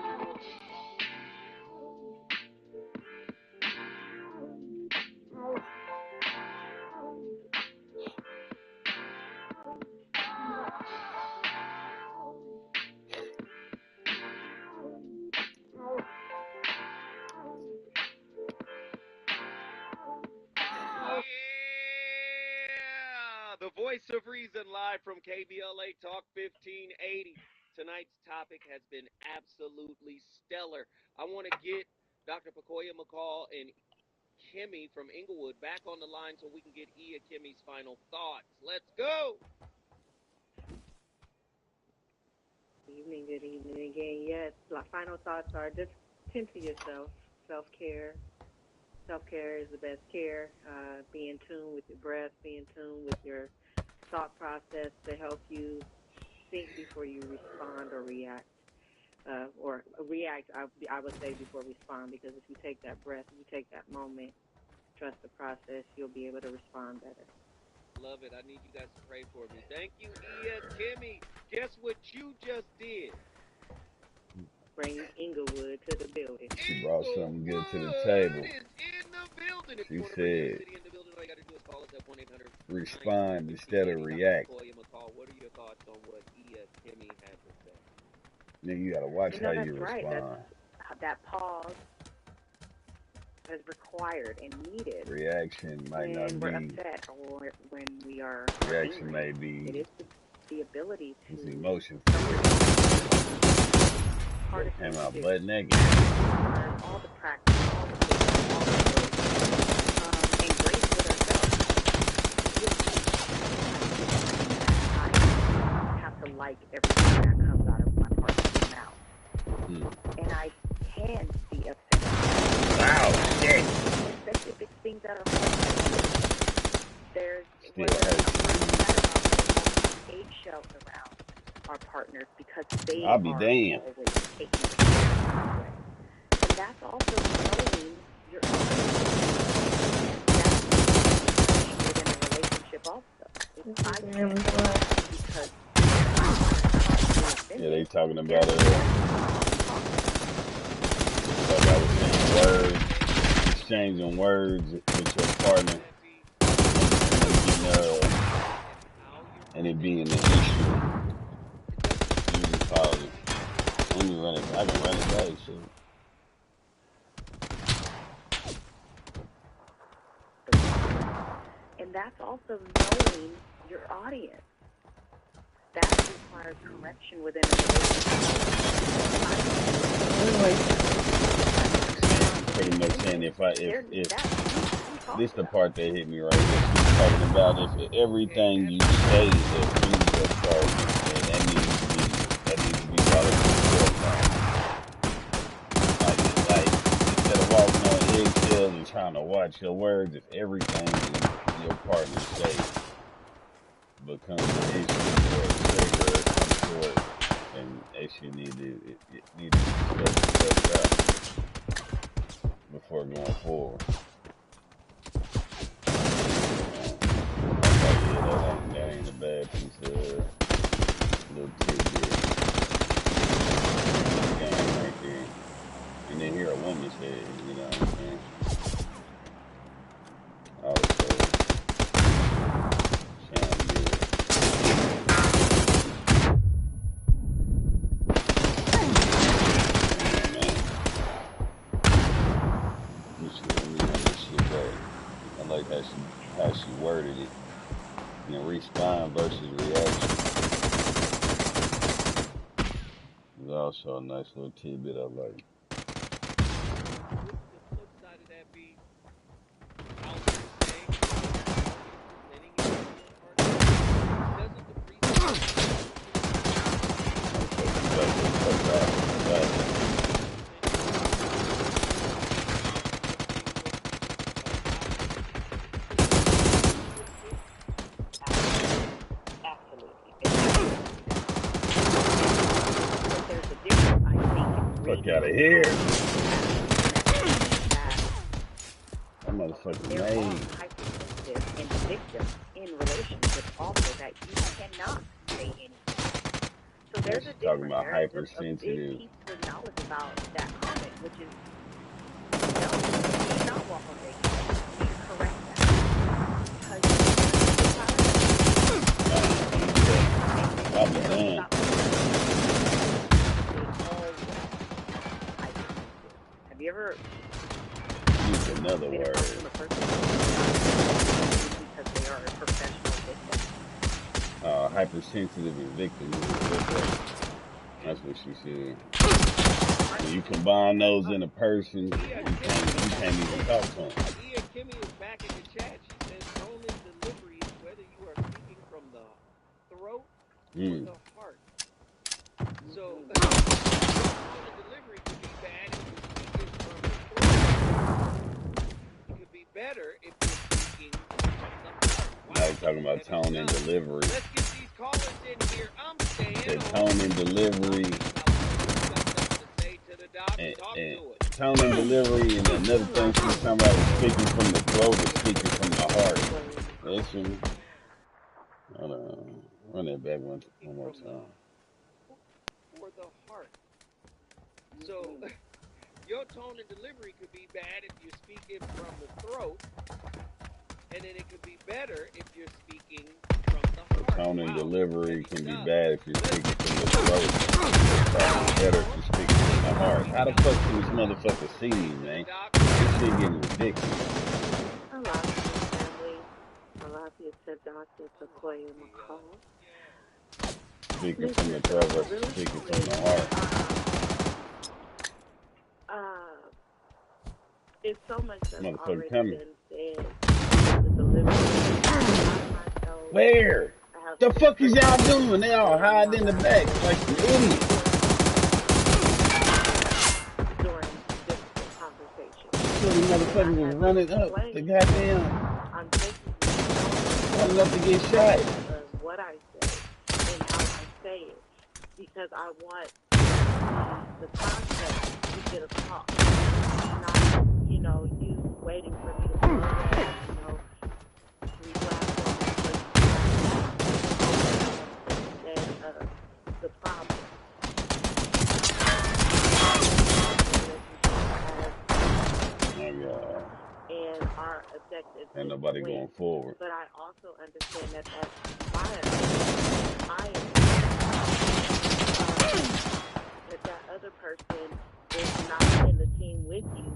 The voice of reason live from KBLA Talk 1580. Tonight's topic has been absolutely stellar. I want to get Dr. Pacoya McCall and Kimmy from Inglewood back on the line so we can get Kimmy's final thoughts. Let's go. Good evening again. Yes, my final thoughts are just tend to yourself. Self-care. Self-care is the best care. Be in tune with your breath. Be in tune with your thought process to help you think before you respond or react. Or react, I would say, before respond, because if you take that breath, if you take that moment, trust the process, you'll be able to respond better. Love it. I need you guys to pray for me. Thank you, Kimmy. Guess what you just did? Bring Inglewood to the building. She brought something good to the table. Is in the building. If She you want to bring your said, city in the building, all you got to do is call us at 1-800. respond instead of react. What are your thoughts on what Kimmy had to say? Then you gotta watch how you That's right. respond. That pause is required and needed. Reaction might not when we're be. upset or when we are Reaction angry. may be. It is the ability to. It's emotion. Hardest Came thing out to do. butt naked. All the practice, all the things, all the work, and grace with ourselves. I have to like everything that comes out of my partner's mouth. And I can be upset. Wow, shit. Especially if it's things that are hard. There's eggshells around our partners because they I'll be are damned. always taking care. And that's also knowing your within a relationship also. If I can't because yeah, they talking about exchanging words with your partner, and it being an issue. You can call it. Let me run it. I can run it back, shit. And that's also knowing your audience. That requires correction within a relationship. Pretty much saying if this the part that hit me right here. She's talking about if everything you say that pleases your partner, and that needs to be brought up to the forefront. Like instead of walking on eggshells and trying to watch your words, if everything your partner says becomes an issue or a trigger or some sort, then they should need to be discussed out before going forward. That ain't a bad piece of little tidbit game right there. And then hear a woman say it, you know what I'm saying? Also, sound good. Let me run this shit back. I like how she worded it. You know, respond versus reaction. It's also a nice little tidbit I like. The flip side of that be, I'll fuck out of here. That motherfucker There are made. hypersensitive and victims in relationships also that you cannot say anything. So there's a She's talking difference. about There's a big hypersensitive. piece of knowledge about that comment, which is no, you do not walk on vacation. You need to correct that. I'll be done. Have you ever Use another word. because they are a professional victim? Hypersensitive and victim. That's what she said. When you combine those in a person, you can't even talk to them. Kimmy is back in the chat. She says tone and delivery is whether you are speaking from the throat or the heart. So tone and delivery could be bad if you're speaking from the throat. It could be better if you're speaking from the heart. Now you're talking about tone and delivery. Let's get these callers in here. I'm staying The tone and delivery. And tone and delivery, and another thing she's talking about is speaking from the throat or speaking from the heart. Listen, hold on, run that back one more time. For the heart. So your tone and delivery could be bad if you're speaking from the throat, and then it could be better if you're speaking from the heart. Tone and delivery can be bad if you're speaking from the throat. It's better if you're speaking from the heart. How the fuck can this motherfucker see me, man? This shit getting ridiculous. I love you, family. I love you to Dr. Sequoia McCall. Speaking from the throat versus speaking from the heart. It's so much that's Motherfucker already coming. been said. The delivery. Where? The fuck is y'all doing? They all hiding in the back like some idiots. During difficult conversations. So these motherfuckers was running up the goddamn. I'm taking running up to get shot. of what I say and how I say it because I want the context to get across. Not, you waiting for me to blow that, 3 glasses instead of the problem. And are effective. Ain't nobody going forward. But I also understand that that's bias. If that other person is not in the team with you,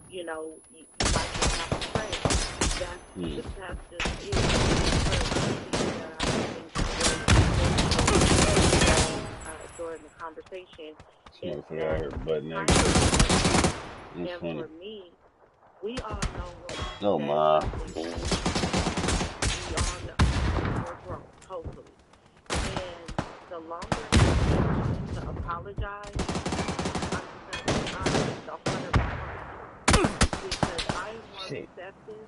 you might just have to pray. That's just it. During the conversation. And for me, we all know what oh my. we all know we're grown, hopefully. And the longer to apologize, I'm the harder my heart. Because I am more receptive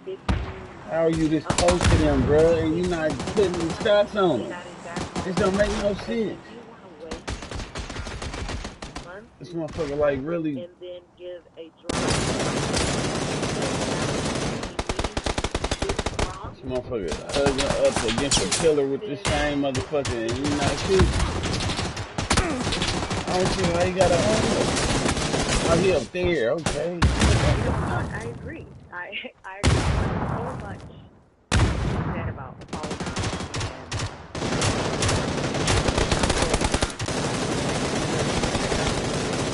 if you how are you this close to them, bro, and you not putting these shots on them? This don't make no sense. This motherfucker like really. And then give a This motherfucker hugging up against a pillar with the same motherfucker, and you not shooting. I don't see why you gotta hug him. Oh, he up there, okay. I agree. I agree so much said about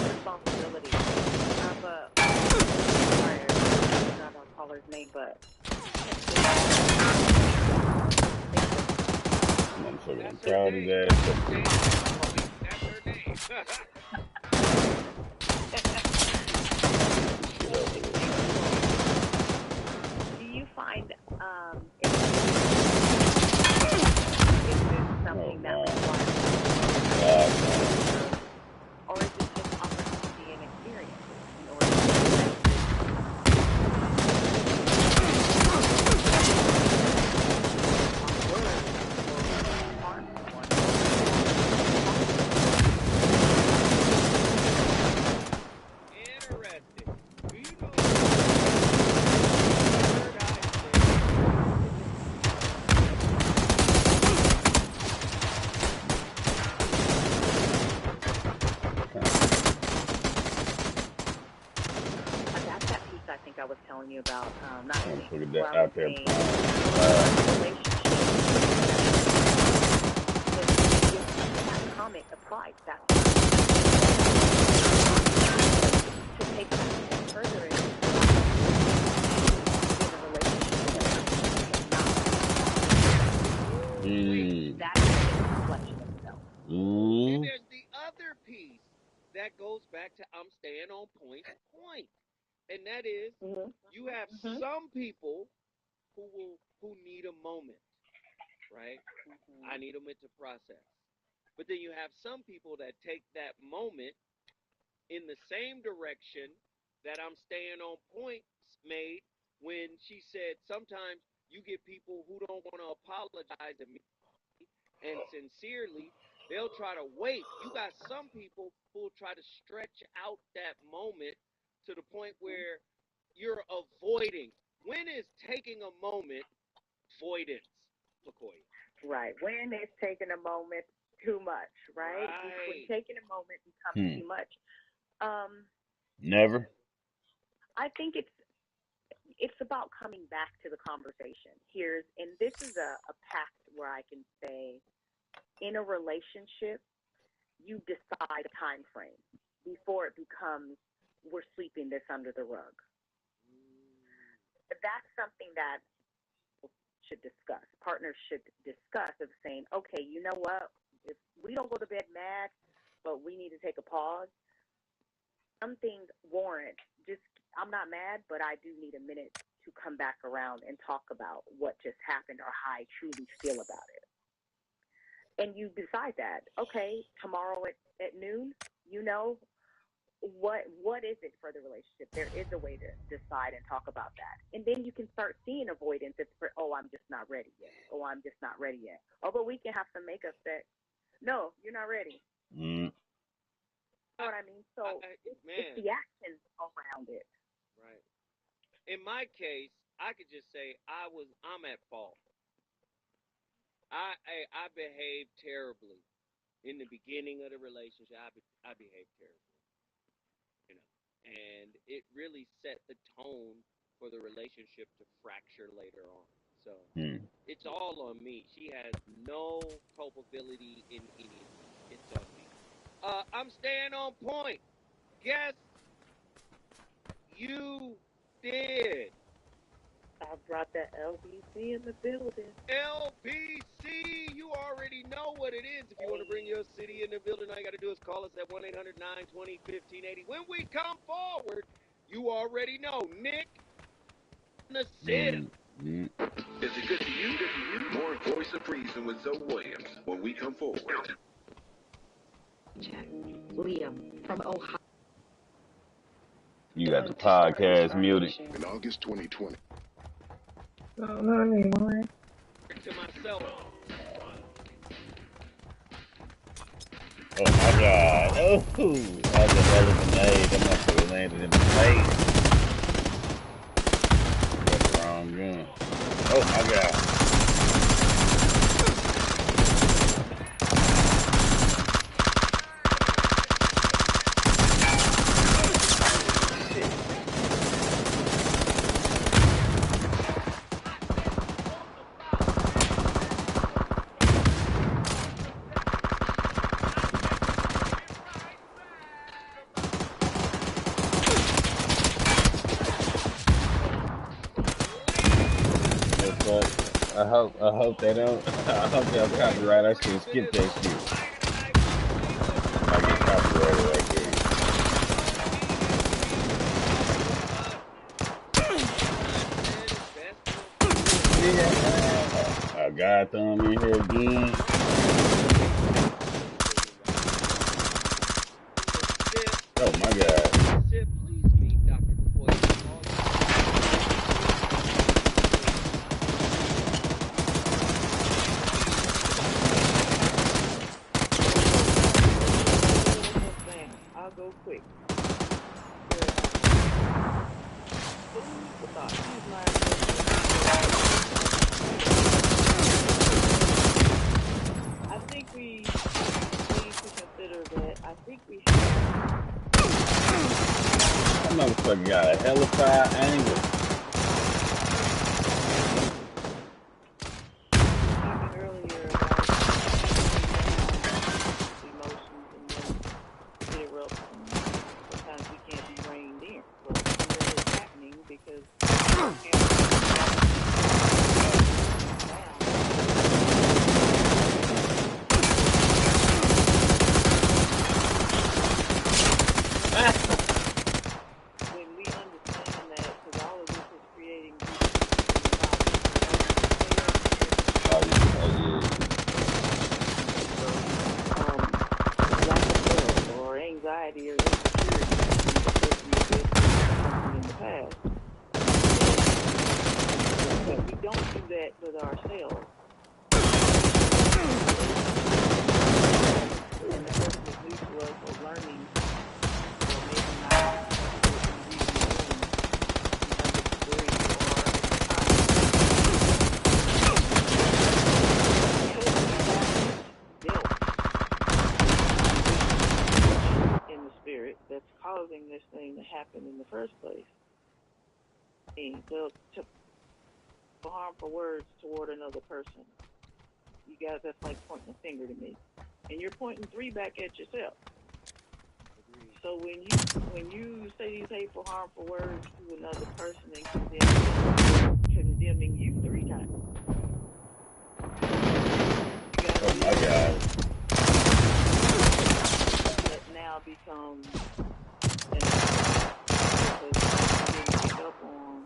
responsibility of not our caller's name, but motherfucker proud his ass. That's her name. Do you find if there's something that requires or is it just opportunity and experience in order to understanding. Put Where that I'm out there. saying relationship, that comment applies. That's to take it a step further in a relationship. That is a reflection of self. And there's the other piece that goes back to I'm staying on point. And that is you have some people who need a moment, right? I need a moment to process. But then you have some people that take that moment in the same direction that I'm staying on point made when she said sometimes you get people who don't want to apologize to me and sincerely, they'll try to wait. You got some people who will try to stretch out that moment to the point where you're avoiding. When is taking a moment avoidance, Lakoya? Right. When is taking a moment too much, right? When taking a moment becomes too much. Never. I think it's about coming back to the conversation. And this is a pact where I can say, in a relationship, you decide a time frame before it becomes we're sweeping this under the rug. That's something that should discuss. Partners should discuss of saying, okay, you know what? If we don't go to bed mad, but we need to take a pause. Some things warrant I'm not mad, but I do need a minute to come back around and talk about what just happened or how I truly feel about it. And you decide that, okay, tomorrow at noon, what is it for the relationship? There is a way to decide and talk about that. And then you can start seeing avoidance. It's for, I'm just not ready yet. I'm just not ready yet. But we can have some makeup sex. No, you're not ready. You know what I mean? So it's the actions around it. Right. In my case, I could just say I'm at fault. I behaved terribly in the beginning of the relationship. I behaved terribly. And it really set the tone for the relationship to fracture later on. So it's all on me. She has no culpability in any of it. It's on me. I'm staying on point. Guess you did. I brought that LBC in the building. LBC, you already know what it is. If you want to bring your city in the building, all you got to do is call us at 1-800-920-1580. When we come forward, you already know. Nick in the city. Is it good to you? More Voice of Reason with Zoe Williams when we come forward. Liam from Ohio. You got the podcast muted. In August 2020. No, not anymore. To myself. Oh my God. Oh, that was a hell of a grenade. That motherfucker landed in the face. That's the wrong gun. Oh my God. I hope they don't. I hope they'll copyright. I should skip that shit. I get copyrighted right there. Yeah. I got them in here again. Oh my God. I'll go quick. I think we need to consider that. I think we should. That motherfucker got a hella fire angle. that with ourselves. And the person is new to us or learning, or maybe not in the spirit that's causing this thing to happen in the first place. They'll took harmful words toward another person. You guys, that's like pointing a finger to me, and you're pointing 3 back at yourself. So when you say these hateful, harmful words to another person and condemning you 3 times. Oh my God. That now becomes because I didn't pick up on,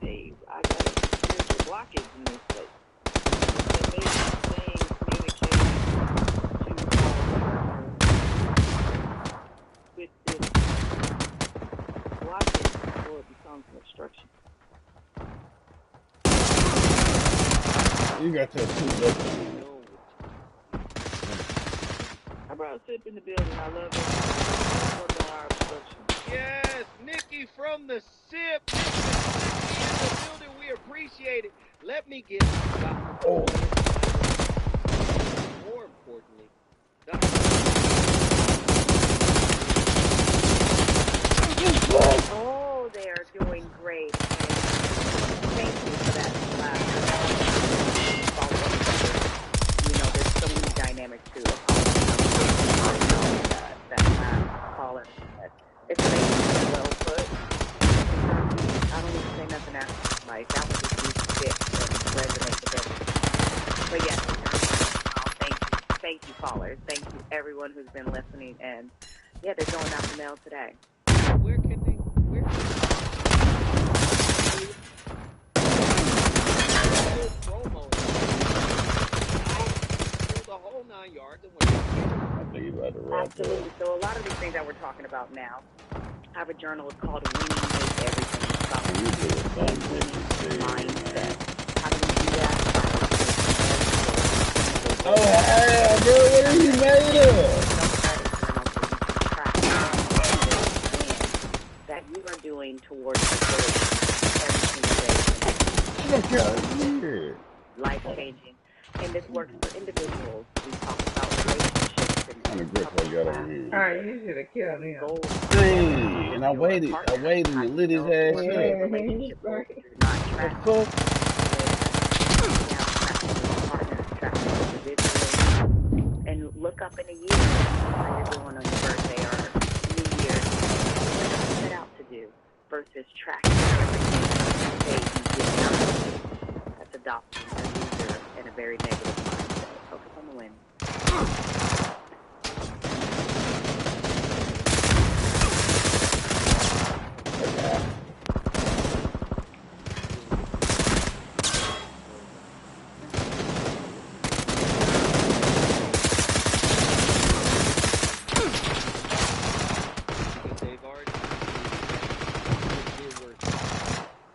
hey, I got a spiritual blockage in this place. And maybe saying, communicating to our with this blockage before it becomes an obstruction. You got that too much. I brought Sip in the building. I love it. Working on our obstruction. Yes, Nikki from the SIP. In the building, we appreciate it. Let me get more importantly, Oh, they are doing great. Thank you for that last follow-up. You know, there's so many dynamics to it. That last caller. It's amazing, well put. I don't even say nothing after. Like, that was just deep fit and resonate with everything. But yeah, thank you, callers. Thank you, everyone who's been listening. And yeah, they're going out the mail today. Where can they? Promo the whole 9 yards and I think you about to wrap Absolutely. So a lot of these things that we're talking about now, I have a journal. It's called Winning Makes Everything. It's about winning mindset. How do we do that? Oh, yeah, bro, what are you made of? That you are doing towards the goal every single day. Life-changing. And this works for individuals. We talk about relationships and kind of grip I got on here. Alright, you should have killed him. Dang, and I waited and lit his ass up. Relationship goals if you're not tracking. And look up in a year how you're doing on your birthday or New Year. What you set out to do versus tracking everything you did not do. That's adopting a loser and a very negative mindset. Focus on the win.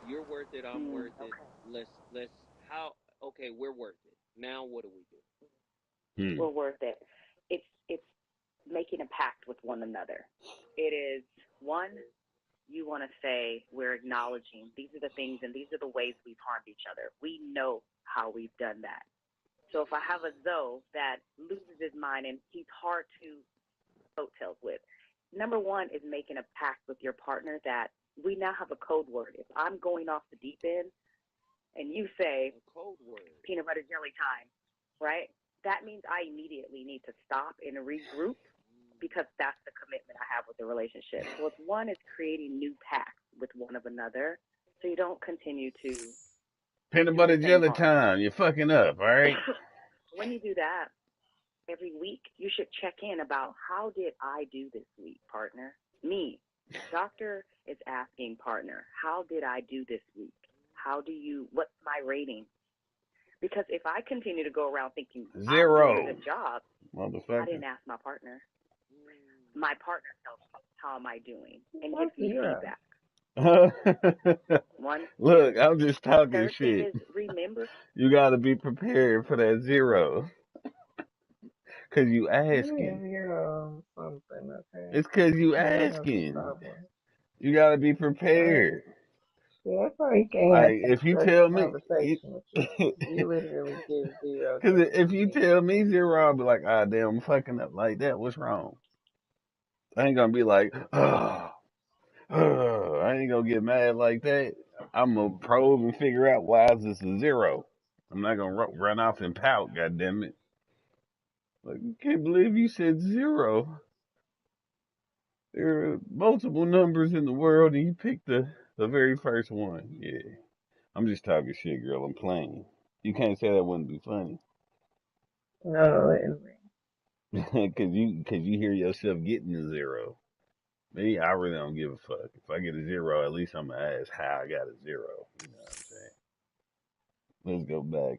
You're worth it. I'm worth it. Let's. How? Okay, we're worth it. Now, what do we do? We're worth it. It's making a pact with one another. It is one. You want to say we're acknowledging these are the things and these are the ways we've harmed each other. We know how we've done that. So if I have a Zoe that loses his mind and he's hard to coattails with, number one is making a pact with your partner that we now have a code word. If I'm going off the deep end and you say code word, peanut butter jelly time, right? That means I immediately need to stop and regroup because that's the commitment I have with the relationship. So it's one is creating new pacts with one of another so you don't continue to peanut butter jelly time. You're fucking up, all right? When you do that, every week you should check in about how did I do this week, partner? Me. Doctor is asking partner, how did I do this week? What's my rating? Because if I continue to go around thinking 0, I'm doing a good job, I didn't ask my partner. My partner tells me, how am I doing? And gives me feedback. One, Look, two. I'm just talking Third thing shit. is remember. You gotta be prepared for that zero. Cause you asking. Something, okay? It's cause you I have some asking. problems. You gotta be prepared. Yeah, that's why you can't have Like a if you tell structured me, conversation with you. You literally give zero cause if you definition. tell me zero, I'll be like, ah, damn, I'm fucking up like that. What's wrong? I ain't gonna be like, oh, I ain't gonna get mad like that. I'm gonna probe and figure out why is this a zero. I'm not gonna run off and pout. God damn it! Like, I can't believe you said zero. There are multiple numbers in the world, and you picked the very first one. Yeah, I'm just talking shit, girl. I'm playing. You can't say that wouldn't be funny. No, Cause you hear yourself getting a zero. Me, I really don't give a fuck. If I get a zero, at least I'm gonna ask how I got a zero. You know what I'm saying? Let's go back.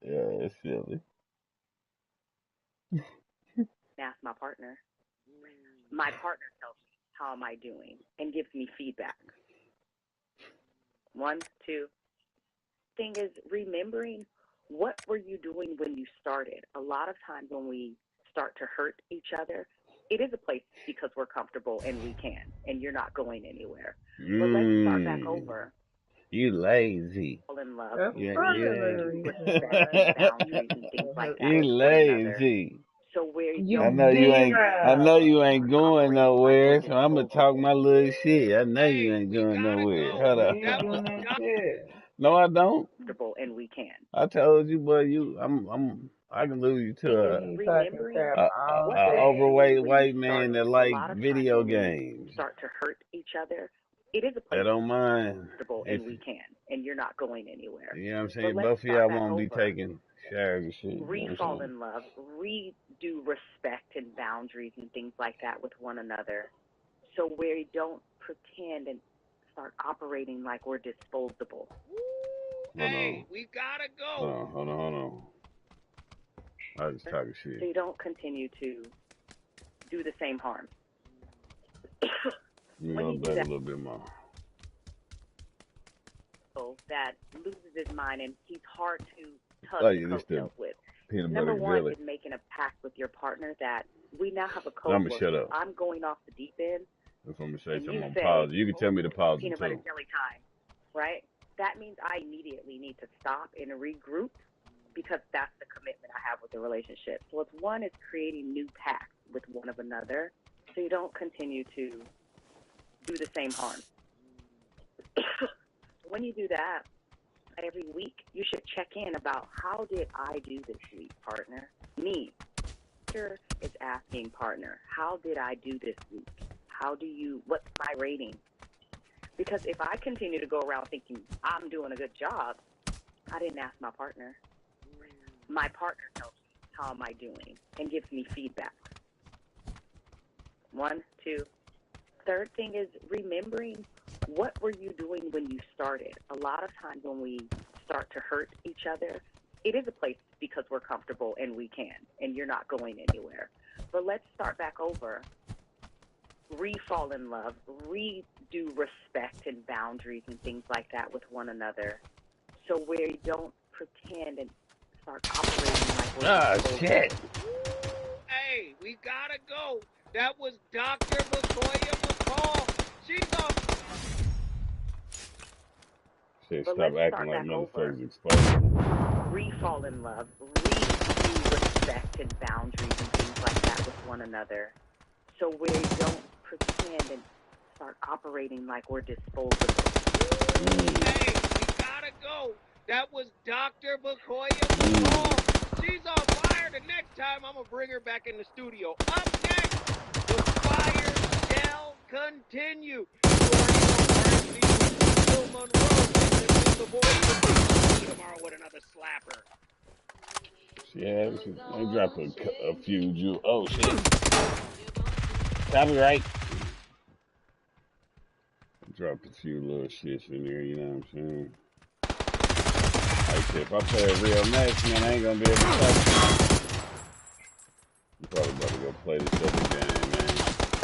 Yeah, it's silly. Ask my partner. My partner tells me how am I doing and gives me feedback. One, two. Thing is remembering what were you doing when you started. A lot of times when we start to hurt each other, it is a place because we're comfortable and we can, and you're not going anywhere. But let's start back over. You lazy. Fall in love. that's Yeah, part of yeah. the reason Respect and boundaries and things like that You with one another. lazy. So where you I know you ain't. I know zero. you ain't going nowhere, so I'm gonna talk my little shit. I know you ain't going nowhere. Hold You up. ain't doing that shit. No, I don't. comfortable and we can. I told you, boy. I can lose you to You talking crap all What were you day. doing overweight when you white man started? that A like lot of times video when we games. start to hurt each other, it is a I place don't mind. comfortable If and we can, and you're not going anywhere. you know what I'm But saying, let's both of y'all start back won't be over. taking showers and shit. You know what I'm Re-fall saying? in love, redo respect and boundaries and things like that with one another. So where you don't pretend and start operating like we're disposable. Hey, we gotta go. Hold on. I was talking shit. So you don't continue to do the same harm. You When go you do back a that, little bit more. that loses his mind and he's hard to tug Oh, the yeah, this the coattails with. peanut Number butter one jelly. is making a pact with your partner that we now have a I'm code gonna word. shut up. I'm going off the deep end, If I'm gonna say and something, you I'm gonna say pause. You can tell me to pause it peanut butter too. jelly time, right? That means I immediately need to stop and regroup because that's the commitment I have with the relationship. So it's one is creating new pacts with one of another so you don't continue to do the same harm. When you do that, every week you should check in about how did I do this week, partner? Me. Partner is asking partner, how did I do this week? What's my rating? Because if I continue to go around thinking I'm doing a good job, I didn't ask my partner. My partner tells me how am I doing and gives me feedback. One, two. Third thing is remembering what were you doing when you started. A lot of times when we start to hurt each other, it is a place because we're comfortable and we can, and you're not going anywhere. But let's start back over. Re-fall in love, redo respect and boundaries and things like that with one another. So where you don't pretend and start operating like we're shit. Hey, we gotta go. That was Dr. Latoya McCall. She's on. Shit, But stop let's acting start like back over. motherfuckers exposed. Re-fall in love, redo respect and boundaries and things like that with one another. So where you don't pretend and start operating like we're disposable. Hey, we gotta go. That was Dr. Latoya McCall. She's on fire. The next time I'm gonna bring her back in the studio. Up next, the fire shall continue. Bill Monroe, the voice tomorrow with another slapper. Yeah, they drop a few jewels. Oh shit. Copyright. Drop a few little shits in there, you know what I'm saying? Like if I play a real match, man, I ain't gonna be able to talk. I'm probably about to go play this other game, man.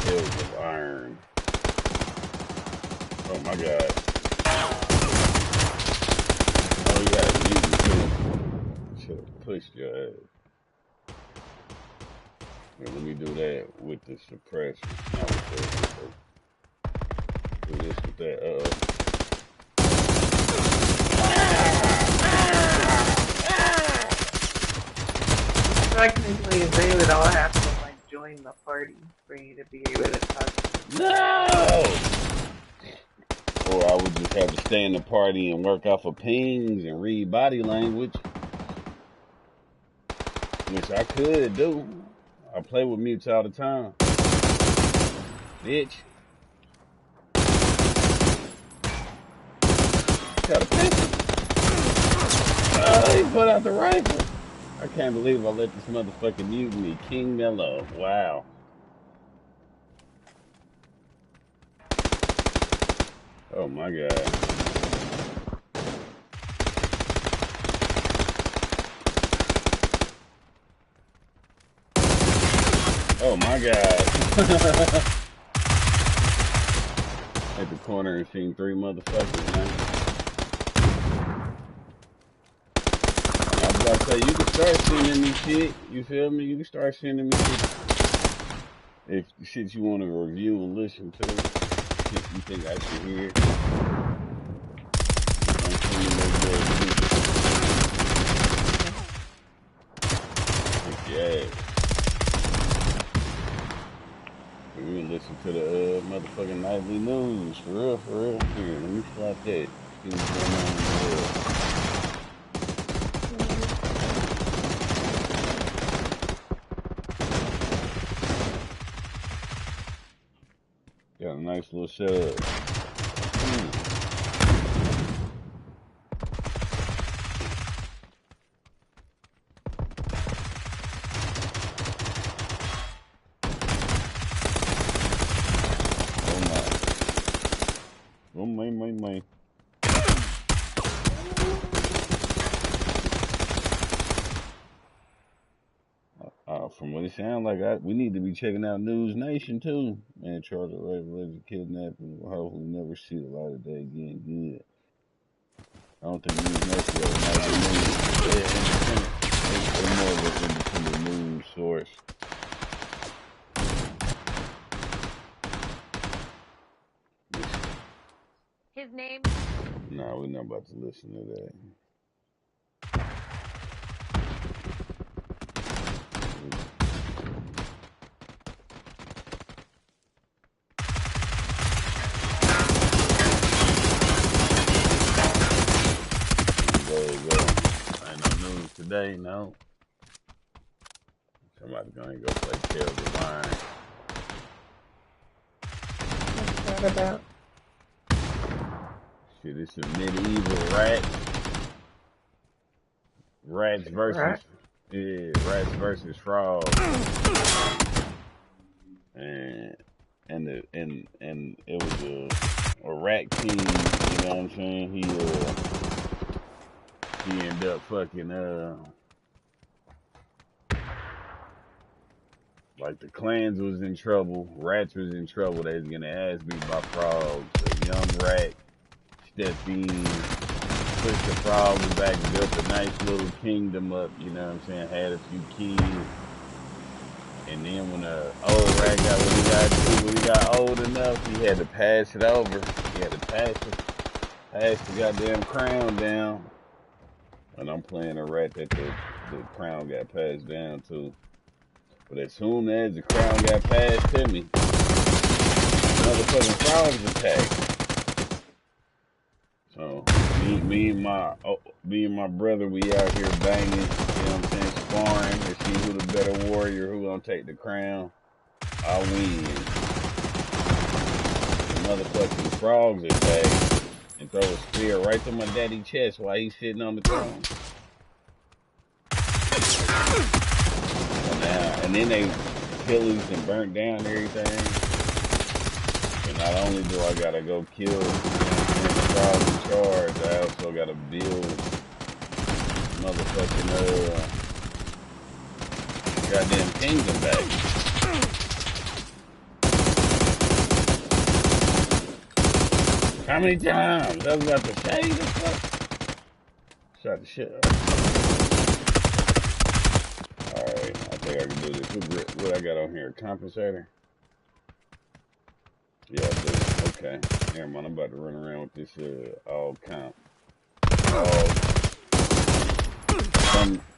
Kills of Iron. Oh my god. Oh yeah, mutant too. Should have pushed your ass. Here, let me do that with the suppressor. Not with the, do this with that. Technically, they would all have to like join the party for you to be able to talk to them. No! Or I would just have to stay in the party and work off of pings and read body language. Which I could do. I play with mutes all the time. Bitch. Got a pistol. Oh, he put out the rifle. I can't believe I let this motherfucking mutiny. King Mello. Wow. Oh my god. Oh my god. At the corner and seen 3 motherfuckers, man. I was about to say, you can start sending me shit. You feel me? You can start sending me shit. If shit you want to review and listen to. Shit you think I should hear. Don't send me no good shit. Yeah. We can listen to the motherfucking nightly news. For real, for real. Here, let me slap that. See what's going on in the world. Got a nice little setup. Oh my. From what it sounds like, we need to be checking out News Nation too. Man, charge of rape, alleged kidnapping will hopefully never see the light of day again. Good. I don't think News Nation is they're more of an independent news source. His name? Nah, we're not about to listen to that. Ain't no news today, no. Somebody's gonna go play Tales of Iron. What's that about? Shit, it's a medieval rats versus rats versus frogs. And it was a rat king, you know what I'm saying? He ended up fucking like the clans was in trouble, rats was in trouble, they was getting their ass beat by frogs. A young rat stepped in, pushed the frogs back, built a nice little kingdom up, you know what I'm saying? Had a few kids. And then when the old rat got when he got old enough, he had to pass it over. He had to pass the goddamn crown down. And I'm playing a rat that the crown got passed down to. But as soon as the crown got passed to me, motherfucking frogs attacked. So me and my brother, we out here banging, you know what I'm saying, sparring to see who the better warrior, who gonna take the crown. I win. The motherfucking frogs attack and throw a spear right to my daddy's chest while he's sitting on the throne. And then they pillaged and burnt down everything. And not only do I gotta go kill the frogs in charge, I also gotta build motherfucking goddamn kingdom back. How many times? I was about to say this fuck. Shot the shit up. Alright, I think I can do this. What I got on here? Compensator? Yeah, I do. Okay. Never mind, I'm about to run around with this all comp.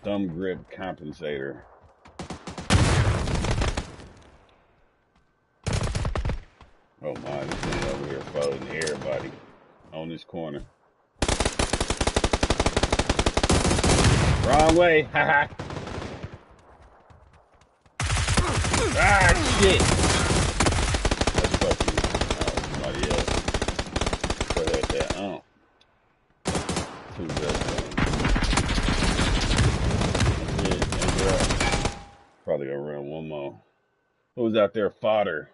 Thumb grip compensator. Oh my, this thing over here following everybody on this corner. Wrong way, haha. Ah, shit. That's fucking somebody else. Go ahead there, Two good. Probably gonna run one more. Who was out there? Fodder.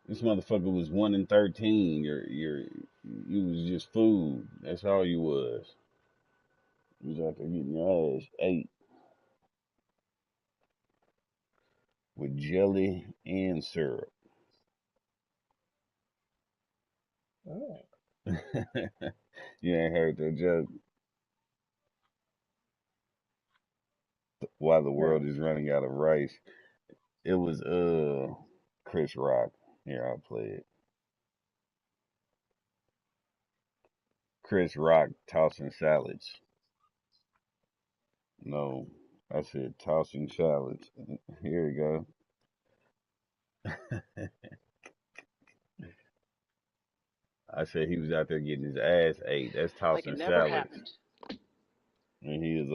This motherfucker was 1 in 13. You was just food. That's all you was. You was out there getting your ass ate with jelly and syrup. Oh. You ain't heard that joke? Why the world is running out of rice. It was Chris Rock. Here, I'll play it. Chris Rock tossing salads. No, I said tossing salads. Here we go. I said he was out there getting his ass ate. That's tossing like it never salads. happened. And he was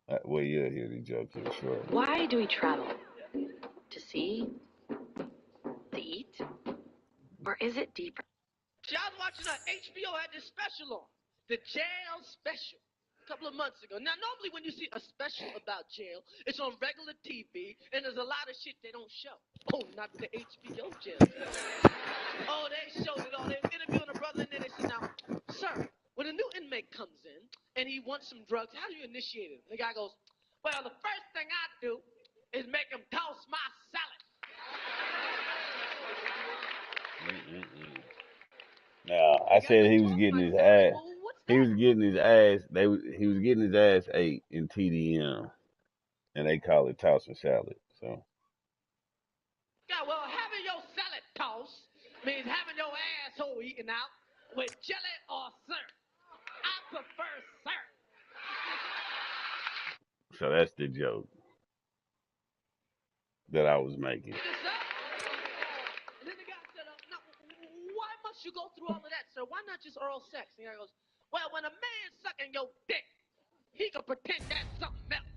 like, well, you'll hear the jokes, I'm sure. Why do we travel? To see? To eat? Or is it deeper? See, I was watching HBO had this special on, the jail special, a couple of months ago. Now, normally when you see a special about jail, it's on regular TV, and there's a lot of shit they don't show. Oh, not the HBO jail special. Oh, they showed it all. They were interviewing a brother, and then they said, now, sir, when a new inmate comes in, and he wants some drugs, how do you initiate it? The guy goes, well, the first thing I do is make him toss my salad. Now, I said he was getting his ass. He was getting his ass. He was getting his ass ate in TDM, and they call it tossing salad. So. Yeah, well, having your salad tossed means having your asshole eaten out with jelly or syrup. I prefer syrup. So that's the joke that I was making. And then the guy said, no, why must you go through all of that, sir? Why not just oral sex? And the guy goes, well, when a man's sucking your dick, he can pretend that's something else.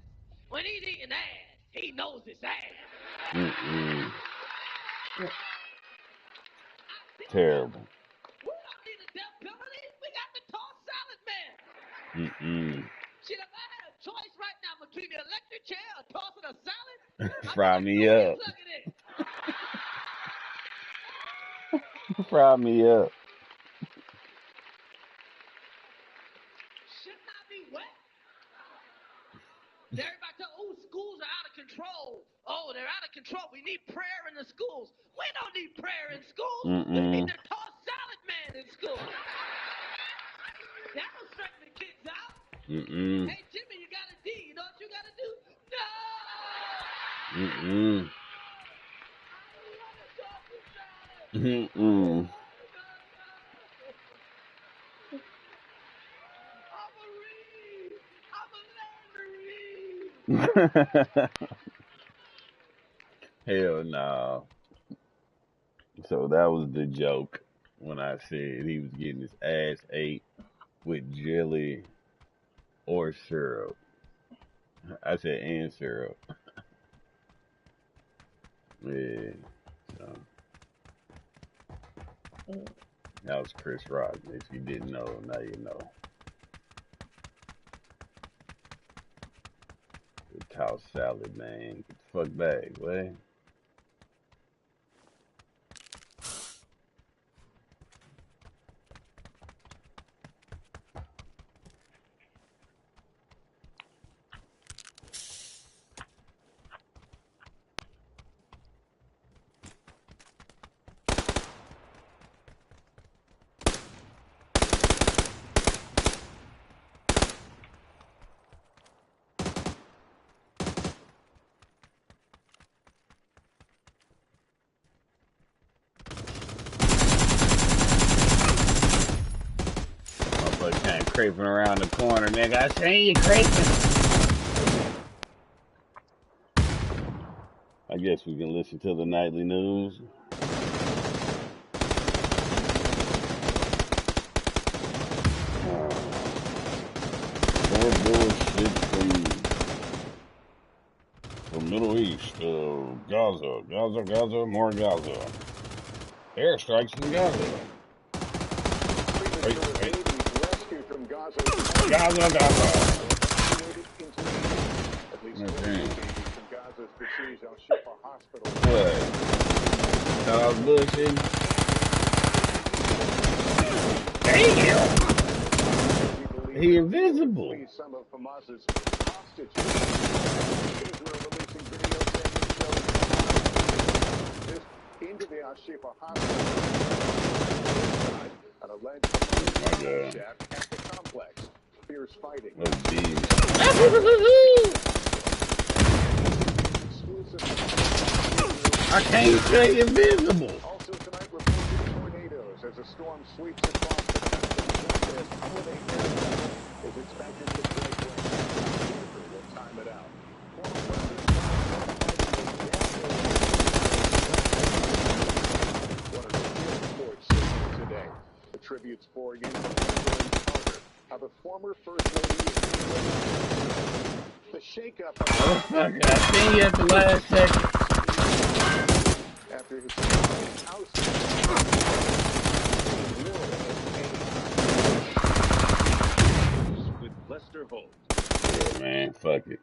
When he's eating ass, he knows it's ass. Terrible. We don't need a death penalty. We got the tossed salad man. Shit, if I had a choice right now between the electric chair or tossing a salad, Fry me up. Fry me up. Shouldn't I be wet? Everybody tell, oh, schools are out of control. Oh, they're out of control. We need prayer in the schools. We don't need prayer in schools. We need the tossed salad man in school. That'll straighten the kids out. Hey, Jimmy, you got a D. You know what you got to do? No. Hell no. So that was the joke when I said he was getting his ass ate with jelly or syrup. I said and syrup. Yeah. So that was Chris Rock. If you didn't know, now you know. The tossed salad, man. Get the fuck back, boy. creeping around the corner, nigga. I seen you creeping. I guess we can listen to the nightly news. More bullshit from Middle East, Gaza, more Gaza. Airstrikes in Gaza. Wait. Rescued from Gaza. Gaza. What? Thought I was bullshitting? Damn! He invisible. Some of Hamas's hostages. Israel releasing video shows into the Al-Shifa hospital. An alleged shaft at the complex. Fierce fighting. I can't stay invisible. Also tonight, reported tornadoes as a storm sweeps across the country. Holiday aircraft is expected to break range. We'll time it out. One of the reports today attributes pouring in from Carter, how the former First Lady the shakeup. Motherfucker, I seen you at the last second. After his house with Lester Holt. Yeah, man, fuck it.